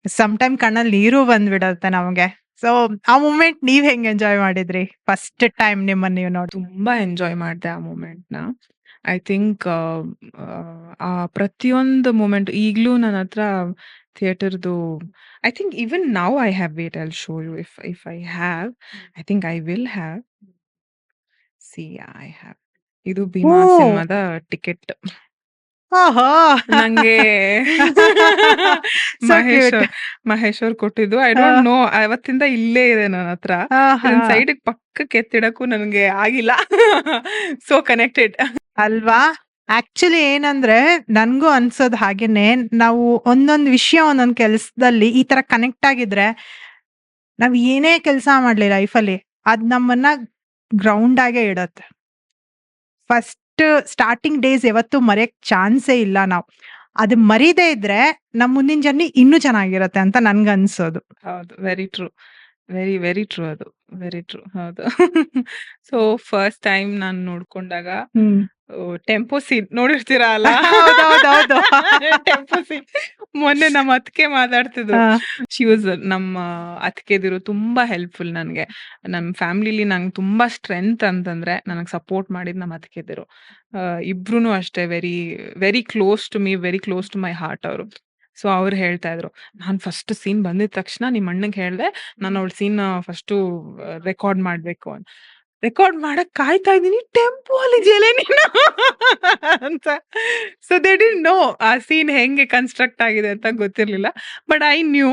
ಸಮ್ ಟೈಮ್ ಕಣ್ಣಲ್ಲಿ ನೀರು ಬಂದ್ಬಿಡತ್ತೆ ನಮ್ಗೆ. ಸೊ, ಆ ಮೂಮೆಂಟ್ ನೀವ್ ಹೆಂಗ್ ಎಂಜಾಯ್ ಮಾಡಿದ್ರಿ? ಫಸ್ಟ್ ಟೈಮ್ ನಿಮ್ಮನ್ನ ನೀವು ನೋಡಿ. ತುಂಬಾ ಎಂಜಾಯ್ ಮಾಡ್ದೆ ಆ ಮೂಮೆಂಟ್‌ನ. ಐ ಥಿಂಕ್ ಆ ಪ್ರತಿಯೊಂದು ಮೂಮೆಂಟ್ ಈಗ್ಲೂ ನನ್ನತ್ರ ಥಿಯೇಟರ್‌ದು. I think even now I have, wait I will show you if I have. I think I will have. See I have. ಇದು ಭೀಮಾ ಓಹ್! ಸಿನಿಮಾದ ಟಿಕೆಟ್. ಓಹೋ! ನಂಗೆ ಸೋ ಮಹೇಶ್ ಕ್ಯೂಟ್. ಮಹೇಶ್ ಅವ್ರು ಕೊಟ್ಟಿದ್ದು. ಐ ಆ, ಡೋಂಟ್ ನೋ, ಅವತ್ತಿಂದ ಇಲ್ಲೇ ಇದೆ ನನ್ನತ್ರ. ಆಹಾ! ಇದನ್ನ ಸೈಡಿಗ್ ಪಕ್ಕಕ್ಕೆ ಎತ್ತಿಡಕ್ಕೂ ನನ್ಗೆ ಆಗಿಲ್ಲ. So connected. ಅಲ್ವಾ? ಆಕ್ಚುಲಿ ಏನಂದ್ರೆ, ನನ್ಗೂ ಅನ್ಸೋದ್ ಹಾಗೇನೆ. ನಾವು ಒಂದೊಂದ್ ವಿಷಯ ಒಂದೊಂದ್ ಕೆಲ್ಸದಲ್ಲಿ ಈ ತರ ಕನೆಕ್ಟ್ ಆಗಿದ್ರೆ, ನಾವ್ ಏನೇ ಕೆಲ್ಸ ಮಾಡ್ಲಿ ಲೈಫಲ್ಲಿ, ಅದ್ ನಮ್ಮನ್ನ ಗ್ರೌಂಡ್ ಆಗೇ ಇಡತ್ತೆ. ಫಸ್ಟ್ ಸ್ಟಾರ್ಟಿಂಗ್ ಡೇಸ್ ಯಾವತ್ತೂ ಮರೆಯಕ್ ಚಾನ್ಸೇ ಇಲ್ಲ ನಾವು. ಅದು ಮರೀದೇ ಇದ್ರೆ, ನಮ್ ಮುಂದಿನ ಜರ್ನಿ ಇನ್ನೂ ಚೆನ್ನಾಗಿರತ್ತೆ ಅಂತ ನನ್ಗನ್ಸೋದು. ಹೌದು. Very true. Very, very true ಅದು. Very true. ಹೌದು. ಸೊ ಫಸ್ಟ್ ಟೈಮ್ ನಾನ್ ನೋಡ್ಕೊಂಡಾಗ ಹ್ಮ್. ಟೆಂಪೋ ಸೀನ್ ನೋಡಿರ್ತೀರಾ ಅಲ್ಲ? ಹೌದೌದೌದು. Tempo scene. ಮೊನ್ನೆ ನಮ್ಮ ಅತ್ತಿಗೆ ಮಾತಾಡ್ತಿದ್ರು. ಆ, ಶಿ ವಾಸ್ ನಮ್ಮ ಅತ್ತಿಗೆದಿರು ತುಂಬಾ ಹೆಲ್ಪ್‌ಫುಲ್ ನನ್ಗೆ. ನಮ್ ಫ್ಯಾಮಿಲಿಲಿ ನಂಗೆ ತುಂಬಾ ಸ್ಟ್ರೆಂತ್ ಅಂತಂದ್ರೆ ನನಗ್ ಸಪೋರ್ಟ್ ಮಾಡಿದ್ ನಮ್ಮ ಅತ್ತಿಗೆದಿರು. ಇಬ್ರೂನು ಅಷ್ಟೇ very, very close to me, very close to my heart ಅವರು. ಸೊ ಅವ್ರು ಹೇಳ್ತಾ ಇದ್ರು, "ನಾನ್ ಫಸ್ಟ್ ಸೀನ್ ಬಂದಿದ ತಕ್ಷಣ ನಿಮ್ ಅಣ್ಣಂಗೆ ಹೇಳ್ದೆ, ನಾನು ಅವಳ ಸೀನ್ ಫಸ್ಟು ರೆಕಾರ್ಡ್ ಮಾಡ್ಬೇಕು ಅಂತ. ರೆಕಾರ್ಡ್ ಮಾಡಕ್ ಕಾಯ್ತಾ ಇದೀನಿ, ಟೆಂಪೋ ಅಲ್ಲಿ ಇದೆಯಲ್ಲ ನೀನು ಅಂತ. ಸೊ ದೇ ಡಿಡ್ಂಟ್ ನೋ ಆ ಸೀನ್ ಹೆಂಗೆ ಕನ್ಸ್ಟ್ರಕ್ಟ್ ಆಗಿದೆ ಅಂತ ಗೊತ್ತಿರ್ಲಿಲ್ಲ. ಬಟ್ ಐ ನ್ಯೂ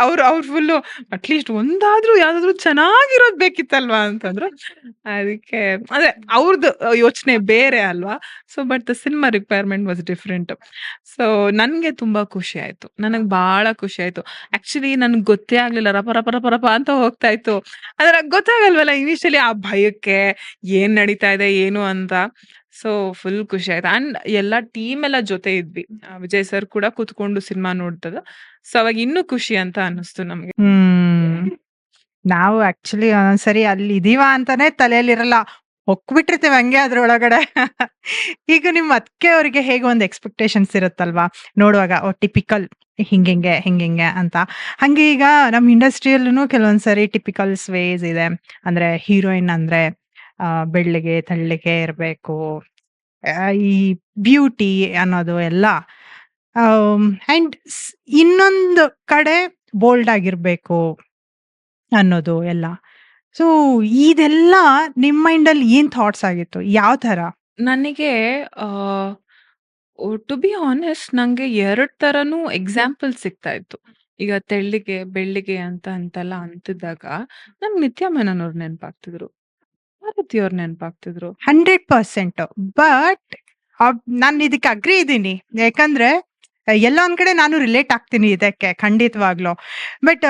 ಅವ್ರು ಫುಲ್ಲು ಅಟ್ಲೀಸ್ಟ್ ಒಂದಾದ್ರೂ ಯಾವ್ದಾದ್ರು ಚೆನ್ನಾಗಿರೋದ್ ಬೇಕಿತ್ತಲ್ವಾ ಅಂತಂದ್ರು. ಅದಕ್ಕೆ ಅದೇ ಅವ್ರದ್ದು ಯೋಚನೆ ಬೇರೆ ಅಲ್ವಾ. So but the cinema requirement was different. So ನನ್ಗೆ ತುಂಬಾ ಖುಷಿ ಆಯ್ತು. ನನಗ್ ಬಹಳ ಖುಷಿ ಆಯ್ತು. ಆಕ್ಚುಲಿ ನನ್ಗೆ ಗೊತ್ತೇ ಆಗ್ಲಿಲ್ಲ. ರಪ ರಪ ರಪ ರಪ ಅಂತ ಹೋಗ್ತಾ ಇತ್ತು. ಆದ್ರೆ ಗೊತ್ತಾಗಲ್ವಲ್ಲ ಇನಿಷಿಯಲಿ ಆ ಭಯಕ್ಕೆ ಏನ್ ನಡೀತಾ ಇದೆ ಏನು ಅಂತ. ಸೊ ಫುಲ್ ಖುಷಿ ಆಯ್ತು. ಅಂಡ್ ಎಲ್ಲ ಟೀಮ್ ಎಲ್ಲ ಜೊತೆ ಇದ್ವಿ. ವಿಜಯ್ ಸರ್ ಕೂಡ ಕೂತ್ಕೊಂಡು ಸಿನಿಮಾ ನೋಡ್ತದ. ಸೊ ಅವಾಗ ಇನ್ನೂ ಖುಷಿ ಅಂತ ಅನ್ನಿಸ್ತು ನಮ್ಗೆ. ನಾವು ಆಕ್ಚುಲಿ ಒಂದೊಂದ್ಸರಿ ಅಲ್ಲಿ ಇದೀವ ಅಂತಾನೆ ತಲೆಯಲ್ಲಿರಲ್ಲ. ಹೊಕ್ಬಿಟ್ಟಿರ್ತೀವಿ ಹಂಗೆ ಅದ್ರೊಳಗಡೆ. ಈಗ ನಿಮ್ ಅದ್ಕೆ ಅವ್ರಿಗೆ ಹೇಗೆ ಒಂದು ಎಕ್ಸ್ಪೆಕ್ಟೇಷನ್ಸ್ ಇರುತ್ತಲ್ವಾ ನೋಡುವಾಗ, ಓ ಟಿಪಿಕಲ್ ಹಿಂಗಿಂಗೆ ಅಂತ. ಹಂಗೆ ಈಗ ನಮ್ ಇಂಡಸ್ಟ್ರಿಯಲ್ಲೂ ಕೆಲವೊಂದ್ಸರಿ ಟಿಪಿಕಲ್ಸ್ ವೇಸ್ ಇದೆ. ಅಂದ್ರೆ ಹೀರೋಯಿನ್ ಅಂದ್ರೆ ಬೆಳ್ಳಗೆ ತೆಳ್ಳಗೆ ಇರ್ಬೇಕು, ಈ ಬ್ಯೂಟಿ ಅನ್ನೋದು ಎಲ್ಲ. ಅಂಡ್ ಇನ್ನೊಂದು ಕಡೆ ಬೋಲ್ಡ್ ಆಗಿರ್ಬೇಕು ಅನ್ನೋದು ಎಲ್ಲ. ಸೊ ಇದೆಲ್ಲ ನಿಮ್ ಮೈಂಡಲ್ಲಿ ಏನ್ ಥಾಟ್ಸ್ ಆಗಿತ್ತು? ಯಾವ ತರ? ನನಗೆ ಟು ಬಿ ಹಾನೆಸ್ಟ್ ನಂಗೆ 2 ತರನೂ ಎಕ್ಸಾಂಪಲ್ ಸಿಗ್ತಾ ಇತ್ತು. ಈಗ ತೆಳ್ಳಿಗೆ, ಬೆಳ್ಳಿಗೆ ಅಂತೆಲ್ಲ ಅಂತಿದ್ದಾಗ ನಂಗೆ ನಿತ್ಯಾ ಮೆನನ್ ಅವ್ರು ನೆನಪಾಗ್ತಿದ್ರು. ಭಾರತಿ ಅವ್ರು ನೆನಪಾಗ್ತಿದ್ರು. 100% ಬಟ್ ನಾನು ಇದಕ್ಕೆ ಅಗ್ರಿ ಇದ್ದೀನಿ. ಯಾಕಂದ್ರೆ ಎಲ್ಲ ಒಂದ್ ಕಡೆ ನಾನು ರಿಲೇಟ್ ಆಗ್ತೀನಿ ಇದಕ್ಕೆ ಖಂಡಿತವಾಗ್ಲು. ಬಟ್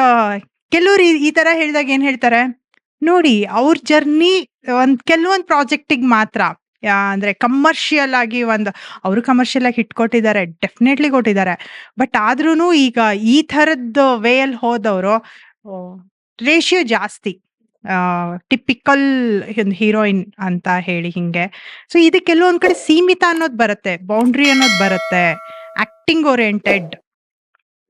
ಕೆಲವ್ರು ಈ ತರ ಹೇಳಿದಾಗ ಏನ್ ಹೇಳ್ತಾರೆ, ನೋಡಿ ಅವ್ರ ಜರ್ನಿ ಕೆಲವೊಂದ್ ಪ್ರಾಜೆಕ್ಟಿಗೆ ಮಾತ್ರ. ಅಂದ್ರೆ ಕಮರ್ಷಿಯಲ್ ಆಗಿ ಅವರು ಕಮರ್ಷಿಯಲ್ ಆಗಿ ಹಿಟ್ ಕೊಟ್ಟಿದ್ದಾರೆ, ಡೆಫಿನೆಟ್ಲಿ ಕೊಟ್ಟಿದ್ದಾರೆ. ಬಟ್ ಆದ್ರೂನು ಈಗ ಈ ತರದ್ ವೇ ಅಲ್ಲಿ ಹೋದವರು ರೇಷಿಯೋ ಜಾಸ್ತಿ. ಟಿಪಿಕಲ್ ಹೀರೋಯಿನ್ ಅಂತ ಹೇಳಿ ಹಿಂಗೆ. ಸೊ ಇದು ಕೆಲವೊಂದ್ ಕಡೆ ಸೀಮಿತ ಅನ್ನೋದು ಬರುತ್ತೆ, ಬೌಂಡ್ರಿ ಅನ್ನೋದು ಬರುತ್ತೆ. ಆಕ್ಟಿಂಗ್ ಓರಿಯೆಂಟೆಡ್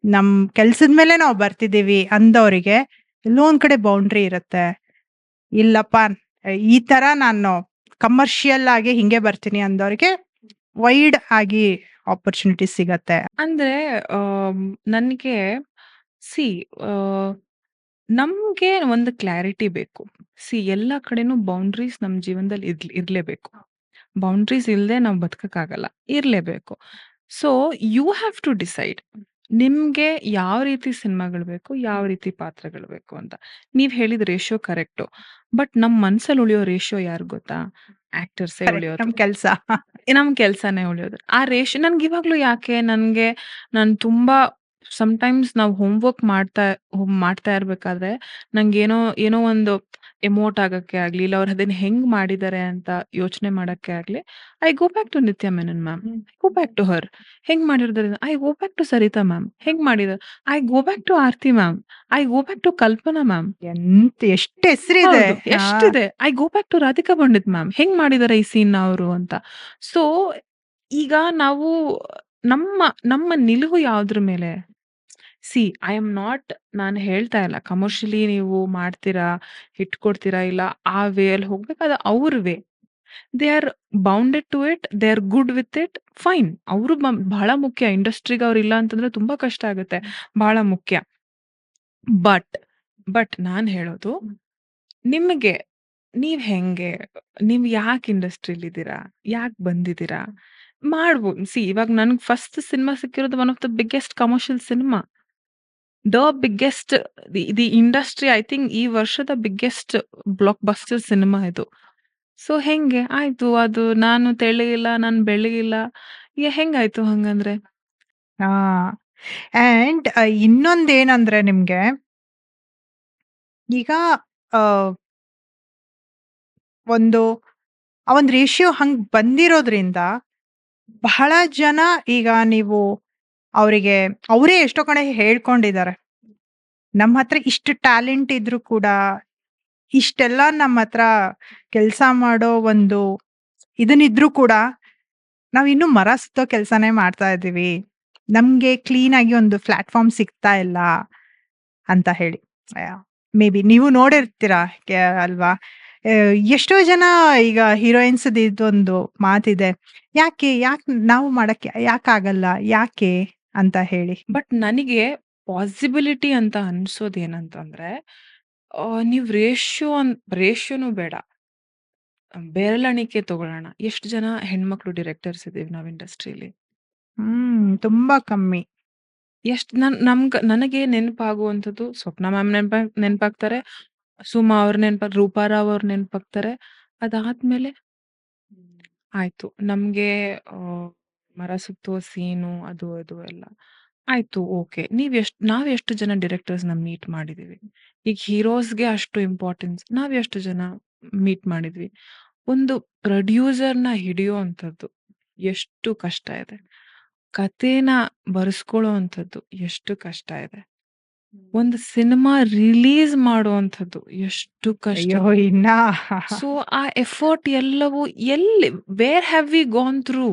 ನಮ್ ಕೆಲ್ಸದ ಮೇಲೆ ನಾವು ಬರ್ತಿದೀವಿ ಅಂದವರಿಗೆ ಎಲ್ಲೋ ಒಂದ್ ಕಡೆ ಬೌಂಡ್ರಿ ಇರುತ್ತೆ. ಇಲ್ಲಪ್ಪ ಈ ತರ ನಾನು ಕಮರ್ಷಿಯಲ್ ಆಗಿ ಹಿಂಗೆ ಬರ್ತೀನಿ ಅಂದವ್ರಿಗೆ ವೈಡ್ ಆಗಿ ಆಪರ್ಚುನಿಟಿ ಸಿಗತ್ತೆ. ಅಂದ್ರೆ ನನ್ಗೆ ಸಿ ನಮ್ಗೆ ಒಂದು ಕ್ಲಾರಿಟಿ ಬೇಕು. ಎಲ್ಲ ಕಡೆನೂ ಬೌಂಡ್ರೀಸ್ ನಮ್ ಜೀವನದಲ್ಲಿ ಇರ್ಲೇಬೇಕು. ಬೌಂಡ್ರೀಸ್ ಇಲ್ದೆ ನಾವು ಬದುಕಕ್ಕಾಗಲ್ಲ. ಇರ್ಲೇಬೇಕು. So you have to decide ನಿಮ್ಗೆ ಯಾವ ರೀತಿ ಸಿನಿಮಾಗಳು ಬೇಕು, ಯಾವ ರೀತಿ ಪಾತ್ರಗಳು ಬೇಕು ಅಂತ. ನೀವ್ ಹೇಳಿದ ರೇಷಿಯೋ ಕರೆಕ್ಟು. ಬಟ್ ನಮ್ ಮನ್ಸಲ್ಲಿ ಉಳಿಯೋ ರೇಷಿಯೋ ಯಾರು ಗೊತ್ತಾ? ಆಕ್ಟರ್ಸೇ ಉಳಿಯೋದು. ನಮ್ ಕೆಲ್ಸ. ನಮ್ ಕೆಲ್ಸನೇ ಉಳಿಯೋದು. ಆ ರೇಷ್ ನನ್ಗೆ ಇವಾಗ್ಲೂ ಯಾಕೆ ನಾನು ತುಂಬಾ ಸಮ್‌ಟೈಮ್ಸ್ ನಾವು ಹೋಮ್‌ವರ್ಕ್ ಮಾಡ್ತಾ ಇರ್ಬೇಕಾದ್ರೆ ನಂಗೇನೋ ಏನೋ ಒಂದು ಎಮೋಟ್ ಆಗಕ್ಕೆ ಆಗ್ಲಿ, ಇಲ್ಲ ಅವ್ರು ಅದನ್ನ ಹೆಂಗ್ ಮಾಡಿದ್ದಾರೆ ಅಂತ ಯೋಚನೆ ಮಾಡಕ್ಕೆ ಆಗ್ಲಿ, I go back to Nitya Menon ma'am. I go back to her. ಹೆಂಗ್ ಮಾಡಿರ್ತಾರೆ? I go back to Sarita ma'am. ಹೆಂಗ್ ಮಾಡಿದಾರೆ? I go back to Aarti ma'am. I go back to Kalpana ma'am. ಎಷ್ಟು ಹೆಸರಿದೆ. ಹೌದು. ಎಷ್ಟಿದೆ. I go back to Radhika Pandit ma'am. ಹೆಂಗ್ ಮಾಡಿದಾರೆ ಈ ಸೀನ್‌ನ ಅವರು ಅಂತ. ಸೊ ಈಗ ನಾವು ನಮ್ಮ ನಮ್ಮ ನಿಲುವು ಯಾವ್ದ್ರ ಮೇಲೆ? ಐ ಆಮ್ ನಾಟ್ ನಾನು ಹೇಳ್ತಾ ಇಲ್ಲ ಕಮರ್ಷಿಯಲಿ ನೀವು ಮಾಡ್ತೀರಾ, ಹಿಟ್ ಕೊಡ್ತೀರಾ, ಇಲ್ಲ ಆ ವೇ ಅಲ್ಲಿ ಹೋಗ್ಬೇಕು. ಅದು ಅವ್ರ way. They are bounded to it. They are good with it. Fine. ಅವರು ಬಹಳ ಮುಖ್ಯ. ಇಂಡಸ್ಟ್ರಿಗೆ ಅವ್ರು ಇಲ್ಲ ಅಂತಂದ್ರೆ ತುಂಬಾ ಕಷ್ಟ ಆಗುತ್ತೆ. ಬಹಳ ಮುಖ್ಯ. ಬಟ್ ನಾನ್ ಹೇಳೋದು ನಿಮಗೆ ನೀವ್ ಹೆಂಗೆ? ನೀವ್ ಯಾಕೆ ಇಂಡಸ್ಟ್ರಿಲಿದ್ದೀರಾ? ಯಾಕೆ ಬಂದಿದ್ದೀರಾ? ಮಾಡ್ಬೋದು. ಇವಾಗ ನನ್ಗೆ ಫಸ್ಟ್ ಸಿನಿಮಾ ಸಿಕ್ಕಿರೋದು one of the biggest commercial cinema. The biggest the industry I think ಈ ವರ್ಷದ ಬಿಗ್ಗೆಸ್ಟ್ ಬ್ಲಾಕ್ ಬಸ್ಟರ್ ಸಿನಿಮಾ ಇದು. ಸೊ ಹೆಂಗೆ? ಆಯ್ತು ಅದು ನಾನು ತೆಳ್ಳಗಿಲ್ಲ, ನಾನು ಬೆಳ್ಳಗಿಲ್ಲ. ಹೆಂಗಾಯ್ತು ಹಂಗಂದ್ರೆ? ಅಂಡ್ ಇನ್ನೊಂದೇನಂದ್ರೆ ನಿಮ್ಗೆ ಈಗ ಒಂದು ರೇಷಿಯೋ ಹಂಗ್ ಬಂದಿರೋದ್ರಿಂದ ಬಹಳ ಜನ ಈಗ ನೀವು ಅವರಿಗೆ ಅವರೇ ಎಷ್ಟೋ ಕಡೆ ಹೇಳ್ಕೊಂಡಿದ್ದಾರೆ. ನಮ್ಮ ಹತ್ರ ಇಷ್ಟು ಟ್ಯಾಲೆಂಟ್ ಇದ್ರು ಕೂಡ, ಇಷ್ಟೆಲ್ಲ ನಮ್ಮ ಹತ್ರ ಕೆಲಸ ಮಾಡೋ ಒಂದು ಇದನ್ನಿದ್ರು ಕೂಡ ನಾವಿನ್ನೂ ಮರ ಸುತ್ತೋ ಕೆಲಸನೇ ಮಾಡ್ತಾ ಇದ್ದೀವಿ. ನಮ್ಗೆ ಕ್ಲೀನ್ ಆಗಿ ಒಂದು ಪ್ಲಾಟ್ಫಾರ್ಮ್ ಸಿಗ್ತಾ ಇಲ್ಲ ಅಂತ ಹೇಳಿ. ಮೇ ಬಿ ನೀವು ನೋಡಿರ್ತೀರಾ ಅಲ್ವಾ? ಎಷ್ಟೋ ಜನ ಈಗ ಹೀರೋಯಿನ್ಸ್ ಇದೊಂದು ಮಾತಿದೆ. ಯಾಕೆ ನಾವು ಮಾಡಕ್ಕೆ ಯಾಕಾಗಲ್ಲ? ಯಾಕೆ? ಅಂತ ಹೇಳಿ? ಬಟ್ ನನಗೆ ಪಾಸಿಬಿಲಿಟಿ ಅಂತ ಅನ್ಸೋದೇನಂತಂದ್ರೆ, ನೀವು ರೇಷಿಯೋನು ಬೇಡ. ಬೆರಳೆಣಿಕೆ ತಗೊಳ್ಳೋಣ. ಎಷ್ಟು ಜನ ಹೆಣ್ಮಕ್ಳು ಡೈರೆಕ್ಟರ್ಸ್ ಇದೀವಿ ನಾವು ಇಂಡಸ್ಟ್ರಿಲಿ? ತುಂಬಾ ಕಮ್ಮಿ. ಎಷ್ಟು ನನಗೆ ನೆನಪಾಗುವಂಥದ್ದು ಸ್ವಪ್ನ ಮ್ಯಾಮ್ ನೆನಪಾಗ್ತಾರೆ. ಸುಮಾ ಅವ್ರು ರೂಪಾರಾವ್ ಅವ್ರು ನೆನಪಾಗ್ತಾರೆ. ಅದಾದ್ಮೇಲೆ ಆಯ್ತು. ನಮ್ಗೆ ಮರ ಸುತ್ತುವ ಸೀನು ಅದು ಎಲ್ಲ. ಆಯ್ತು ಓಕೆ. ನಾವೆಷ್ಟು ಜನ ಡೈರೆಕ್ಟರ್ಸ್‌ನ ಮೀಟ್ ಮಾಡಿದೀವಿ. ಈಗ ಹೀರೋಸ್‌ಗೆ ಅಷ್ಟು ಇಂಪಾರ್ಟೆನ್ಸ್ ನಾವೆಷ್ಟು ಜನ ಮೀಟ್ ಮಾಡಿದ್ವಿ. ಒಂದು ಪ್ರೊಡ್ಯೂಸರ್‌ನ ಹಿಡಿಯುವಂಥದ್ದು ಎಷ್ಟು ಕಷ್ಟ ಇದೆ. ಕಥೆನ ಬರೆಸ್ಕೊಳ್ಳುವಂಥದ್ದು ಎಷ್ಟು ಕಷ್ಟ ಇದೆ. ಒಂದು ಸಿನಿಮಾ ರಿಲೀಸ್ ಮಾಡುವಂಥದ್ದು ಎಷ್ಟು ಕಷ್ಟ. ಅಯ್ಯೋ! ಇನ್ನ ಸೊ, ಆ ಎಫರ್ಟ್ ಎಲ್ಲವೂ where have we gone through?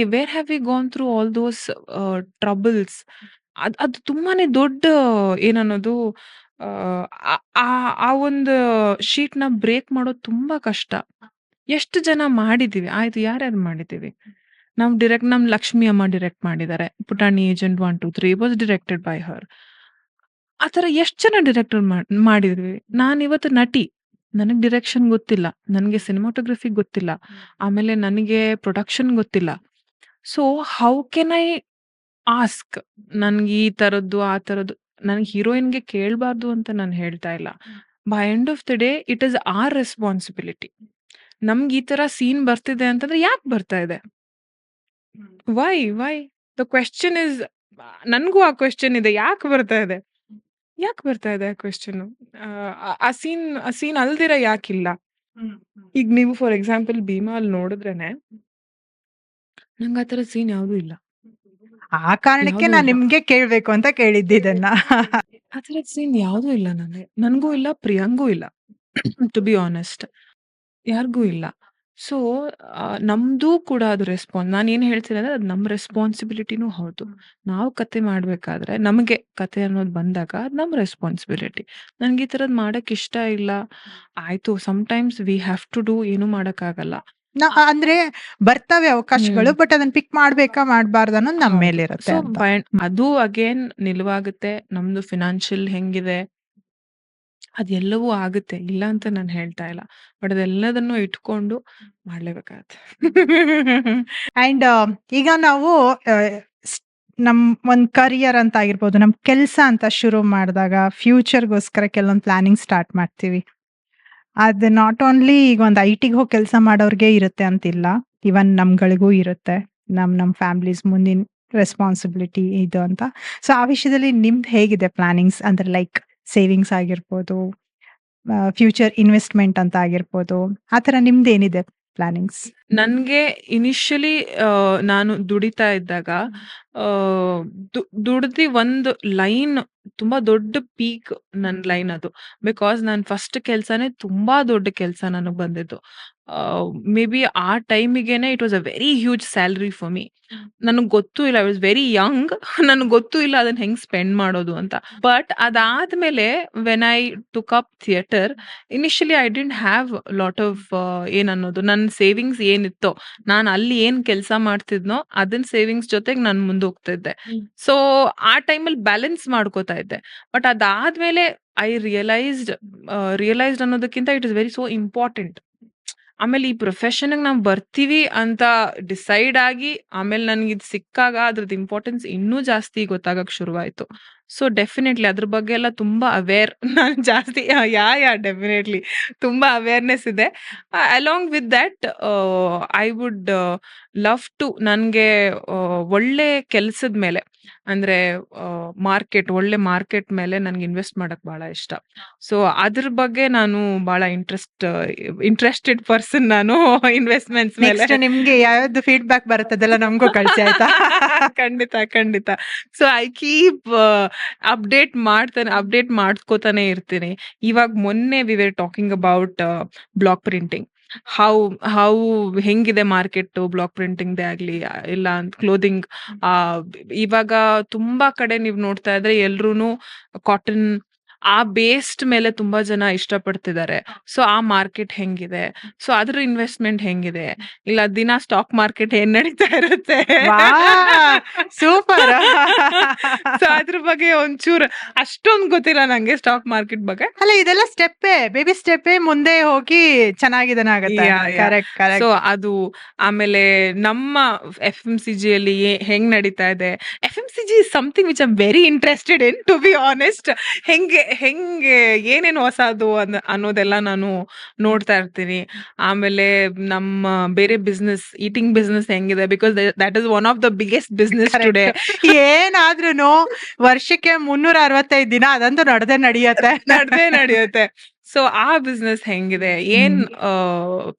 Where have we gone through all those troubles? ಅದು ತುಂಬಾನೇ ದೊಡ್ಡ ಏನನ್ನೋದು ಆ ಆ ಆ ಒಂದು ಶೀಟ್‌ನ ಬ್ರೇಕ್ ಮಾಡೋದು ತುಂಬಾ ಕಷ್ಟ. ಎಷ್ಟು ಜನ ಮಾಡಿದೀವಿ. ಆಯ್ತು ಯಾರ್ಯಾರು ಮಾಡಿದೀವಿ? ನಮ್ ಲಕ್ಷ್ಮಿ ಅಮ್ಮ ಡೈರೆಕ್ಟ್ ಮಾಡಿದ್ದಾರೆ. ಪುಟಾಣಿ agent 1, 2, 3 was directed by her. ಆ ಥರ ಎಷ್ಟು ಜನ ಡೈರೆಕ್ಟರ್ ಮಾಡಿದ್ವಿ. ನಾನಿವತ್ತು ನಟಿ. ನನಗ್ ಡೈರೆಕ್ಷನ್ ಗೊತ್ತಿಲ್ಲ. ನನಗೆ ಸಿನಿಮಾಟೋಗ್ರಫಿ ಗೊತ್ತಿಲ್ಲ. ಆಮೇಲೆ ನನಗೆ ಪ್ರೊಡಕ್ಷನ್ ಗೊತ್ತಿಲ್ಲ. So, how can I ask? ನನ್ಗೆ ಈ ಥರದ್ದು, ಆ ಥರದ್ದು ನನಗೆ ಹೀರೋಯಿನ್‌ಗೆ ಕೇಳಬಾರ್ದು ಅಂತ ನಾನು ಹೇಳ್ತಾ ಇಲ್ಲ. By end of the day it is our responsibility. ನಮ್ಗೆ ಈ ಥರ ಸೀನ್ ಬರ್ತಿದೆ ಅಂತಂದ್ರೆ ಯಾಕೆ ಬರ್ತಾ ಇದೆ? ವೈ? ದ ಕ್ವೆಶ್ಚನ್ ಇಸ್ ನನ್ಗೂ ಆ ಕ್ವೆಶ್ಚನ್ ಇದೆ. ಯಾಕೆ ಬರ್ತಾ ಇದೆ ಆ ಕ್ವೆಶ್ಚನ್? ಆ ಸೀನ್ ಅಲ್ದಿರ ಯಾಕಿಲ್ಲ? ಈಗ ನೀವು ಫಾರ್ ಎಕ್ಸಾಂಪಲ್ ಭೀಮಾ ಅಲ್ಲಿ ನೋಡಿದ್ರೇನೆ ನಂಗೆ ಆ ಥರ ಸೀನ್ ಯಾವ್ದೂ ಇಲ್ಲ. ಆ ಕಾರಣಕ್ಕೆ ಯಾವ್ದೂ ನಾನ್ ಇಲ್ಲ. ನಿಮ್ಗೆ ಕೇಳ್ಬೇಕು ಅಂತ ಕೇಳಿದ್ದಿದನ್ನ. ಆ ಥರದ ಸೀನ್ ಯಾವ್ದೂ ಇಲ್ಲ ನನ್ಗೂ ಇಲ್ಲ, ಪ್ರಿಯಾಂಗೂ ಇಲ್ಲ. ಟು ಬಿ ಆನೆಸ್ಟ್ ಯಾರಿಗೂ ಇಲ್ಲ. ಸೊ, ನಮ್ದು ಕೂಡ ಅದು ನಾನೇನ್ ಹೇಳ್ತೀನಿ ಅಂದ್ರೆ ಅದು ನಮ್ಮ ರೆಸ್ಪಾನ್ಸಿಬಿಲಿಟಿನೂ ಹೌದು. ನಾವು ಕತೆ ಮಾಡ್ಬೇಕಾದ್ರೆ ನಮಗೆ ಕತೆ ಅನ್ನೋದು ಬಂದಾಗ ಅದು ನಮ್ಮ ರೆಸ್ಪಾನ್ಸಿಬಿಲಿಟಿ. ನನ್ಗೆ ಈ ಥರದ್ ಮಾಡಕ್ ಇಷ್ಟ ಇಲ್ಲ. ಆಯ್ತು sometimes we have to do ಏನೂ ಮಾಡಕ್ಕಾಗಲ್ಲ. ಅಂದ್ರೆ ಬರ್ತವೆ ಅವಕಾಶಗಳು. ಬಟ್ ಅದನ್ನ ಪಿಕ್ ಮಾಡ್ಬೇಕಾ ಮಾಡ್ಬಾರ್ದು ಅನ್ನೋದು ನಮ್ಮ ಹೌದು. ಮೇಲಿರುತ್ತೆ ಸೊ, ಅಂತ. ಅದು ಅಗೇನ್ ನಿಲುವಾಗುತ್ತೆ. ನಮ್ದು ಫಿನಾನ್ಷಿಯಲ್ ಹೆಂಗಿದೆ ಅದೆಲ್ಲವೂ ಆಗುತ್ತೆ. ಇಲ್ಲ ಅಂತ ನಾನು ಹೇಳ್ತಾ ಇಲ್ಲ. ಬಟ್ ಅದೆಲ್ಲದನ್ನು ಇಟ್ಕೊಂಡು ಮಾಡ್ಲೇಬೇಕಾಗತ್ತೆ. ಅಂಡ್ ಈಗ ನಾವು ನಮ್ ಒಂದ್ ಕರಿಯರ್ ಅಂತ ಆಗಿರ್ಬೋದು, ನಮ್ ಕೆಲ್ಸ ಅಂತ ಶುರು ಮಾಡಿದಾಗ ಫ್ಯೂಚರ್‌ಗೋಸ್ಕರ ಕೆಲವೊಂದು ಪ್ಲಾನಿಂಗ್ ಸ್ಟಾರ್ಟ್ ಮಾಡ್ತೀವಿ. ಅದು ನಾಟ್ ಓನ್ಲಿ ಈಗ ಒಂದು ಐಟಿಗೆ ಹೋಗಿ ಕೆಲಸ ಮಾಡೋರ್ಗೆ ಇರುತ್ತೆ ಅಂತಿಲ್ಲ. ಈವನ್ ನಮ್ಗಳಿಗೂ ಇರುತ್ತೆ. ನಮ್ ಫ್ಯಾಮಿಲೀಸ್ ಮುಂದಿನ ರೆಸ್ಪಾನ್ಸಿಬಿಲಿಟಿ ಇದು ಅಂತ. ಸೊ, ಆ ವಿಷಯದಲ್ಲಿ ನಿಮ್ದು ಹೇಗಿದೆ ಪ್ಲಾನಿಂಗ್ಸ್? ಅಂದ್ರೆ ಲೈಕ್ ಸೇವಿಂಗ್ಸ್ ಆಗಿರ್ಬೋದು, ಫ್ಯೂಚರ್ ಇನ್ವೆಸ್ಟ್‌ಮೆಂಟ್ ಅಂತ ಆಗಿರ್ಬೋದು. ಆ ಥರ ನಿಮ್ದೇನಿದೆ ಪ್ಲಾನಿಂಗ್ಸ್? ನನ್ಗೆ ಇನಿಷಿಯಲಿ ನಾನು ದುಡಿತಾ ಇದ್ದಾಗ ದುಡ್ದಿ ಒಂದು ಲೈನ್ ತುಂಬಾ ದೊಡ್ಡ ಪೀಕ್ ನನ್ ಲೈನ್ ಅದು. ಬಿಕಾಸ್ ನಾನು ಫಸ್ಟ್ ಕೆಲ್ಸನೇ ತುಂಬಾ ದೊಡ್ಡ ಕೆಲ್ಸ ನನಗ್ ಬಂದಿದ್ದು. ಮೇ ಬಿ ಆ ಟೈಮಿಗೆನೆ it was a very huge salary for me. ನನಗ್ ಗೊತ್ತೂ ಇಲ್ಲ. I was very young. ನನಗ್ ಗೊತ್ತೂ ಇಲ್ಲ ಅದನ್ನ ಹೆಂಗ್ ಸ್ಪೆಂಡ್ ಮಾಡೋದು ಅಂತ. ಬಟ್ ಅದಾದ್ಮೇಲೆ when I took up theatre, initially I didn't have lot of ಏನನ್ನೋದು ನನ್ನ ಸೇವಿಂಗ್ಸ್ ಏನಿತ್ತೋ, ನಾನು ಅಲ್ಲಿ ಏನ್ ಕೆಲಸ ಮಾಡ್ತಿದ್ನೋ ಅದನ್ನ ಸೇವಿಂಗ್ಸ್ ಜೊತೆಗೆ ನಾನು ಮುಂದೆ ಹೋಗ್ತಾ ಇದ್ದೆ. ಸೊ, ಆ ಟೈಮಲ್ಲಿ ಬ್ಯಾಲೆನ್ಸ್ ಮಾಡ್ಕೋತಾ ಇದ್ದೆ. ಬಟ್ ಅದಾದ್ಮೇಲೆ ಐ ರಿಯಲೈಸ್ಡ್ ಅನ್ನೋದಕ್ಕಿಂತ it is very so important. ಆಮೇಲೆ ಈ ಪ್ರೊಫೆಷನ್‌ಗೆ ನಾವು ಬರ್ತೀವಿ ಅಂತ ಡಿಸೈಡ್ ಆಗಿ ಆಮೇಲೆ ನನ್ಗೆ ಇದು ಸಿಕ್ಕಾಗ ಅದ್ರದ್ದು ಇಂಪಾರ್ಟೆನ್ಸ್ ಇನ್ನೂ ಜಾಸ್ತಿ ಗೊತ್ತಾಗಕ್ ಶುರುವಾಯ್ತು. ಸೊ, ಡೆಫಿನೆಟ್ಲಿ ಅದ್ರ ಬಗ್ಗೆ ಎಲ್ಲ ತುಂಬಾ ಅವೇರ್ ನಾನು ಜಾಸ್ತಿ ಡೆಫಿನೆಟ್ಲಿ ತುಂಬಾ ಅವೇರ್‌ನೆಸ್ ಇದೆ. Along with that I would love to ನನ್ಗೆ ಒಳ್ಳೆ ಕೆಲ್ಸದ ಮೇಲೆ ಅಂದ್ರೆ ಒಳ್ಳೆ ಮಾರ್ಕೆಟ್ ಮೇಲೆ ನನ್ಗೆ ಇನ್ವೆಸ್ಟ್ ಮಾಡಕ್ ಬಹಳ ಇಷ್ಟ. ಸೊ, ಅದ್ರ ಬಗ್ಗೆ ನಾನು ಬಹಳ ಇಂಟ್ರೆಸ್ಟೆಡ್ ಪರ್ಸನ್ ನಾನು ಇನ್ವೆಸ್ಟ್‌ಮೆಂಟ್ಸ್ ಮೇಲೆ. ನೆಕ್ಸ್ಟ್ ನಿಮ್ಗೆ ಯಾವ್ದು ಫೀಡ್‌ಬ್ಯಾಕ್ ಬರುತ್ತೆ ಅದೆಲ್ಲ ನಮಗೂ ಕಳ್ಸಿ ಆಯ್ತಾ? ಖಂಡಿತ. ಸೊ, ಐ ಕೀಪ್ ಅಪ್ಡೇಟ್ ಮಾಡ್ಕೋತಾನೆ ಇರ್ತೀನಿ. ಇವಾಗ ಮೊನ್ನೆ we were talking about block printing. How ಹೆಂಗಿದೆ ಮಾರ್ಕೆಟ್ ಬ್ಲಾಕ್ ಪ್ರಿಂಟಿಂಗ್‌ದೇ ಆಗ್ಲಿ ಇಲ್ಲ ಕ್ಲೋದಿಂಗ್. ಇವಾಗ ತುಂಬಾ ಕಡೆ ನೀವು ನೋಡ್ತಾ ಇದ್ರೆ ಎಲ್ರೂನು ಕಾಟನ್ ಆ ಬೇಸ್ಡ್ ಮೇಲೆ ತುಂಬಾ ಜನ ಇಷ್ಟಪಡ್ತಿದ್ದಾರೆ. ಸೊ ಆ ಮಾರ್ಕೆಟ್ ಹೆಂಗಿದೆ? ಸೊ ಅದ್ರ ಇನ್ವೆಸ್ಟ್‌ಮೆಂಟ್ ಹೆಂಗಿದೆ? ಇಲ್ಲ ದಿನ ಸ್ಟಾಕ್ ಮಾರ್ಕೆಟ್ ಏನ್ ನಡೀತಾ ಇರುತ್ತೆ? ವಾಹ್! ಸೂಪರ್. ಸೊ ಅದ್ರ ಬಗ್ಗೆ ಒಂಚೂರು ಅಷ್ಟೊಂದ್ ಗೊತ್ತಿಲ್ಲ ನಂಗೆ ಸ್ಟಾಕ್ ಮಾರ್ಕೆಟ್ ಬಗ್ಗೆ. ಅಲ್ಲ ಇದೆಲ್ಲ ಸ್ಟೆಪ್ಪೇ, ಬೇಬಿ ಸ್ಟೆಪ್ಪೇ ಮುಂದೆ ಹೋಗಿ ಚೆನ್ನಾಗಿದನ ಆಗತ್ತೆ. Yeah! Yeah! Correct, so correct. ಅದು ಆಮೇಲೆ ನಮ್ಮ FMCGಯಲ್ಲಿ ಹೆಂಗ್ ನಡೀತಾ ಇದೆ? FMCG is something which I am very interested in to be honest. ಹೆಂಗೆ ಏನೇನು ಹೊಸದು ಅನ್ನೋದೆಲ್ಲ ನಾನು ನೋಡ್ತಾ ಇರ್ತೀನಿ. ಆಮೇಲೆ ನಮ್ಮ ಬೇರೆ ಬಿಸ್ನೆಸ್, ಈಟಿಂಗ್ ಬಿಸ್ನೆಸ್ ಹೆಂಗಿದೆ? Because that is one of the biggest business today. Correct. ಏನಾದ್ರೂನು ವರ್ಷಕ್ಕೆ 365 ದಿನ ಅದಂತೂ ನಡೆದೇ ನಡೆಯುತ್ತೆ. ನಡ್ದೇ ನಡೆಯುತ್ತೆ. ಸೊ ಆ ಬಿಸ್ನೆಸ್ ಹೆಂಗಿದೆ? ಏನ್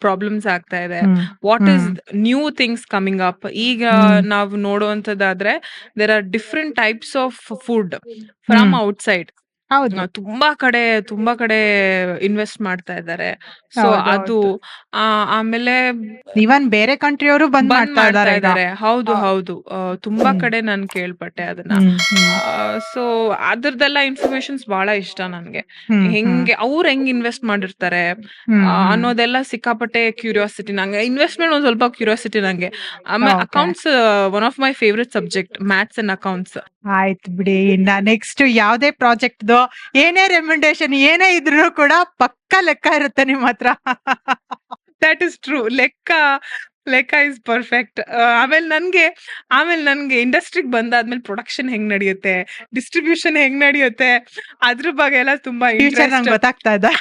ಪ್ರಾಬ್ಲಮ್ಸ್ ಆಗ್ತಾ ಇದೆ? What is new things coming up? ಈಗ ನಾವು ನೋಡುವಂತದ್ದಾದ್ರೆ there are different types of food from outside. ಹೌದು. ತುಂಬಾ ಕಡೆ ಇನ್ವೆಸ್ಟ್ ಮಾಡ್ತಾ ಇದ್ದಾರೆ. ಸೊ ಹೌದು, ಅದು ಆಮೇಲೆ ಇವನ್ ಬೇರೆ ಕಂಟ್ರಿಯವರು ಬಂದ್ ಬಂದ್ ಮಾಡ್ತಾ ಮಾಡ್ತಾ ಇದಾರೆ ಈಗ. ಇದ್ದಾರೆ. ಹೌದು, ಹೌದು. ಹೌದು. ತುಂಬಾ ಕಡೆ ನಾನ್ ಕೇಳ್ಪಟ್ಟೆ ಅದನ್ನ. ಸೊ ಅದ್ರದ್ದೆಲ್ಲ ಇನ್ಫಾರ್ಮೇಶನ್ಸ್ ಬಹಳ ಇಷ್ಟ ನನ್ಗೆ. ಅವ್ರು ಹೆಂಗ್ ಇನ್ವೆಸ್ಟ್ ಮಾಡಿರ್ತಾರೆ ಅನ್ನೋದೆಲ್ಲ ಸಿಕ್ಕಾಪಟ್ಟೆ ಕ್ಯೂರಿಯಾಸಿಟಿ ನಂಗೆ. ಇನ್ವೆಸ್ಟ್ಮೆಂಟ್ ಒಂದ್ ಸ್ವಲ್ಪ ಕ್ಯೂರಿಯಾಸಿಟಿ ನಂಗೆ. ಆಮೇಲೆ Okay. Accounts one of my favourite subject, maths and accounts. ಆಯ್ತು ಬಿಡಿ. ಇನ್ನ ನೆಕ್ಸ್ಟ್ ಯಾವ್ದೇ ಪ್ರಾಜೆಕ್ಟ್‌ದು ಏನೇ ರೆಕಮೆಂಡೇಶನ್ ಏನೇ ಇದ್ರೂ ಕೂಡ ಪಕ್ಕಾ ಲೆಕ್ಕ ಇರುತ್ತೆ ನಿಮ್ ಹತ್ರ. That is true. ಲೆಕ್ಕ ಇಸ್ ಪರ್ಫೆಕ್ಟ್. ಆಮೇಲೆ ನನ್ಗೆ ಇಂಡಸ್ಟ್ರಿಗೆ ಬಂದಾದ್ಮೇಲೆ ಪ್ರೊಡಕ್ಷನ್ ಹೆಂಗ್ ನಡೆಯುತ್ತೆ, ಡಿಸ್ಟ್ರಿಬ್ಯೂಷನ್ ಹೆಂಗ್ ನಡೆಯುತ್ತೆ, ಅದ್ರ ಬಗ್ಗೆ ಎಲ್ಲ ತುಂಬಾ ಫ್ಯೂಚರ್ ನಂಗೆ ಇಂಟ್ರೆಸ್ಟ್. ಗೊತ್ತಾಗ್ತಾ ಇದೆ.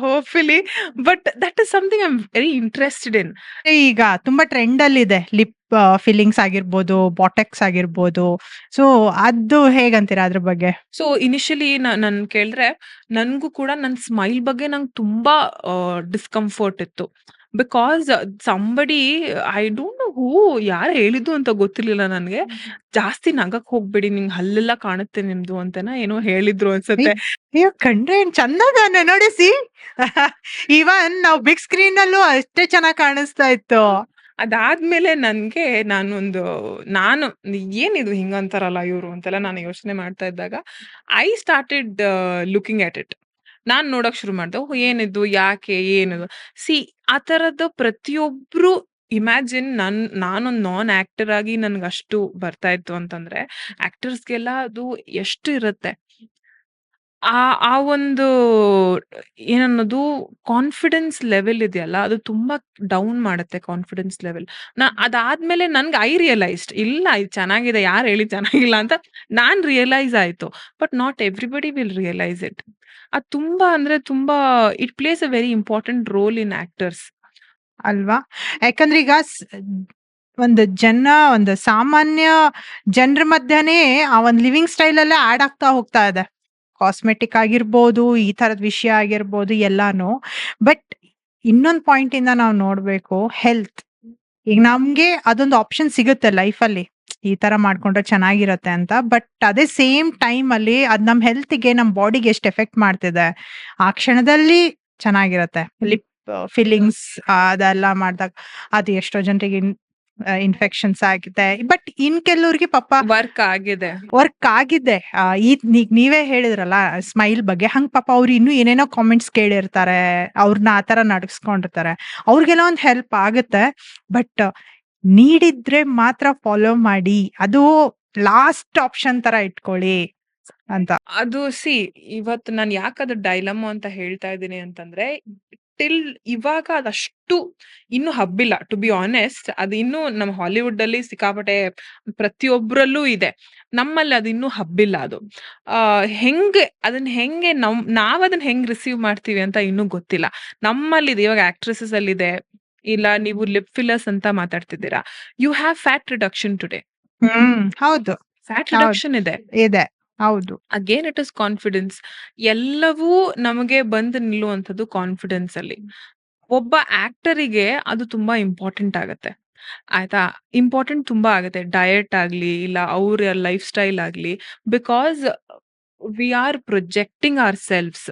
Hopefully. But that is something I am very interested ಇನ್. ಈಗ ತುಂಬಾ ಟ್ರೆಂಡ್ ಅಲ್ಲಿ ಇದೆ. ಲಿಪ್ ಫಿಲ್ಲಿಂಗ್ಸ್ ಆಗಿರ್ಬೋದು, ಬಾಟೆಕ್ಸ್ ಆಗಿರ್ಬೋದು. ಸೊ ಅದು ಹೇಗಂತೀರಾ ಅದ್ರ ಬಗ್ಗೆ? ಸೊ ಇನಿಷಿಯಲಿ ನನ್ ಕೇಳಿದ್ರೆ ನನ್ಗೂ ಕೂಡ ನನ್ ಸ್ಮೈಲ್ ಬಗ್ಗೆ ನಂಗೆ ತುಂಬಾ ಡಿಸ್ಕಂಫರ್ಟ್ ಇತ್ತು. Because somebody I don't no ಹೂ ಯಾರು ಹೇಳಿದ್ದು ಅಂತ ಗೊತ್ತಿರ್ಲಿಲ್ಲ ನನ್ಗೆ. ಜಾಸ್ತಿ ನಗಕ್ ಹೋಗ್ಬೇಡಿ, ನಿಂಗ್ ಹಲ್ಲೆಲ್ಲ ಕಾಣುತ್ತೆ ನಿಮ್ದು ಅಂತನ ಏನೋ ಹೇಳಿದ್ರು ಅನ್ಸುತ್ತೆ. ಅಯ್ಯೋ ಕಂಡ್ರೆ ಏನ್ ಚಂದದಾನೆ ನೋಡಿ. ಇವನ್ ನಾವು ಬಿಗ್ ಸ್ಕ್ರೀನ್ ಅಲ್ಲೂ ಅಷ್ಟೇ ಚೆನ್ನಾಗಿ ಕಾಣಿಸ್ತಾ ಇತ್ತು. ಅದಾದ್ಮೇಲೆ ನಾನು ಏನಿದು ಹಿಂಗಂತಾರಲ್ಲ ಇವ್ರು ಅಂತೆಲ್ಲ ನಾನು ಯೋಚನೆ ಮಾಡ್ತಾ ಇದ್ದಾಗ I started looking at it. ನಾನ್ ನೋಡಕ್ ಶುರು ಮಾಡ್ದೆ. ಓಹ್! ಏನಿದು? ಯಾಕೆ? ಏನಿದು? ಸಿ ಆ ತರದ್ದು ಪ್ರತಿಯೊಬ್ರು ಇಮ್ಯಾಜಿನ್ ನಾನೊಂದ್ ನಾನ್ ಆಕ್ಟರ್ ಆಗಿ ನನ್ಗಷ್ಟು ಬರ್ತಾ ಇತ್ತು ಅಂತಂದ್ರೆ, ಆಕ್ಟರ್ಸ್‌ಗೆಲ್ಲ ಅದು ಎಷ್ಟು ಇರುತ್ತೆ. ಆ ಒಂದು ಏನನ್ನೋದು ಕಾನ್ಫಿಡೆನ್ಸ್ ಲೆವೆಲ್ ಇದೆಯಲ್ಲ, ಅದು ತುಂಬಾ ಡೌನ್ ಮಾಡುತ್ತೆ ಕಾನ್ಫಿಡೆನ್ಸ್ ಲೆವೆಲ್. ಅದಾದ್ಮೇಲೆ ನನ್ಗೆ ಐ ರಿಯಲೈಸ್ಡ್ ಇಲ್ಲ ಇದು ಚೆನ್ನಾಗಿದೆ, ಯಾರು ಹೇಳಿದ್ ಚೆನ್ನಾಗಿಲ್ಲ ಅಂತ ನಾನ್ ರಿಯಲೈಸ್ ಆಯ್ತು. But not everybody will realise it. ಅದು ತುಂಬಾ ಅಂದ್ರೆ ತುಂಬಾ it place a very important role in actors. ಅಲ್ವಾ? ಯಾಕಂದ್ರೆ ಈಗ ಒಂದು ಸಾಮಾನ್ಯ ಜನರ ಮಧ್ಯನೇ ಆ ಒಂದು ಲಿವಿಂಗ್ ಸ್ಟೈಲ್ ಅಲ್ಲೇ ಆಡ್ ಆಗ್ತಾ ಹೋಗ್ತಾ ಇದೆ. ಕಾಸ್ಮೆಟಿಕ್ ಆಗಿರ್ಬೋದು, ಈ ತರದ ವಿಷಯ ಆಗಿರ್ಬೋದು ಎಲ್ಲಾನು. ಬಟ್ ಇನ್ನೊಂದು ಪಾಯಿಂಟ್ ಇಂದ ನಾವು ನೋಡ್ಬೇಕು, ಹೆಲ್ತ್. ಈಗ ನಮ್ಗೆ ಅದೊಂದು ಆಪ್ಷನ್ ಸಿಗುತ್ತೆ ಲೈಫಲ್ಲಿ, ಈ ತರ ಮಾಡ್ಕೊಂಡ್ರೆ ಚೆನ್ನಾಗಿರತ್ತೆ ಅಂತ. ಬಟ್ ಅದೇ ಸೇಮ್ ಟೈಮ್ ಅಲ್ಲಿ ಅದ್ ನಮ್ ಹೆಲ್ತ್‌ಗೆ, ನಮ್ ಬಾಡಿಗೆ ಎಷ್ಟು ಎಫೆಕ್ಟ್ ಮಾಡ್ತಿದೆ. ಆ ಕ್ಷಣದಲ್ಲಿ ಚೆನ್ನಾಗಿರತ್ತೆ. ಲಿಪ್ ಫಿಲ್ಲಿಂಗ್ಸ್ ಅದೆಲ್ಲ ಮಾಡ್ದಾಗ ಅದು ಎಷ್ಟೋ ಜನರಿಗೆ ಇನ್ಫೆಕ್ಷನ್ಸ್ ಆಗಿದೆ. ಬಟ್ ಕೆಲವ್ರಿಗೆ ಪಾಪ ವರ್ಕ್ ಆಗಿದೆ. ವರ್ಕ್ ಆಗಿದೆ. ನೀವೇ ಹೇಳಿದ್ರಲ್ಲ ಸ್ಮೈಲ್ ಬಗ್ಗೆ, ಹಂಗ್ ಪಾಪ ಅವ್ರು ಇನ್ನೂ ಏನೇನೋ ಕಾಮೆಂಟ್ಸ್ ಕೇಳಿರ್ತಾರೆ, ಅವ್ರನ್ನ ಆ ತರ ನಡ್ಸ್ಕೊಂಡಿರ್ತಾರೆ. ಅವ್ರಿಗೆಲ್ಲ ಒಂದು ಹೆಲ್ಪ್ ಆಗುತ್ತೆ. ಬಟ್ ನೀಡಿದ್ರೆ ಮಾತ್ರ ಫಾಲೋ ಮಾಡಿ, ಅದು ಲಾಸ್ಟ್ ಆಪ್ಷನ್ ತರ ಇಟ್ಕೊಳ್ಳಿ ಅಂತ. ಅದು ಇವತ್ತು ನಾನು ಯಾಕದು ಡೈಲಮಾ ಅಂತ ಹೇಳ್ತಾ ಇದ್ದೀನಿ ಅಂತಂದ್ರೆ, ಟಿಲ್ ಇವಾಗ ಅದಷ್ಟು ಇನ್ನು ಹಬ್ಬಿಲ್ಲ. ಟು ಬಿ ಆನೆಸ್ಟ್, ಅದು ಇನ್ನೂ ನಮ್ಮ ಹಾಲಿವುಡ್ ಅಲ್ಲಿ ಸಿಕ್ಕಾಪಟ್ಟೆ ಪ್ರತಿಯೊಬ್ಬರಲ್ಲೂ ಇದೆ. ನಮ್ಮಲ್ಲಿ ಅದು ಇನ್ನೂ ಹಬ್ಬಿಲ್ಲ ಅದು. ಹೆಂಗೆ ನಾವ್ ಅದನ್ನ ಹೆಂಗ್ ರಿಸೀವ್ ಮಾಡ್ತೀವಿ ಅಂತ ಇನ್ನೂ ಗೊತ್ತಿಲ್ಲ. ನಮ್ಮಲ್ಲಿದೆ, ಇವಾಗ ಆಕ್ಟ್ರೆಸಸ್ ಅಲ್ಲಿದೆ. ಇಲ್ಲ ನೀವು ಲಿಪ್ ಫಿಲ್ಲರ್ಸ್ ಅಂತ ಮಾತಾಡ್ತಿದ್ದೀರಾ. You have fat reduction today. ಹೌದು, ಫ್ಯಾಟ್ ರಿಡಕ್ಷನ್ ಇದೆ. ಇದೆ. ಹೌದು. Again it is confidence. ಎಲ್ಲವೂ ನಮಗೆ ಬಂದು ನಿಲ್ಲುವಂಥದ್ದು ಕಾನ್ಫಿಡೆನ್ಸ್ ಅಲ್ಲಿ. ಒಬ್ಬ ಆಕ್ಟರಿಗೆ ಅದು ತುಂಬಾ ಇಂಪಾರ್ಟೆಂಟ್ ಆಗತ್ತೆ. ಆಯ್ತಾ? ಇಂಪಾರ್ಟೆಂಟ್ ತುಂಬಾ ಆಗತ್ತೆ. ಡಯಟ್ ಆಗ್ಲಿ, ಇಲ್ಲ ಅವ್ರ ಲೈಫ್ ಸ್ಟೈಲ್ ಆಗ್ಲಿ. Because we are projecting ourselves.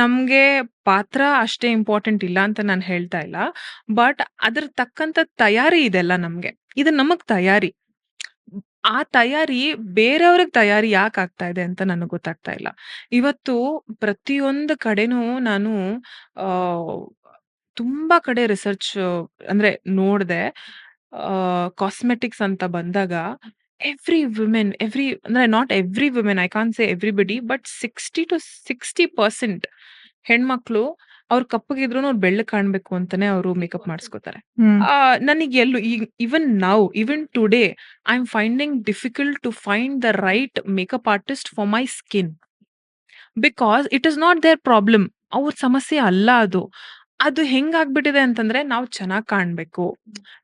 ನಮ್ಗೆ ಪಾತ್ರ ಅಷ್ಟೇ ಇಂಪಾರ್ಟೆಂಟ್ ಇಲ್ಲ ಅಂತ ನಾನು ಹೇಳ್ತಾ ಇಲ್ಲ. ಬಟ್ ಅದ್ರ ತಕ್ಕಂತ ತಯಾರಿ ಇದೆಲ್ಲ ನಮ್ಗೆ. ಇದು ನಮಗ್ ತಯಾರಿ. ಆ ತಯಾರಿ ಬೇರೆಯವ್ರಿಗೆ ತಯಾರಿ ಯಾಕ್ ಆಗ್ತಾ ಇದೆ ಅಂತ ನನಗ್ ಗೊತ್ತಾಗ್ತಾ ಇಲ್ಲ. ಇವತ್ತು ಪ್ರತಿಯೊಂದು ಕಡೆನೂ ನಾನು ಆಹ್, ತುಂಬಾ ಕಡೆ ರಿಸರ್ಚ್ ಅಂದ್ರೆ ನೋಡ್ದೆ. ಕಾಸ್ಮೆಟಿಕ್ಸ್ ಅಂತ ಬಂದಾಗ every not every women, I can't say everybody, but 60% ಹೆಣ್ಮಕ್ಳು ಅವ್ರು ಕಪ್ಪಗಿದ್ರೂನು ಅವ್ರು ಬೆಳ್ಳಗ್ ಕಾಣ್ಬೇಕು ಅಂತಾನೆ ಅವ್ರು ಮೇಕಪ್ ಮಾಡಿಸ್ಕೊತಾರೆ. ಹ್ಮ್. ನನಗ್ ಎಲ್ಲೂ even now, even today I am finding difficult to find the right makeup artist for my skin. Because it is not their problem. ಅವ್ರ ಸಮಸ್ಯೆ ಅಲ್ಲ ಅದು. ಅದು ಹೆಂಗಾಗ್ಬಿಟ್ಟಿದೆ ಅಂತಂದ್ರೆ, ನಾವು ಚೆನ್ನಾಗ್ ಕಾಣ್ಬೇಕು.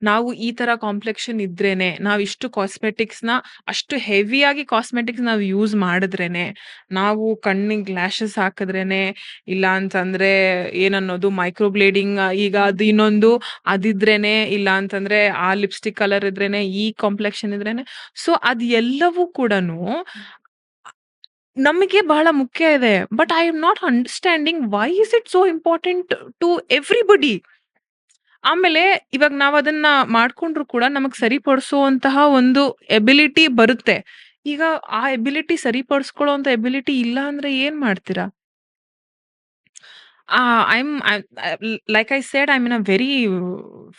ನಾವು ಈ ತರ ಕಾಂಪ್ಲೆಕ್ಷನ್ ಇದ್ರೇನೆ, ನಾವಿಷ್ಟು ಕಾಸ್ಮೆಟಿಕ್ಸ್‌ನ ಅಷ್ಟು ಹೆವಿಯಾಗಿ ಕಾಸ್ಮೆಟಿಕ್ಸ್ ನಾವು ಯೂಸ್ ಮಾಡಿದ್ರೇನೆ, ನಾವು ಕಣ್ಣಿಗ್ ಲ್ಯಾಶಸ್ ಹಾಕಿದ್ರೇನೆ, ಇಲ್ಲ ಅಂತಂದ್ರೆ ಏನನ್ನೋದು ಮೈಕ್ರೋಬ್ಲೇಡಿಂಗ್, ಈಗ ಅದು ಇನ್ನೊಂದು ಅದಿದ್ರೇನೆ, ಇಲ್ಲ ಅಂತಂದ್ರೆ ಆ ಲಿಪ್‌ಸ್ಟಿಕ್ ಕಲರ್ ಇದ್ರೇನೆ, ಈ ಕಾಂಪ್ಲೆಕ್ಷನ್ ಇದ್ರೇನೆ. ಸೊ ಅದ್ ಎಲ್ಲವೂ ಕೂಡನು ನಮಗೆ ಬಹಳ ಮುಖ್ಯ ಇದೆ. But I am not understanding why is it so important to everybody. ಆಮೇಲೆ ಇವಾಗ ನಾವದನ್ನ ಮಾಡ್ಕೊಂಡ್ರು ಕೂಡ ನಮಗ್ ಸರಿಪಡಿಸುವಂತಹ ಒಂದು ಎಬಿಲಿಟಿ ಬರುತ್ತೆ. ಈಗ ಆ ಎಬಿಲಿಟಿ ಸರಿಪಡಿಸ್ಕೊಳ್ಳೋಂತ ಎಬಿಲಿಟಿ ಇಲ್ಲ ಅಂದ್ರೆ ಏನ್ ಮಾಡ್ತೀರಾ? Like I said, I am in a very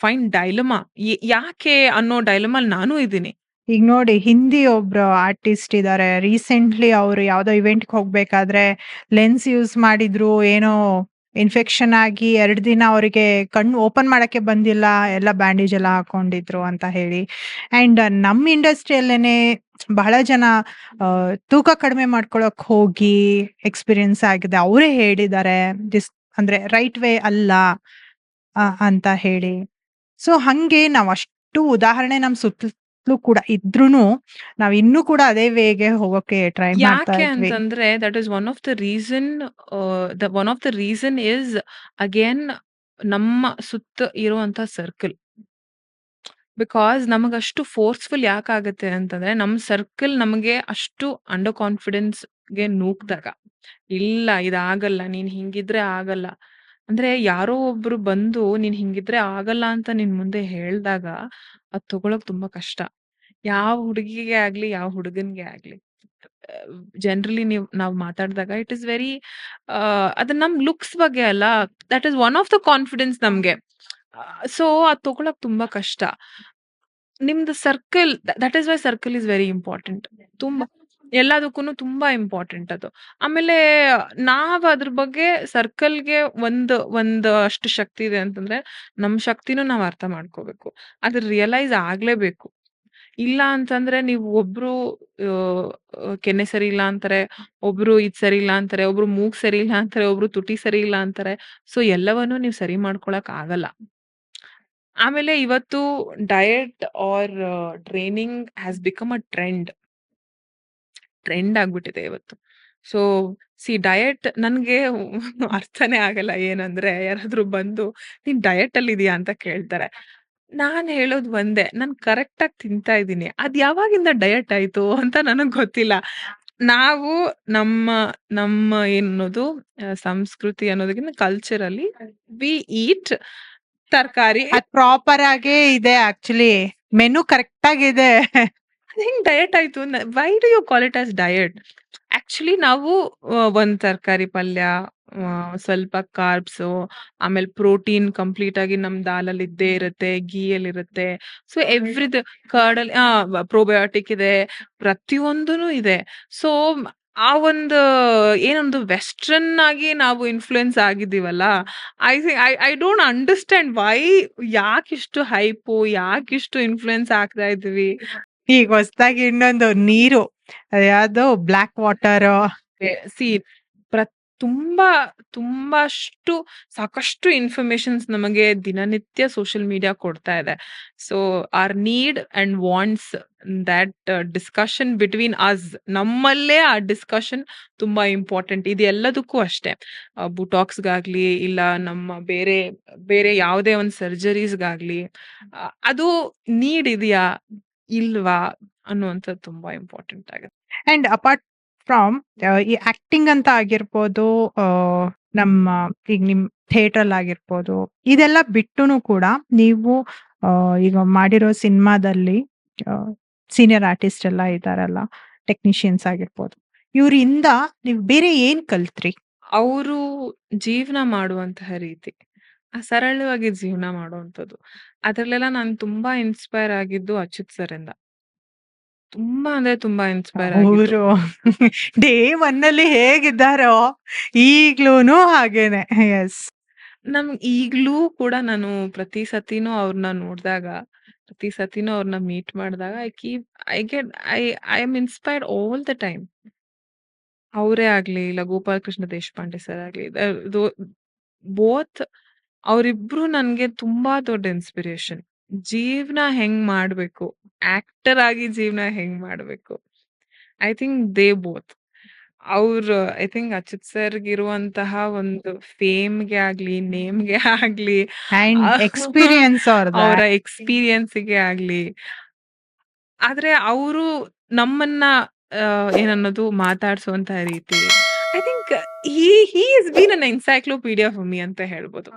fine dilemma. ಯಾಕೆ ಅನ್ನೋ ಡೈಲಮಾಲ್ ನಾನು ಇದ್ದೀನಿ. ಈಗ ನೋಡಿ, ಹಿಂದಿ ಒಬ್ರು ಆರ್ಟಿಸ್ಟ್ ಇದಾರೆ. ರೀಸೆಂಟ್ಲಿ ಅವ್ರು ಯಾವ್ದೋ ಇವೆಂಟ್‌ಗೆ ಹೋಗ್ಬೇಕಾದ್ರೆ ಲೆನ್ಸ್ ಯೂಸ್ ಮಾಡಿದ್ರು. ಏನೋ ಇನ್ಫೆಕ್ಷನ್ ಆಗಿ 2 ದಿನ ಅವರಿಗೆ ಕಣ್ಣು ಓಪನ್ ಮಾಡಕ್ಕೆ ಬಂದಿಲ್ಲ. ಎಲ್ಲ ಬ್ಯಾಂಡೇಜ್ ಎಲ್ಲ ಹಾಕೊಂಡಿದ್ರು ಅಂತ ಹೇಳಿ. ಅಂಡ್ ನಮ್ಮ ಇಂಡಸ್ಟ್ರಿಯಲ್ಲೇನೆ ಬಹಳ ಜನ ತೂಕ ಕಡಿಮೆ ಮಾಡ್ಕೊಳಕ್ ಹೋಗಿ ಎಕ್ಸ್‌ಪೀರಿಯನ್ಸ್ ಆಗಿದೆ. ಅವರೇ ಹೇಳಿದ್ದಾರೆ. ಅಂದ್ರೆ ರೈಟ್ ವೇ ಅಲ್ಲ ಅಂತ ಹೇಳಿ. ಸೊ ಹಂಗೆ ನಾವ್ ಅಷ್ಟು ಉದಾಹರಣೆ ನಮ್ ಸುತ್ತಲೂ ಕೂಡ ಇದ್ರೂನು, ನಾವ್ ಇನ್ನೂ ಕೂಡ ಅದೇ ವೇಗೆ ಹೋಗೋಕೆ ಟ್ರೈ ಮಾಡ್ತಾ ಯಾಕೆ ಇದ್ವಿ. ಅಂತಂದ್ರೆ that is one of the reason. One of the reason is again ನಮ್ಮ ಸುತ್ತ ಇರುವಂತ ಸರ್ಕಲ್. ಬಿಕಾಸ್ ನಮಗಷ್ಟು ಫೋರ್ಸ್‌ಫುಲ್ ಯಾಕಾಗತ್ತೆ ಅಂತಂದ್ರೆ, ನಮ್ ಸರ್ಕಲ್ ನಮಗೆ ಅಷ್ಟು ಅಂಡರ್ ಕಾನ್ಫಿಡೆನ್ಸ್‌ಗೆ ನೂಕ್ದಾಗ, ಇಲ್ಲ ಇದಾಗಲ್ಲ, ನೀನ್ ಹಿಂಗಿದ್ರೆ ಆಗಲ್ಲ. ಅಂದ್ರೆ ಯಾರೋ ಒಬ್ರು ಬಂದು ನೀನ್ ಹಿಂಗಿದ್ರೆ ಆಗಲ್ಲ ಅಂತ ನಿನ್ ಮುಂದೆ ಹೇಳ್ದಾಗ, ಅದ್ ತಗೊಳಕ್ ತುಂಬಾ ಕಷ್ಟ. ಯಾವ ಹುಡುಗಿಗೆ ಆಗ್ಲಿ, ಯಾವ ಹುಡುಗನ್ಗೆ ಆಗ್ಲಿ. ಜನರಲಿ ನಾವ್ ಮಾತಾಡ್ದಾಗ ಇಟ್ ಇಸ್ ವೆರಿ ಅದು ನಮ್ ಲುಕ್ಸ್ ಬಗ್ಗೆ ಅಲ್ಲ. That is one of the confidence ನಮ್ಗೆ. ಸೊ ಅದ್ ತಗೊಳಕ್ ತುಂಬಾ ಕಷ್ಟ. ನಿಮ್ದು circle, that is why circle is very important. ತುಂಬಾ ಎಲ್ಲದಕ್ಕೂನು ತುಂಬಾ ಇಂಪಾರ್ಟೆಂಟ್ ಅದು. ಆಮೇಲೆ ನಾವ್ ಅದ್ರ ಬಗ್ಗೆ ಸರ್ಕಲ್‌ಗೆ ಒಂದ್ ಅಷ್ಟು ಶಕ್ತಿ ಇದೆ ಅಂತಂದ್ರೆ, ನಮ್ ಶಕ್ತಿನೂ ನಾವ್ ಅರ್ಥ ಮಾಡ್ಕೋಬೇಕು. ಅದು ರಿಯಲೈಸ್ ಆಗ್ಲೇಬೇಕು. ಇಲ್ಲ ಅಂತಂದ್ರೆ ನೀವು ಒಬ್ರು ಕೆನ್ನೆ ಸರಿ ಇಲ್ಲ ಅಂತಾರೆ, ಒಬ್ರು ಇದ್ ಸರಿ ಇಲ್ಲ ಅಂತಾರೆ, ಒಬ್ರು ಮೂಗ್ ಸರಿ ಇಲ್ಲ ಅಂತಾರೆ, ಒಬ್ರು ತುಟಿ ಸರಿ ಇಲ್ಲ ಅಂತಾರೆ. ಸೊ ಎಲ್ಲವನ್ನೂ ನೀವು ಸರಿ ಮಾಡ್ಕೊಳಕ್ ಆಗಲ್ಲ. ಆಮೇಲೆ ಇವತ್ತು diet or training has become a trend ಆಗ್ಬಿಟ್ಟಿದೆ ಇವತ್ತು. ಸೊ ಡಯಟ್ ನನ್ಗೆ ಅರ್ಥನೇ ಆಗಲ್ಲ. ಏನಂದ್ರೆ ಯಾರಾದ್ರೂ ಬಂದು ನೀನ್ ಡಯಟ್ ಅಲ್ಲಿ ಇದೀಯಾ ಅಂತ ಕೇಳ್ತಾರೆ. ನಾನ್ ಹೇಳೋದು ಒಂದೇ, ನಾನ್ ಕರೆಕ್ಟ್ ಆಗಿ ತಿಂತಾ ಇದ್ದೀನಿ. ಅದ್ ಯಾವಾಗಿಂದ ಡಯಟ್ ಆಯ್ತು ಅಂತ ನನಗ್ ಗೊತ್ತಿಲ್ಲ. ನಾವು ನಮ್ಮ ನಮ್ಮ ಏನನ್ನೋದು ಸಂಸ್ಕೃತಿ ಅನ್ನೋದಕ್ಕಿಂತ ಕಲ್ಚರಲಿ ವಿ ಈಟ್ ತರಕಾರಿ. ಅದ್ ಪ್ರಾಪರ್ ಆಗೇ ಇದೆ ಆಕ್ಚುಲಿ. ಮೆನು ಕರೆಕ್ಟ್ ಆಗಿದೆ. ಅದ್ ಹೆಂಗ್ ಡಯಟ್ ಆಯ್ತು? Why do you call it as diet? Actually ನಾವು ಒಂದ್ ತರಕಾರಿ ಪಲ್ಯ, ಸ್ವಲ್ಪ ಕಾರ್ಬ್ಸು, ಆಮೇಲೆ ಪ್ರೋಟೀನ್ ಕಂಪ್ಲೀಟ್ ಆಗಿ ನಮ್ ದಾಲಲ್ಲಿ ಇದ್ದೇ ಇರುತ್ತೆ, ಘೀಯಲ್ಲಿ ಇರುತ್ತೆ. ಸೊ ಕರ್ಡಲ್ಲಿ ಪ್ರೋಬಯೋಟಿಕ್ ಇದೆ, ಪ್ರತಿಯೊಂದೂನು ಇದೆ. ಸೊ ಆ ಒಂದು ಏನೊಂದು ವೆಸ್ಟರ್ನ್ ಆಗಿ ನಾವು ಇನ್‌ಫ್ಲೂಯೆನ್ಸ್ ಆಗಿದ್ದೀವಲ್ಲ, ಐ ಡೋಂಟ್ ಅಂಡರ್‌ಸ್ಟ್ಯಾಂಡ್ ವೈ, ಯಾಕಿಷ್ಟು ಹೈಪು, ಯಾಕಿಷ್ಟು ಇನ್‌ಫ್ಲೂಯೆನ್ಸ್ ಆಗ್ತಾ ಇದ್ದೀವಿ? ಈಗ ಹೊಸದಾಗಿ ಇನ್ನೊಂದು ನೀರು, ಅದ್ಯಾವ್ದೋ ಬ್ಲಾಕ್ ವಾಟರ್. ಸಿ ಪ್ರ ತುಂಬಾ ತುಂಬಾಷ್ಟು ಸಾಕಷ್ಟು ಇನ್ಫಾರ್ಮೇಶನ್ಸ್ ನಮಗೆ ದಿನನಿತ್ಯ ಸೋಷಿಯಲ್ ಮೀಡಿಯಾ ಕೊಡ್ತಾ ಇದೆ. So our need and wants that discussion between us, ನಮ್ಮಲ್ಲೇ ಆ ಡಿಸ್ಕಷನ್ ತುಂಬಾ ಇಂಪಾರ್ಟೆಂಟ್. ಇದು ಎಲ್ಲದಕ್ಕೂ ಅಷ್ಟೇ. ಬುಟಾಕ್ಸ್‌ಗಾಗ್ಲಿ, ಇಲ್ಲ ನಮ್ಮ ಬೇರೆ ಬೇರೆ ಯಾವುದೇ ಒಂದು ಸರ್ಜರೀಸ್‌ಗಾಗ್ಲಿ, ಅದು ನೀಡ್ ಇದೆಯಾ ಇಲ್ವಾ ಅನ್ನುವಂಥದ್ದು ತುಂಬಾ ಇಂಪಾರ್ಟೆಂಟ್ ಆಗುತ್ತೆ. ಅಂಡ್ ಅಪಾರ್ಟ್ ಫ್ರಾಮ್ ಈ ಆಕ್ಟಿಂಗ್ ಅಂತ ಆಗಿರ್ಬೋದು, ನಮ್ಮ ಈಗ ನಿಮ್ ಥಿಯೇಟ್ರಲ್ ಆಗಿರ್ಬೋದು, ಇದೆಲ್ಲ ಬಿಟ್ಟುನು ಕೂಡ ನೀವು ಈಗ ಮಾಡಿರೋ ಸಿನಿಮಾದಲ್ಲಿ ಸೀನಿಯರ್ ಆರ್ಟಿಸ್ಟ್ ಎಲ್ಲ ಇದ್ದಾರಲ್ಲ, ಟೆಕ್ನಿಷಿಯನ್ಸ್ ಆಗಿರ್ಬೋದು. ಇವ್ರಿಂದ ನೀವು ಬೇರೆ ಏನ್ ಕಲ್ತ್ರಿ? ಅವರು ಜೀವನ ಮಾಡುವಂತಹ ರೀತಿ. ಸರಳವಾಗಿ ಜೀವನ ಮಾಡುವಂಥದ್ದು. ಅದ್ರಲ್ಲೆಲ್ಲ ನಾನು ತುಂಬಾ ಇನ್‌ಸ್ಪೈರ್ ಆಗಿದ್ದು ಅಚ್ಯುತ್ ಸರ್ ಇಂದ. ತುಂಬಾ ಅಂದ್ರೆ ತುಂಬಾ ಇನ್‌ಸ್ಪೈರ್ ಆಗಿದ್ದು. ಅವರು ಡೇ 1 ಅಲ್ಲಿ ಹೇಗಿದ್ದಾರೋ ಈಗ್ಲೂನು ಹಾಗೇನೆ. ಯೆಸ್. ಈಗ್ಲೂ ಕೂಡ ನಾನು ಪ್ರತಿ ಸತಿನೂ ಅವ್ರನ್ನ ನೋಡ್ದಾಗ, ಪ್ರತಿ ಸತಿನೂ ಅವ್ರನ್ನ ಮೀಟ್ ಮಾಡಿದಾಗ I get I am inspired all the time. ಅವರೇ ಆಗ್ಲಿ, ಇಲ್ಲ ಗೋಪಾಲಕೃಷ್ಣ ದೇಶಪಾಂಡೆ ಸರ್ ಆಗ್ಲಿ, ದೋ ಬೋತ್ ಅವರಿಬ್ರು ನನ್ಗೆ ತುಂಬಾ ದೊಡ್ಡ ಇನ್ಸ್ಪಿರೇಷನ್. ಜೀವನ ಹೆಂಗ್ ಮಾಡ್ಬೇಕು, ಆಕ್ಟರ್ ಆಗಿ ಜೀವನ ಹೆಂಗ್ ಮಾಡ್ಬೇಕು. I think they both. I think Achyut ಸರ್‌ಗಿರುವಂತಹ ಒಂದು ಫೇಮ್‌ಗೆ ಆಗ್ಲಿ, ನೇಮ್‌ಗೆ ಆಗ್ಲಿ, ಅಂಡ್ ಎಕ್ಸ್‌ಪೀರಿಯನ್ಸ್ ಅವ್ರದ್ದು. ಅವರ ಎಕ್ಸ್‌ಪೀರಿಯನ್ಸ್‌ಗೆ ಆಗ್ಲಿ. ಆದ್ರೆ ಅವರು ನಮ್ಮನ್ನ ಏನನ್ನೋದು ಮಾತಾಡ್ಸುವಂತಹ ರೀತಿ. I think he is been an encyclopaedia for me ಅಂತ ಹೇಳ್ಬೋದು.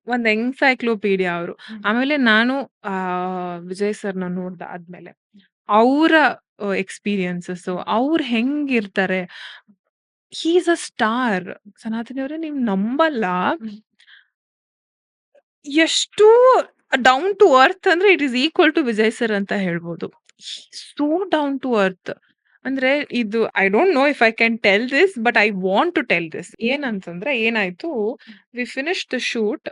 ಒಂದ್ ಎನ್ಸೈಕ್ಲೋಪೀಡಿಯಾ ಅವರು. ಆಮೇಲೆ ನಾನು ವಿಜಯ್ ಸರ್‌ನ ನೋಡ್ದಾದ್ಮೇಲೆ ಅವರ ಎಕ್ಸ್‌ಪೀರಿಯನ್ಸಸ್ಸು, ಅವ್ರು ಹೆಂಗಿರ್ತಾರೆ. He is a star. ಸನಾತನಿ ಅವರೇ, ನೀವ್ ನಂಬಲ್ಲ. ಎಷ್ಟು ಡೌನ್ ಟು ಅರ್ತ್ ಅಂದ್ರೆ it is equal to Vijay sir ಅಂತ ಹೇಳ್ಬೋದು. So down to earth. ಅಂದ್ರೆ ಇದು I don't know if I can tell this, but I want to tell this. ಏನಂತಂದ್ರೆ ಏನಾಯ್ತು, we finished the shoot.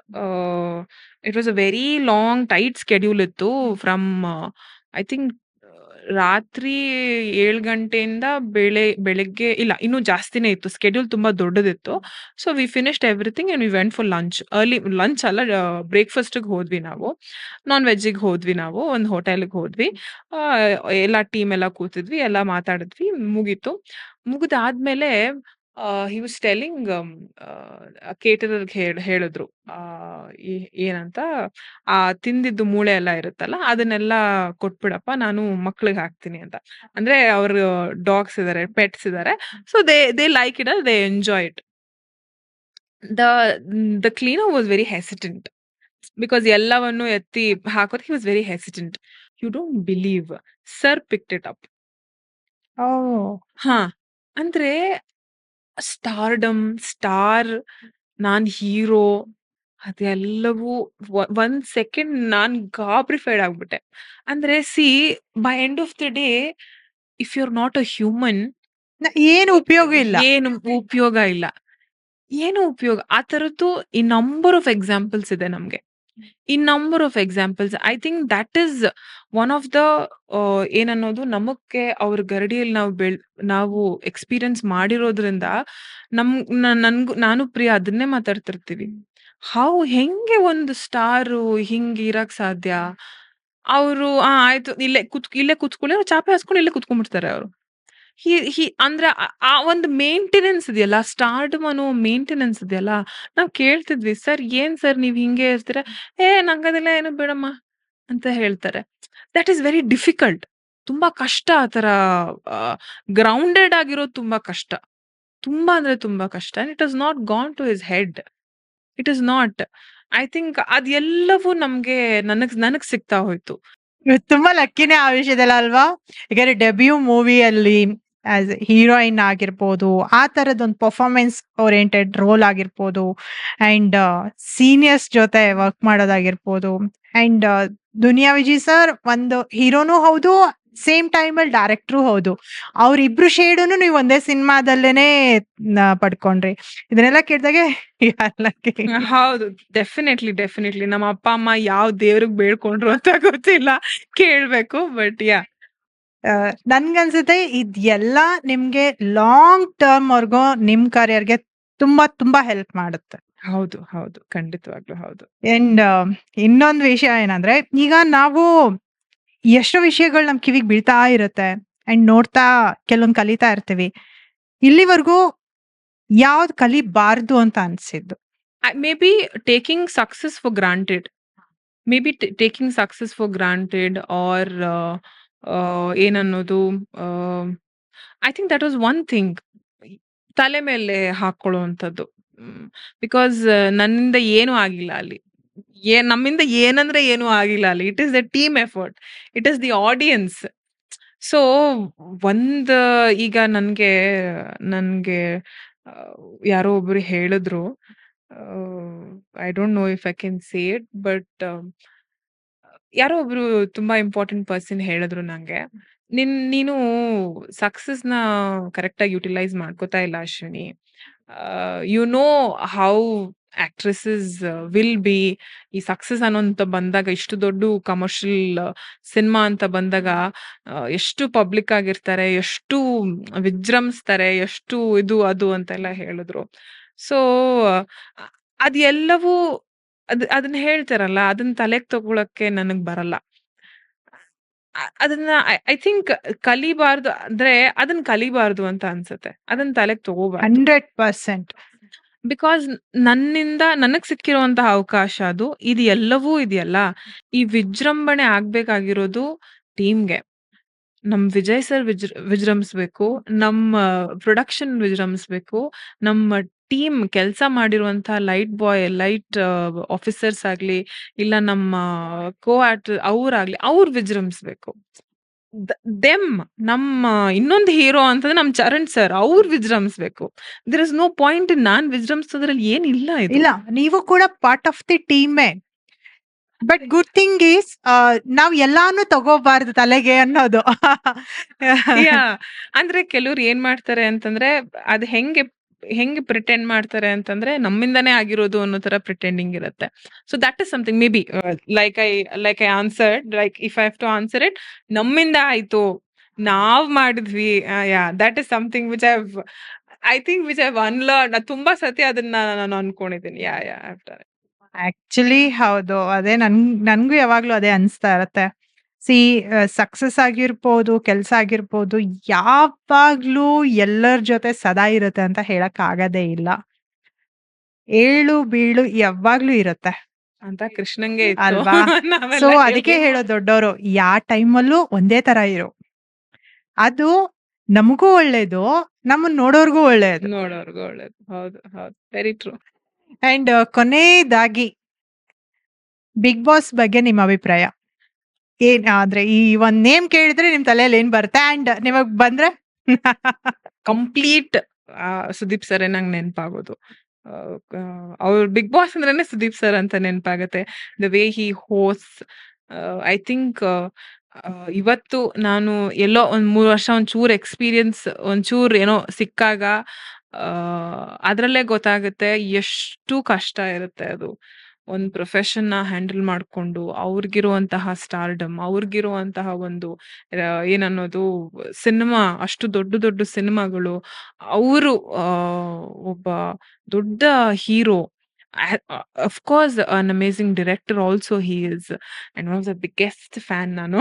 It was a very long tight schedule ಇತ್ತು. From I think ರಾತ್ರಿ 7 ಗಂಟೆಯಿಂದ ಬೆಳಗ್ಗೆ ಇಲ್ಲ, ಇನ್ನೂ ಜಾಸ್ತಿನೇ ಇತ್ತು. ಸ್ಕೆಡ್ಯೂಲ್ ತುಂಬಾ ದೊಡ್ಡದಿತ್ತು. So we finished everything and we went for lunch. Early lunch ಅಲ್ಲ, ಬ್ರೇಕ್‌ಫಾಸ್ಟ್‌ಗೆ ಹೋದ್ವಿ ನಾವು. ನಾನ್ ವೆಜ್ಜಿಗೆ ಹೋದ್ವಿ ನಾವು. ಒಂದು ಹೋಟೆಲ್‌ಗೆ ಹೋದ್ವಿ. ಆ, ಎಲ್ಲ ಟೀಮ್ ಎಲ್ಲ ಕೂತಿದ್ವಿ, ಎಲ್ಲ ಮಾತಾಡಿದ್ವಿ, ಮುಗೀತು. ಮುಗಿದಾದ್ಮೇಲೆ ಹಿ ವಾಸ್ ಟೆಲ್ಲಿಂಗ್, ಕೇಟರರ್‌ಗೆ ಹೇಳಿದ್ರು. ಆ, ಏನಂತ, ತಿಂದಿದ್ದು ಮೂಳೆ ಎಲ್ಲ ಇರುತ್ತಲ್ಲ, ಅದನ್ನೆಲ್ಲ ಕೊಟ್ಬಿಡಪ್ಪ, ನಾನು ಮಕ್ಳಿಗೆ ಹಾಕ್ತೀನಿ ಅಂತ. ಅಂದ್ರೆ ಅವ್ರು ಡಾಗ್ಸ್ ಇದಾರೆ, ಪೆಟ್ಸ್ ಇದಾರೆ. So they like it, they enjoy it. The the cleaner was very hesitant. Because ಎಲ್ಲವನ್ನು ಎತ್ತಿ ಹಾಕೋದು, he was very hesitant. You don't believe, sir picked it up. Oh! ಹಾ, ಅಂದ್ರೆ ಸ್ಟಾರ್ಡಮ್, ಸ್ಟಾರ್, ನಾನ್ ಹೀರೋ, ಅದೆಲ್ಲವೂ ಒಂದ್ second ನಾನ್ ಗಾಬ್ರಿಫೈಡ್ ಆಗ್ಬಿಟ್ಟೆ. ಅಂದ್ರೆ by end of the day, if you are not a human, ಏನು ಉಪಯೋಗ ಇಲ್ಲ. ಏನು ಉಪಯೋಗ ಇಲ್ಲ. ಏನು ಉಪಯೋಗ? ಆ ತರದ್ದು ಈ ನಂಬರ್ ಆಫ್ ಎಕ್ಸಾಂಪಲ್ಸ್ ಇದೆ ನಮ್ಗೆ. In number of examples. I think that is one of the ಏನನ್ನೋದು, ನಮಕ್ಕೆ ಅವ್ರ ಗರಡಿಯಲ್ಲಿ ನಾವು ಎಕ್ಸ್‌ಪೀರಿಯನ್ಸ್ ಮಾಡಿರೋದ್ರಿಂದ, ನಮ್ ನಾನು ಪ್ರಿಯ ಅದನ್ನೇ ಮಾತಾಡ್ತಿರ್ತೀವಿ. ಹೆಂಗೆ ಒಂದು ಸ್ಟಾರು ಹಿಂಗ್ ಇರಕ್ ಸಾಧ್ಯ? ಅವ್ರು ಆಯ್ತು, ಇಲ್ಲೇ ಕೂತ್ಕೊಳ್ಳಿ, ಅವ್ರು ಚಾಪೆ ಹಾಸ್ಕೊಂಡು ಇಲ್ಲೇ ಕೂತ್ಕೊಂಡ್ಬಿಡ್ತಾರೆ ಅವ್ರು. ಹಿ ಹಿ ಅಂದ್ರೆ ಆ ಒಂದು ಮೇಂಟೆನೆನ್ಸ್ ಇದೆಯಲ್ಲ, ಸ್ಟಾರ್ಡಮ್ ಅನ್ನೋ ಮೇಂಟೆನೆನ್ಸ್ ಇದೆಯಲ್ಲ, ನಾವ್ ಕೇಳ್ತಿದ್ವಿ, "ಸರ್ ಏನ್ ಸರ್ ನೀವ್ ಹಿಂಗೆ ಇರ್ತೀರಾ?" ನಂಗದೆಲ್ಲ ಏನು ಬೇಡಮ್ಮ ಅಂತ ಹೇಳ್ತಾರೆ. That is very difficult. ತುಂಬಾ ಕಷ್ಟ ಆ ತರ ಗ್ರೌಂಡೆಡ್ ಆಗಿರೋದು ತುಂಬಾ ಕಷ್ಟ. ತುಂಬಾ ಅಂದ್ರೆ ತುಂಬಾ ಕಷ್ಟ. And it has not gone to his head. It is not. I think ಅದೆಲ್ಲವೂ ನನಗ್ ಸಿಗ್ತಾ ಹೋಯ್ತು. ನೀವು ತುಂಬಾ ಲಕ್ಕಿನೇ ಆ ವಿಷಯದಲ್ಲಿ ಅಲ್ವಾ? ಯಾಕಂದ್ರೆ ಡೆಬ್ಯೂ ಮೂವಿಯಲ್ಲಿ ಆಸ್ ಹೀರೋಯಿನ್ ಆಗಿರ್ಬೋದು, ಆ ತರದೊಂದು ಪರ್ಫಾರ್ಮೆನ್ಸ್ ಓರಿಯೆಂಟೆಡ್ ರೋಲ್ ಆಗಿರ್ಬೋದು, ಅಂಡ್ ಸೀನಿಯರ್ಸ್ ಜೊತೆ ವರ್ಕ್ ಮಾಡೋದಾಗಿರ್ಬೋದು, ಅಂಡ್ ದುನಿಯಾ ವಿಜಯ್ ಸರ್ ಒಂದು ಹೀರೋನೂ ಹೌದು, ಸೇಮ್ ಟೈಮಲ್ಲಿ ಡೈರೆಕ್ಟ್ರು ಹೌದು. ಅವ್ರಿಬ್ರು ಶೇಡುನು ನೀವು ಒಂದೇ ಸಿನಿಮಾದಲ್ಲೇನೆ ಪಡ್ಕೊಂಡ್ರಿ. ಇದನ್ನೆಲ್ಲ ಕೇಳಿದಾಗೆ ಲಕ್ಕಿ. ಹೌದು. ಡೆಫಿನೆಟ್ಲಿ. ನಮ್ಮ ಅಪ್ಪ, ಅಮ್ಮ ಯಾವ ದೇವ್ರಿಗ್ ಬೇಡ್ಕೊಂಡ್ರು ಅಂತ ಗೊತ್ತಿಲ್ಲ. ಕೇಳ್ಬೇಕು. ಬಟ್ ಯಾಹ್! ನನ್ಗನ್ಸುತ್ತೆ ಇದೆಲ್ಲ ನಿಮ್ಗೆ ಲಾಂಗ್ ಟರ್ಮ್‌ವರ್ಗೂ ನಿಮ್ ಕರಿಯರ್‌ಗೆ ತುಂಬಾ ತುಂಬಾ ಹೆಲ್ಪ್ ಮಾಡುತ್ತೆ. ಹೌದು. ಖಂಡಿತವಾಗ್ಲೂ ಹೌದು. ಅಂಡ್ ಇನ್ನೊಂದು ವಿಷಯ ಏನಂದ್ರೆ, ಈಗ ನಾವು ಎಷ್ಟೋ ವಿಷಯಗಳು ನಮ್ ಕಿವಿಗ್ ಬೀಳ್ತಾ ಇರುತ್ತೆ. ಅಂಡ್ ನೋಡ್ತಾ ಕೆಲವೊಂದ್ ಕಲಿತಾ ಇರ್ತೀವಿ. ಇಲ್ಲಿವರೆಗೂ ಯಾವ್ದ್ ಕಲಿಬಾರ್ದು ಅಂತ ಅನ್ಸಿದ್ದು? Maybe taking success for granted. Maybe taking success for granted, or ಏನನ್ನೋದು, I think that was one thing. ತಲೆ ಮೇಲೆ ಹಾಕೊಳ್ಳುವಂಥದ್ದು. ಬಿಕಾಸ್ ನನ್ನಿಂದ ಏನೂ ಆಗಿಲ್ಲ ಅಲ್ಲಿ. ನಮ್ಮಿಂದ ಏನಂದ್ರೆ ಏನೂ ಆಗಿಲ್ಲ ಅಲ್ಲಿ. It is the team effort. It is the audience. So ಒಂದ್ ಈಗ ನನ್ಗೆ ಯಾರೋ ಒಬ್ರು ಹೇಳಿದ್ರು. I don't know if I can say it, but ಯಾರೋ ಒಬ್ರು ತುಂಬಾ ಇಂಪಾರ್ಟೆಂಟ್ ಪರ್ಸನ್ ಹೇಳಿದ್ರು ನಂಗೆ. ನೀನು ಸಕ್ಸಸ್‌ನ ಕರೆಕ್ಟಾಗಿ ಯುಟಿಲೈಸ್ ಮಾಡ್ಕೋತಾ ಇಲ್ಲ Ashwini. You know how actresses will be ಈ ಸಕ್ಸಸ್ ಅನ್ನೋಂತ ಬಂದಾಗ, ಇಷ್ಟು ದೊಡ್ಡ ಕಮರ್ಷಿಯಲ್ ಸಿನಿಮಾ ಅಂತ ಬಂದಾಗ ಎಷ್ಟು ಪಬ್ಲಿಕ್ ಆಗಿರ್ತಾರೆ, ಎಷ್ಟು ವಿಜೃಂಭಿಸ್ತಾರೆ, ಎಷ್ಟು ಇದು ಅದು ಅಂತೆಲ್ಲ ಹೇಳಿದ್ರು. ಸೊ ಅದೆಲ್ಲವೂ ಅದನ್ನ ಹೇಳ್ತಾರಲ್ಲ, ಅದನ್ನ ತಲೆಗೆ ತಗೊಳಕ್ಕೆ ನನಗ್ ಬರಲ್ಲ. ಅದನ್ನ ಐ ಥಿಂಕ್ ಕಲಿಬಾರ್ದು ಅಂದ್ರೆ ಅದನ್ನ ಕಲಿಬಾರ್ದು ಅಂತ ಅನ್ಸುತ್ತೆ. ಅದನ್ನ ತಲೆಗೆ ತಗೋಬಾರ್ದು. 100% ಬಿಕಾಸ್ ನನ್ನಿಂದ ನನಗ್ ಸಿಕ್ಕಿರುವಂತಹ ಅವಕಾಶ ಅದು. ಇದು ಎಲ್ಲವೂ ಇದೆಯಲ್ಲ, ಈ ವಿಜೃಂಭಣೆ ಆಗ್ಬೇಕಾಗಿರೋದು ಟೀಮ್‌ಗೆ. ನಮ್ ವಿಜಯ್ ಸರ್ ವಿಜೃಂಭಿಸ್ಬೇಕು. ನಮ್ಮ ಪ್ರೊಡಕ್ಷನ್ ವಿಜೃಂಭಿಸ್ಬೇಕು. ನಮ್ಮ ಟೀಮ್ ಕೆಲ್ಸ ಮಾಡಿರುವಂತಹ ಲೈಟ್ ಆಫೀಸರ್ಸ್ ಆಗ್ಲಿ, ಇಲ್ಲ ನಮ್ಮ ಅವ್ರಾಗ್ಲಿ, ಅವ್ರು ವಿಜೃಂಭಿಸ್ಬೇಕು. ದೆಮ್ ನಮ್ಮ ಇನ್ನೊಂದು ಹೀರೋ ಅಂತಂದ್ರೆ ನಮ್ ಚರಣ್ ಸರ್, ಅವ್ರು ವಿಜೃಂಭಿಸ್ಬೇಕು. There is no point in ನಾನ್ ವಿಜೃಂಭಿಸೋದ್ರಲ್ಲಿ ಏನಿಲ್ಲ ಇದು. ಇಲ್ಲ, ನೀವು ಕೂಡ ಪಾರ್ಟ್ ಆಫ್ ದಿ ಟೀಮೇ. ಬಟ್ ಗುಡ್ ಥಿಂಗ್ ಈಸ್ ನಾವ್ ಎಲ್ಲಾನು ತಗೋಬಾರ್ದು ತಲೆಗೆ ಅನ್ನೋದು. ಯಾಹ್! ಅಂದ್ರೆ ಕೆಲವ್ರು ಏನ್ ಮಾಡ್ತಾರೆ ಅಂತಂದ್ರೆ, ಅದ್ ಹೆಂಗೆ ಪ್ರಿಟೆಂಡ್ ಮಾಡ್ತಾರೆ ಅಂತಂದ್ರೆ, ನಮ್ಮಿಂದಾನೇ ಆಗಿರೋದು ಅನ್ನೋ ತರ ಪ್ರಿಟೆಂಡಿಂಗ್ ಇರುತ್ತೆ. So that is something maybe like I answered, like if I have to answer it, ನಮ್ಮಿಂದ ಆಯ್ತು, ನಾವ್ ಮಾಡಿದ್ವಿ. That is something I think which I have unlearned. ತುಂಬಾ ಸತಿ ಅದನ್ನ ನಾನು ಅನ್ಕೊಂಡಿದ್ದೀನಿ. I have done it. Actually ಹೌದು. ಅದೇ ನನ್ಗೂ ಯಾವಾಗ್ಲೂ ಅದೇ ಅನ್ಸ್ತಾ ಇರತ್ತೆ. ಸಿ ಸಕ್ಸಸ್ ಆಗಿರ್ಬೋದು, ಕೆಲ್ಸ ಆಗಿರ್ಬೋದು, ಯಾವಾಗ್ಲೂ ಎಲ್ಲರ ಜೊತೆ ಸದಾ ಇರುತ್ತೆ ಅಂತ ಹೇಳಕ್ ಆಗದೇ ಇಲ್ಲ. ಏಳು ಬೀಳು ಯಾವಾಗ್ಲೂ ಇರುತ್ತೆ ಅಂತ ಕೃಷ್ಣಂಗೆ ಇತ್ತು. ಅಲ್ವಾ? ನಾವೆಲ್ಲ ಸೊ ಅದಕ್ಕೆ ಹೇಳಿ ಹೇಳೋ ದೊಡ್ಡವರು, ಯಾ ಟೈಮಲ್ಲೂ ಒಂದೇ ತರ ಇರು. ಅದು ನಮಗೂ ಒಳ್ಳೇದು, ನಮ್ಮನ್ನ ನೋಡೋರ್ಗೂ ಒಳ್ಳೇದು. ನೋಡೋರ್ಗು ಒಳ್ಳೇದು. ಹೌದು, ಹೌದು. Very true. ಅಂಡ್ ಕೊನೆಯದಾಗಿ ಬಿಗ್ ಬಾಸ್ ಬಗ್ಗೆ ನಿಮ್ಮ ಅಭಿಪ್ರಾಯ ಆದ್ರೆ ಈ ಒಂದ್ ನೇಮ್ ಕೇಳಿದ್ರೆ ನಿಮ್ ತಲೆಯಲ್ಲಿ ಏನ್ ಬರುತ್ತೆ ಅಂಡ್ ನಿಮಗ್ ಬಂದ್ರೆ? ಕಂಪ್ಲೀಟ್ ಸುದೀಪ್ ಸರೇ ನಂಗೆ ನೆನಪಾಗೋದು. ಅವ್ರು ಬಿಗ್ ಬಾಸ್ ಅಂದ್ರೇನೆ ಸುದೀಪ್ ಸರ್ ಅಂತ ನೆನಪಾಗತ್ತೆ. ದ ವೇ ಹಿ ಹೋಸ್. ಐ ಥಿಂಕ್ ಇವತ್ತು ನಾನು ಎಲ್ಲೋ ಒಂದ್ 3 ವರ್ಷ ಒಂಚೂರು ಎಕ್ಸ್ಪೀರಿಯನ್ಸ್, ಒಂಚೂರು ಏನೋ ಸಿಕ್ಕಾಗ ಅದ್ರಲ್ಲೇ ಗೊತ್ತಾಗುತ್ತೆ ಎಷ್ಟು ಕಷ್ಟ ಇರುತ್ತೆ ಅದು. ಒಂದ್ ಪ್ರೊಫೆಷನ್‌ನ ಹ್ಯಾಂಡಲ್ ಮಾಡ್ಕೊಂಡು, ಅವ್ರಿಗಿರುವಂತಹ ಸ್ಟಾರ್ಡಮ್, ಅವ್ರಿಗಿರುವಂತಹ ಒಂದು ಏನನ್ನೋದು ಸಿನಿಮಾ, ಅಷ್ಟು ದೊಡ್ಡ ಸಿನಿಮಾಗಳು, ಅವರು ಒಬ್ಬ ದೊಡ್ಡ hero. Of course an amazing director also he is, and one of the biggest fan ನಾನು.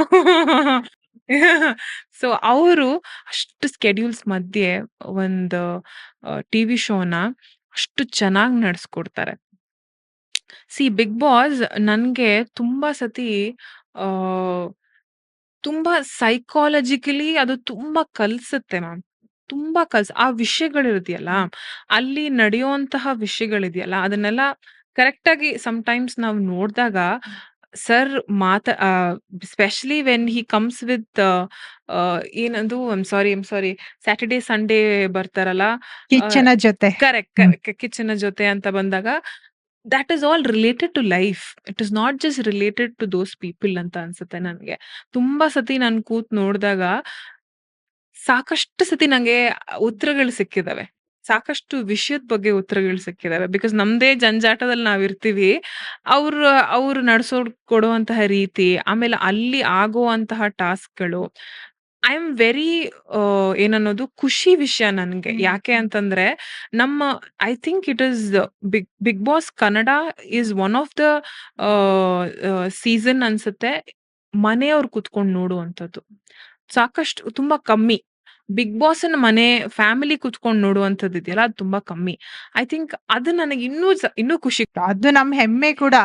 ಸೊ ಅವರು ಅಷ್ಟು ಸ್ಕೆಡ್ಯೂಲ್ಸ್ ಮಧ್ಯೆ ಒಂದು ಟಿವಿ ಶೋನ ಅಷ್ಟು ಚೆನ್ನಾಗಿ ನಡೆಸ್ಕೊಡ್ತಾರೆ. ಬಿಗ್ ಬಾಸ್ ನನ್ಗೆ ತುಂಬಾ ಸತಿ ಆ ತುಂಬಾ ಸೈಕಾಲಜಿಕಲಿ ಅದು ತುಂಬಾ ಕಲ್ಸುತ್ತೆ ಮ್ಯಾಮ್. ತುಂಬಾ ಆ ವಿಷಯಗಳಿರುದೆಯಲ್ಲ, ಅಲ್ಲಿ ನಡೆಯುವಂತಹ ವಿಷಯಗಳಿದೆಯಲ್ಲ, ಅದನ್ನೆಲ್ಲ ಕರೆಕ್ಟ್ ಆಗಿ ಟೈಮ್ಸ್ ನಾವು ನೋಡ್ದಾಗ sir specially when he comes with ಏನದು I am sorry Saturday, Sunday ಬರ್ತಾರಲ್ಲ. ಕಿಚ್ಚನ ಜೊತೆ. ಕರೆಕ್ಟ್ ಕಿಚನ್ ಜೊತೆ ಅಂತ ಬಂದಾಗ, that is all related to life. It is not just related to those people ಅಂತ ಅನ್ಸುತ್ತೆ ನನ್ಗೆ. ತುಂಬಾ ಸತಿ ನಾನ್ ಕೂತ್ ನೋಡ್ದಾಗ ಸಾಕಷ್ಟು ಸತಿ ನಂಗೆ ಉತ್ತರಗಳು ಸಿಕ್ಕಿದಾವೆ. ಸಾಕಷ್ಟು ವಿಷಯದ ಬಗ್ಗೆ ಉತ್ತರಗಳು ಸಿಕ್ಕಿದಾವೆ. ಬಿಕಾಸ್ ನಮ್ದೇ ಜಂಜಾಟದಲ್ಲಿ ನಾವಿರ್ತೀವಿ. ಅವ್ರು ಅವ್ರು ಕೊಡುವಂತಹ ರೀತಿ, ಆಮೇಲೆ ಅಲ್ಲಿ ಆಗುವಂತಹ ಟಾಸ್ಕ್‌ಗಳು, ಐ ಆಮ್ ವೆರಿ ಏನನ್ನೋದು ಖುಷಿ ವಿಷಯ ನನ್ಗೆ. ಯಾಕೆ ಅಂತಂದ್ರೆ, ನಮ್ಮ I think it is Bigg Boss Kannada is one of the season ಅನ್ಸುತ್ತೆ ಮನೆಯವ್ರು ಕುತ್ಕೊಂಡು ನೋಡುವಂಥದ್ದು. ಸಾಕಷ್ಟು ತುಂಬಾ ಕಮ್ಮಿ. ಬಿಗ್ ಬಾಸ್‌ನ ಮನೆ ಫ್ಯಾಮಿಲಿ ಕುತ್ಕೊಂಡು ನೋಡುವಂಥದ್ದು ಇದೆಯಲ್ಲ, ಅದು ತುಂಬಾ ಕಮ್ಮಿ. ಐ ಥಿಂಕ್ ಅದು ನನಗೆ ಇನ್ನೂ ಖುಷಿ. ಅದು ನಮ್ ಹೆಮ್ಮೆ ಕೂಡ.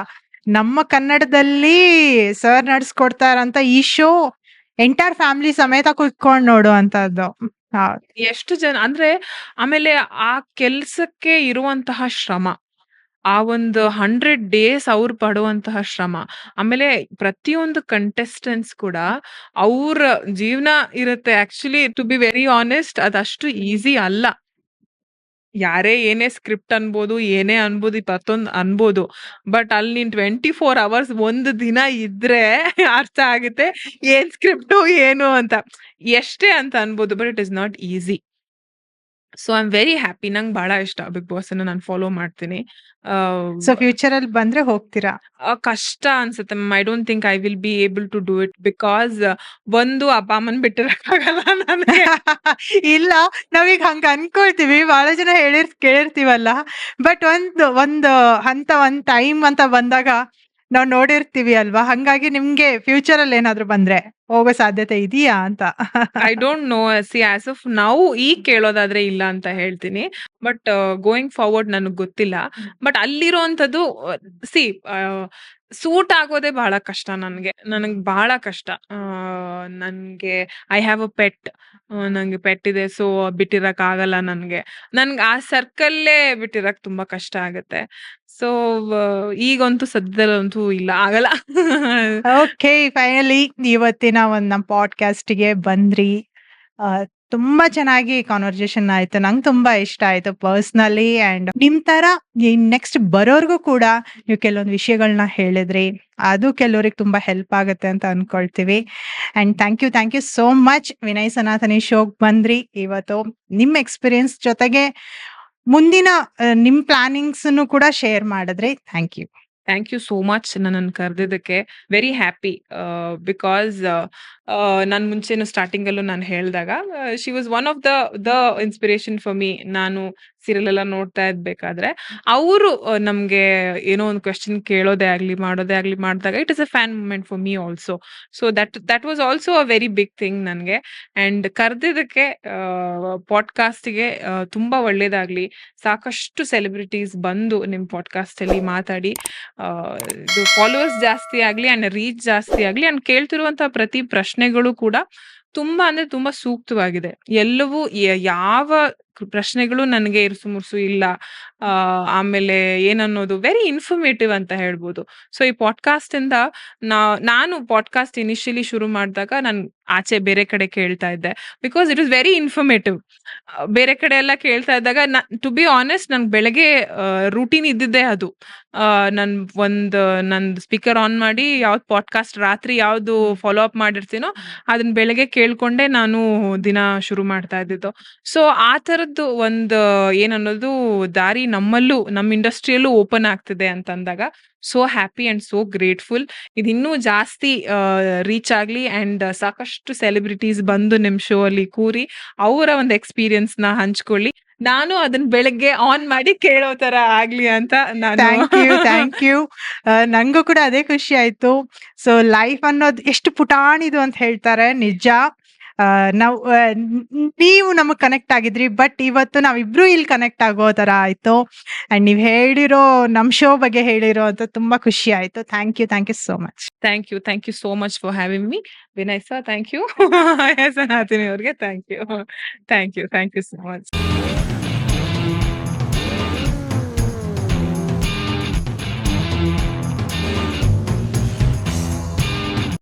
ನಮ್ಮ ಕನ್ನಡದಲ್ಲಿ ಸರ್ ನಡ್ಸ್ಕೊಡ್ತಾರಂತ ಈ ಶೋ ಎಂಟೈರ್ ಫ್ಯಾಮಿಲಿ ಸಮೇತ ಕುತ್ಕೊಂಡ್ ನೋಡುವಂತದ್ದು. ಹೌದು. ಎಷ್ಟು ಜನ ಅಂದ್ರೆ, ಆಮೇಲೆ ಆ ಕೆಲ್ಸಕ್ಕೆ ಇರುವಂತಹ ಶ್ರಮ. ಆ ಒಂದು 100 ಡೇಸ್ ಅವ್ರು ಪಡುವಂತಹ ಶ್ರಮ. ಆಮೇಲೆ ಪ್ರತಿಯೊಂದು ಕಂಟೆಸ್ಟೆಂಟ್ಸ್ ಕೂಡ ಅವ್ರ ಜೀವನ ಇರುತ್ತೆ. Actually to be very honest ಅದಷ್ಟು ಈಸಿ ಅಲ್ಲ. ಯಾರೇ ಏನೇ ಸ್ಕ್ರಿಪ್ಟ್ ಅನ್ಬೋದು, ಏನೇ ಅನ್ಬೋದು, ಮತ್ತೊಂದ್ ಅನ್ಬೋದು. ಬಟ್ ಅಲ್ಲಿ ನೀನ್ 24 ಅವರ್ಸ್ ಒಂದು ದಿನ ಇದ್ರೆ ಅರ್ಥ ಆಗುತ್ತೆ ಏನ್ ಸ್ಕ್ರಿಪ್ಟು ಏನು ಅಂತ. ಎಷ್ಟೇ ಅಂತ ಅನ್ಬೋದು but it is not easy. So I am very happy. ನಂಗೆ ಬಹಳ ಇಷ್ಟ ಬಿಗ್ ಬಾಸ್ ಅನ್ನ ನಾನು ಫಾಲೋ ಮಾಡ್ತೀನಿ. ಸೊ ಫ್ಯೂಚರ್ ಅಲ್ಲಿ ಬಂದ್ರೆ ಹೋಗ್ತೀರಾ? ಕಷ್ಟ ಅನ್ಸುತ್ತೆ. I don't think I will be able to do it because ಒಂದು ಅಪ್ಪ ಅಮ್ಮನ್ ಬಿಟ್ಟಿರಕ್ಕಾಗಲ್ಲ ನನಗೆ. ಇಲ್ಲ, ನಾವೀಗ ಹಂಗ ಅನ್ಕೊಳ್ತೀವಿ, ಬಹಳ ಜನ ಕೇಳಿರ್ತೀವಲ್ಲ. ಬಟ್ ಒಂದು ಹಂತ, ಒಂದ್ ಟೈಮ್ ಅಂತ ಬಂದಾಗ ನಾವ್ ನೋಡಿರ್ತೀವಿ ಅಲ್ವಾ? ಹಂಗಾಗಿ ನಿಮ್ಗೆ ಫ್ಯೂಚರ್ ಅಲ್ಲಿ ಏನಾದ್ರು ಬಂದ್ರೆ ಹೋಗೋ ಸಾಧ್ಯತೆ ಇದೆಯಾ ಅಂತ? I don't no. As of now ಈಗ ಕೇಳೋದಾದ್ರೆ ಇಲ್ಲ ಅಂತ ಹೇಳ್ತೀನಿ. ಬಟ್ ಗೋಯಿಂಗ್ ಫಾರ್ವರ್ಡ್ ನನಗ್ ಗೊತ್ತಿಲ್ಲ. ಬಟ್ ಅಲ್ಲಿರೋಂಥದ್ದು ಸಿ ಸೂಟ್ ಆಗೋದೇ ಬಹಳ ಕಷ್ಟ ನನ್ಗೆ. ನನಗ್ ಬಹಳ ಕಷ್ಟ. ನನ್ಗೆ ಐ ಹ್ಯಾವ್ ಅ ಪೆಟ್. ನಂಗೆ ಪೆಟ್ ಇದೆ. ಸೊ ಬಿಟ್ಟಿರಕ್ ಆಗಲ್ಲ ನನ್ಗೆ. ನನ್ಗೆ ಆ ಸರ್ಕಲ್ಲೇ ಬಿಟ್ಟಿರಕ್ ತುಂಬಾ ಕಷ್ಟ ಆಗತ್ತೆ. ಸೊ ಈಗಂತೂ ಸದ್ಯದಲ್ಲಂತೂ ಇಲ್ಲ, ಆಗಲ್ಲ. ಓಕೆ, ಫೈನಲಿ ಇವತ್ತಿನ ನಮ್ಮ ಪಾಡ್ಕಾಸ್ಟ್ಗೆ ಬಂದ್ರಿ. ತುಂಬಾ ಚೆನ್ನಾಗಿ ಕಾನ್ವರ್ಸೇಷನ್ ಆಯ್ತು. ನಂಗೆ ತುಂಬಾ ಇಷ್ಟ ಆಯ್ತು ಪರ್ಸ್ನಲಿ. ಅಂಡ್ ನಿಮ್ ತರ ನೆಕ್ಸ್ಟ್ ಬರೋರ್ಗೂ ಕೂಡ ನೀವು ಕೆಲವೊಂದು ವಿಷಯಗಳನ್ನ ಹೇಳಿದ್ರಿ. ಅದು ಕೆಲವ್ರಿಗೆ ತುಂಬಾ ಹೆಲ್ಪ್ ಆಗುತ್ತೆ ಅಂತ ಅನ್ಕೊಳ್ತೀವಿ. And thank you so much Vinay Sanatani ಶೋಗ್ ಬಂದ್ರಿ ಇವತ್ತು. ನಿಮ್ಮ ಎಕ್ಸ್ಪೀರಿಯನ್ಸ್ ಜೊತೆಗೆ ಮುಂದಿನ ನಿಮ್ ಪ್ಲಾನಿಂಗ್ಸ್ ಕೂಡ ಶೇರ್ ಮಾಡಿದ್ರಿ. Thank you. Thank you so much ನನ್ನನ್ನು ಕರೆದಿದ್ದಕ್ಕೆ. ವೆರಿ ಹ್ಯಾಪಿ ಬಿಕಾಸ್ ನಾನು ಮುಂಚೆನು ಸ್ಟಾರ್ಟಿಂಗ್ ಅಲ್ಲೂ ನಾನು ಹೇಳಿದಾಗ she was one of the inspiration for me. ನಾನು ಸೀರಿಯಲ್ ಎಲ್ಲ ನೋಡ್ತಾ ಇದ್ಬೇಕಾದ್ರೆ ಅವರು ನಮ್ಗೆ ಏನೋ ಒಂದು ಕ್ವೆಶ್ಚನ್ ಕೇಳೋದೇ ಆಗ್ಲಿ ಮಾಡೋದೇ ಆಗ್ಲಿ ಮಾಡಿದಾಗ it is a fan moment for me also. So that was also a very big thing ನನಗೆ. ಅಂಡ್ ಕರೆದಿದ್ದಕ್ಕೆ ಪಾಡ್ಕಾಸ್ಟ್ಗೆ ತುಂಬಾ ಒಳ್ಳೇದಾಗ್ಲಿ. ಸಾಕಷ್ಟು ಸೆಲೆಬ್ರಿಟೀಸ್ ಬಂದು ನಿಮ್ ಪಾಡ್ಕಾಸ್ಟ್ ಅಲ್ಲಿ ಮಾತಾಡಿ ಇದು ಫಾಲೋವರ್ಸ್ ಜಾಸ್ತಿ ಆಗ್ಲಿ ಅಂಡ್ ರೀಚ್ ಜಾಸ್ತಿ ಆಗ್ಲಿ. ಅಂಡ್ ಕೇಳ್ತಿರುವಂತಹ ಪ್ರತಿ ಪ್ರಶ್ನೆಗಳು ಕೂಡ ತುಂಬಾ ಅಂದ್ರೆ ತುಂಬಾ ಸೂಕ್ತವಾಗಿದೆ. ಎಲ್ಲವೂ ಯಾವ ಪ್ರಶ್ನೆಗಳು ನನಗೆ ಇರುಸು ಮುರುಸು ಇಲ್ಲ. ಆಮೇಲೆ ಏನನ್ನೋದು ವೆರಿ ಇನ್ಫಾರ್ಮೇಟಿವ್ ಅಂತ ಹೇಳ್ಬೋದು. ಸೊ ಈ ಪಾಡ್ಕಾಸ್ಟ್ ಇಂದ ನಾನು ಪಾಡ್ಕಾಸ್ಟ್ ಇನಿಷಿಯಲಿ ಶುರು ಮಾಡಿದಾಗ ನಾನು ಆಚೆ ಬೇರೆ ಕಡೆ ಕೇಳ್ತಾ ಇದ್ದೆ because it is very informative. ಬೇರೆ ಕಡೆ ಎಲ್ಲ ಕೇಳ್ತಾ ಇದ್ದಾಗ ಟು ಬಿ ಆನೆಸ್ಟ್ ನನ್ ಬೆಳಗ್ಗೆ ರೂಟೀನ್ ಇದ್ದಿದ್ದೆ ಅದು. ನಂದು ಸ್ಪೀಕರ್ ಆನ್ ಮಾಡಿ ಯಾವ್ದು ಪಾಡ್ಕಾಸ್ಟ್ ರಾತ್ರಿ ಯಾವ್ದು ಫಾಲೋ ಅಪ್ ಮಾಡಿರ್ತೀನೋ ಅದನ್ನ ಬೆಳಗ್ಗೆ ಕೇಳ್ಕೊಂಡೆ ನಾನು ದಿನ ಶುರು ಮಾಡ್ತಾ ಇದ್ದಿದ್ದು. ಸೊ ಆ ತರದ್ದು ಒಂದು ಏನನ್ನೋದು ದಾರಿ ನಮ್ಮಲ್ಲೂ ನಮ್ಮ ಇಂಡಸ್ಟ್ರಿಯಲ್ಲೂ ಓಪನ್ ಆಗ್ತಿದೆ ಅಂತಂದಾಗ so happy and so grateful. ಇದು ಇನ್ನೂ ಜಾಸ್ತಿ ರೀಚ್ ಆಗ್ಲಿ ಅಂಡ್ ಸಾಕಷ್ಟು ಸೆಲೆಬ್ರಿಟೀಸ್ ಬಂದು ನಿಮ್ ಶೋ ಅಲ್ಲಿ ಕೂರಿ ಅವರ ಒಂದು ಎಕ್ಸ್ಪೀರಿಯನ್ಸ್ ನ ಹಂಚ್ಕೊಳ್ಳಿ. ನಾನು ಅದನ್ನ ಬೆಳಗ್ಗೆ ಆನ್ ಮಾಡಿ ಕೇಳೋ ತರ ಆಗ್ಲಿ ಅಂತ ನಾನು ಥ್ಯಾಂಕ್ ಯು. ನಂಗೂ ಕೂಡ ಅದೇ ಖುಷಿ ಆಯ್ತು. ಸೊ ಲೈಫ್ ಅನ್ನೋದು ಎಷ್ಟು ಪುಟಾಣಿದು ಅಂತ ಹೇಳ್ತಾರೆ, ನಿಜ. ನಾವು ನೀವು ನಮಗ್ ಕನೆಕ್ಟ್ ಆಗಿದ್ರಿ, ಬಟ್ ಇವತ್ತು ನಾವಿಬ್ರು ಇಲ್ಲಿ ಕನೆಕ್ಟ್ ಆಗೋ ತರ ಆಯ್ತು. ಅಂಡ್ ನೀವ್ ಹೇಳಿರೋ ನಮ್ ಶೋ ಬಗ್ಗೆ ಹೇಳಿರೋ ಅಂತ ತುಂಬಾ ಖುಷಿ ಆಯ್ತು. Thank you so much. Thank you so much for having me. Vinay sir thank you. Sanatani ಅವ್ರಿಗೆ ಥ್ಯಾಂಕ್ ಯು ಸೋ ಮಚ್.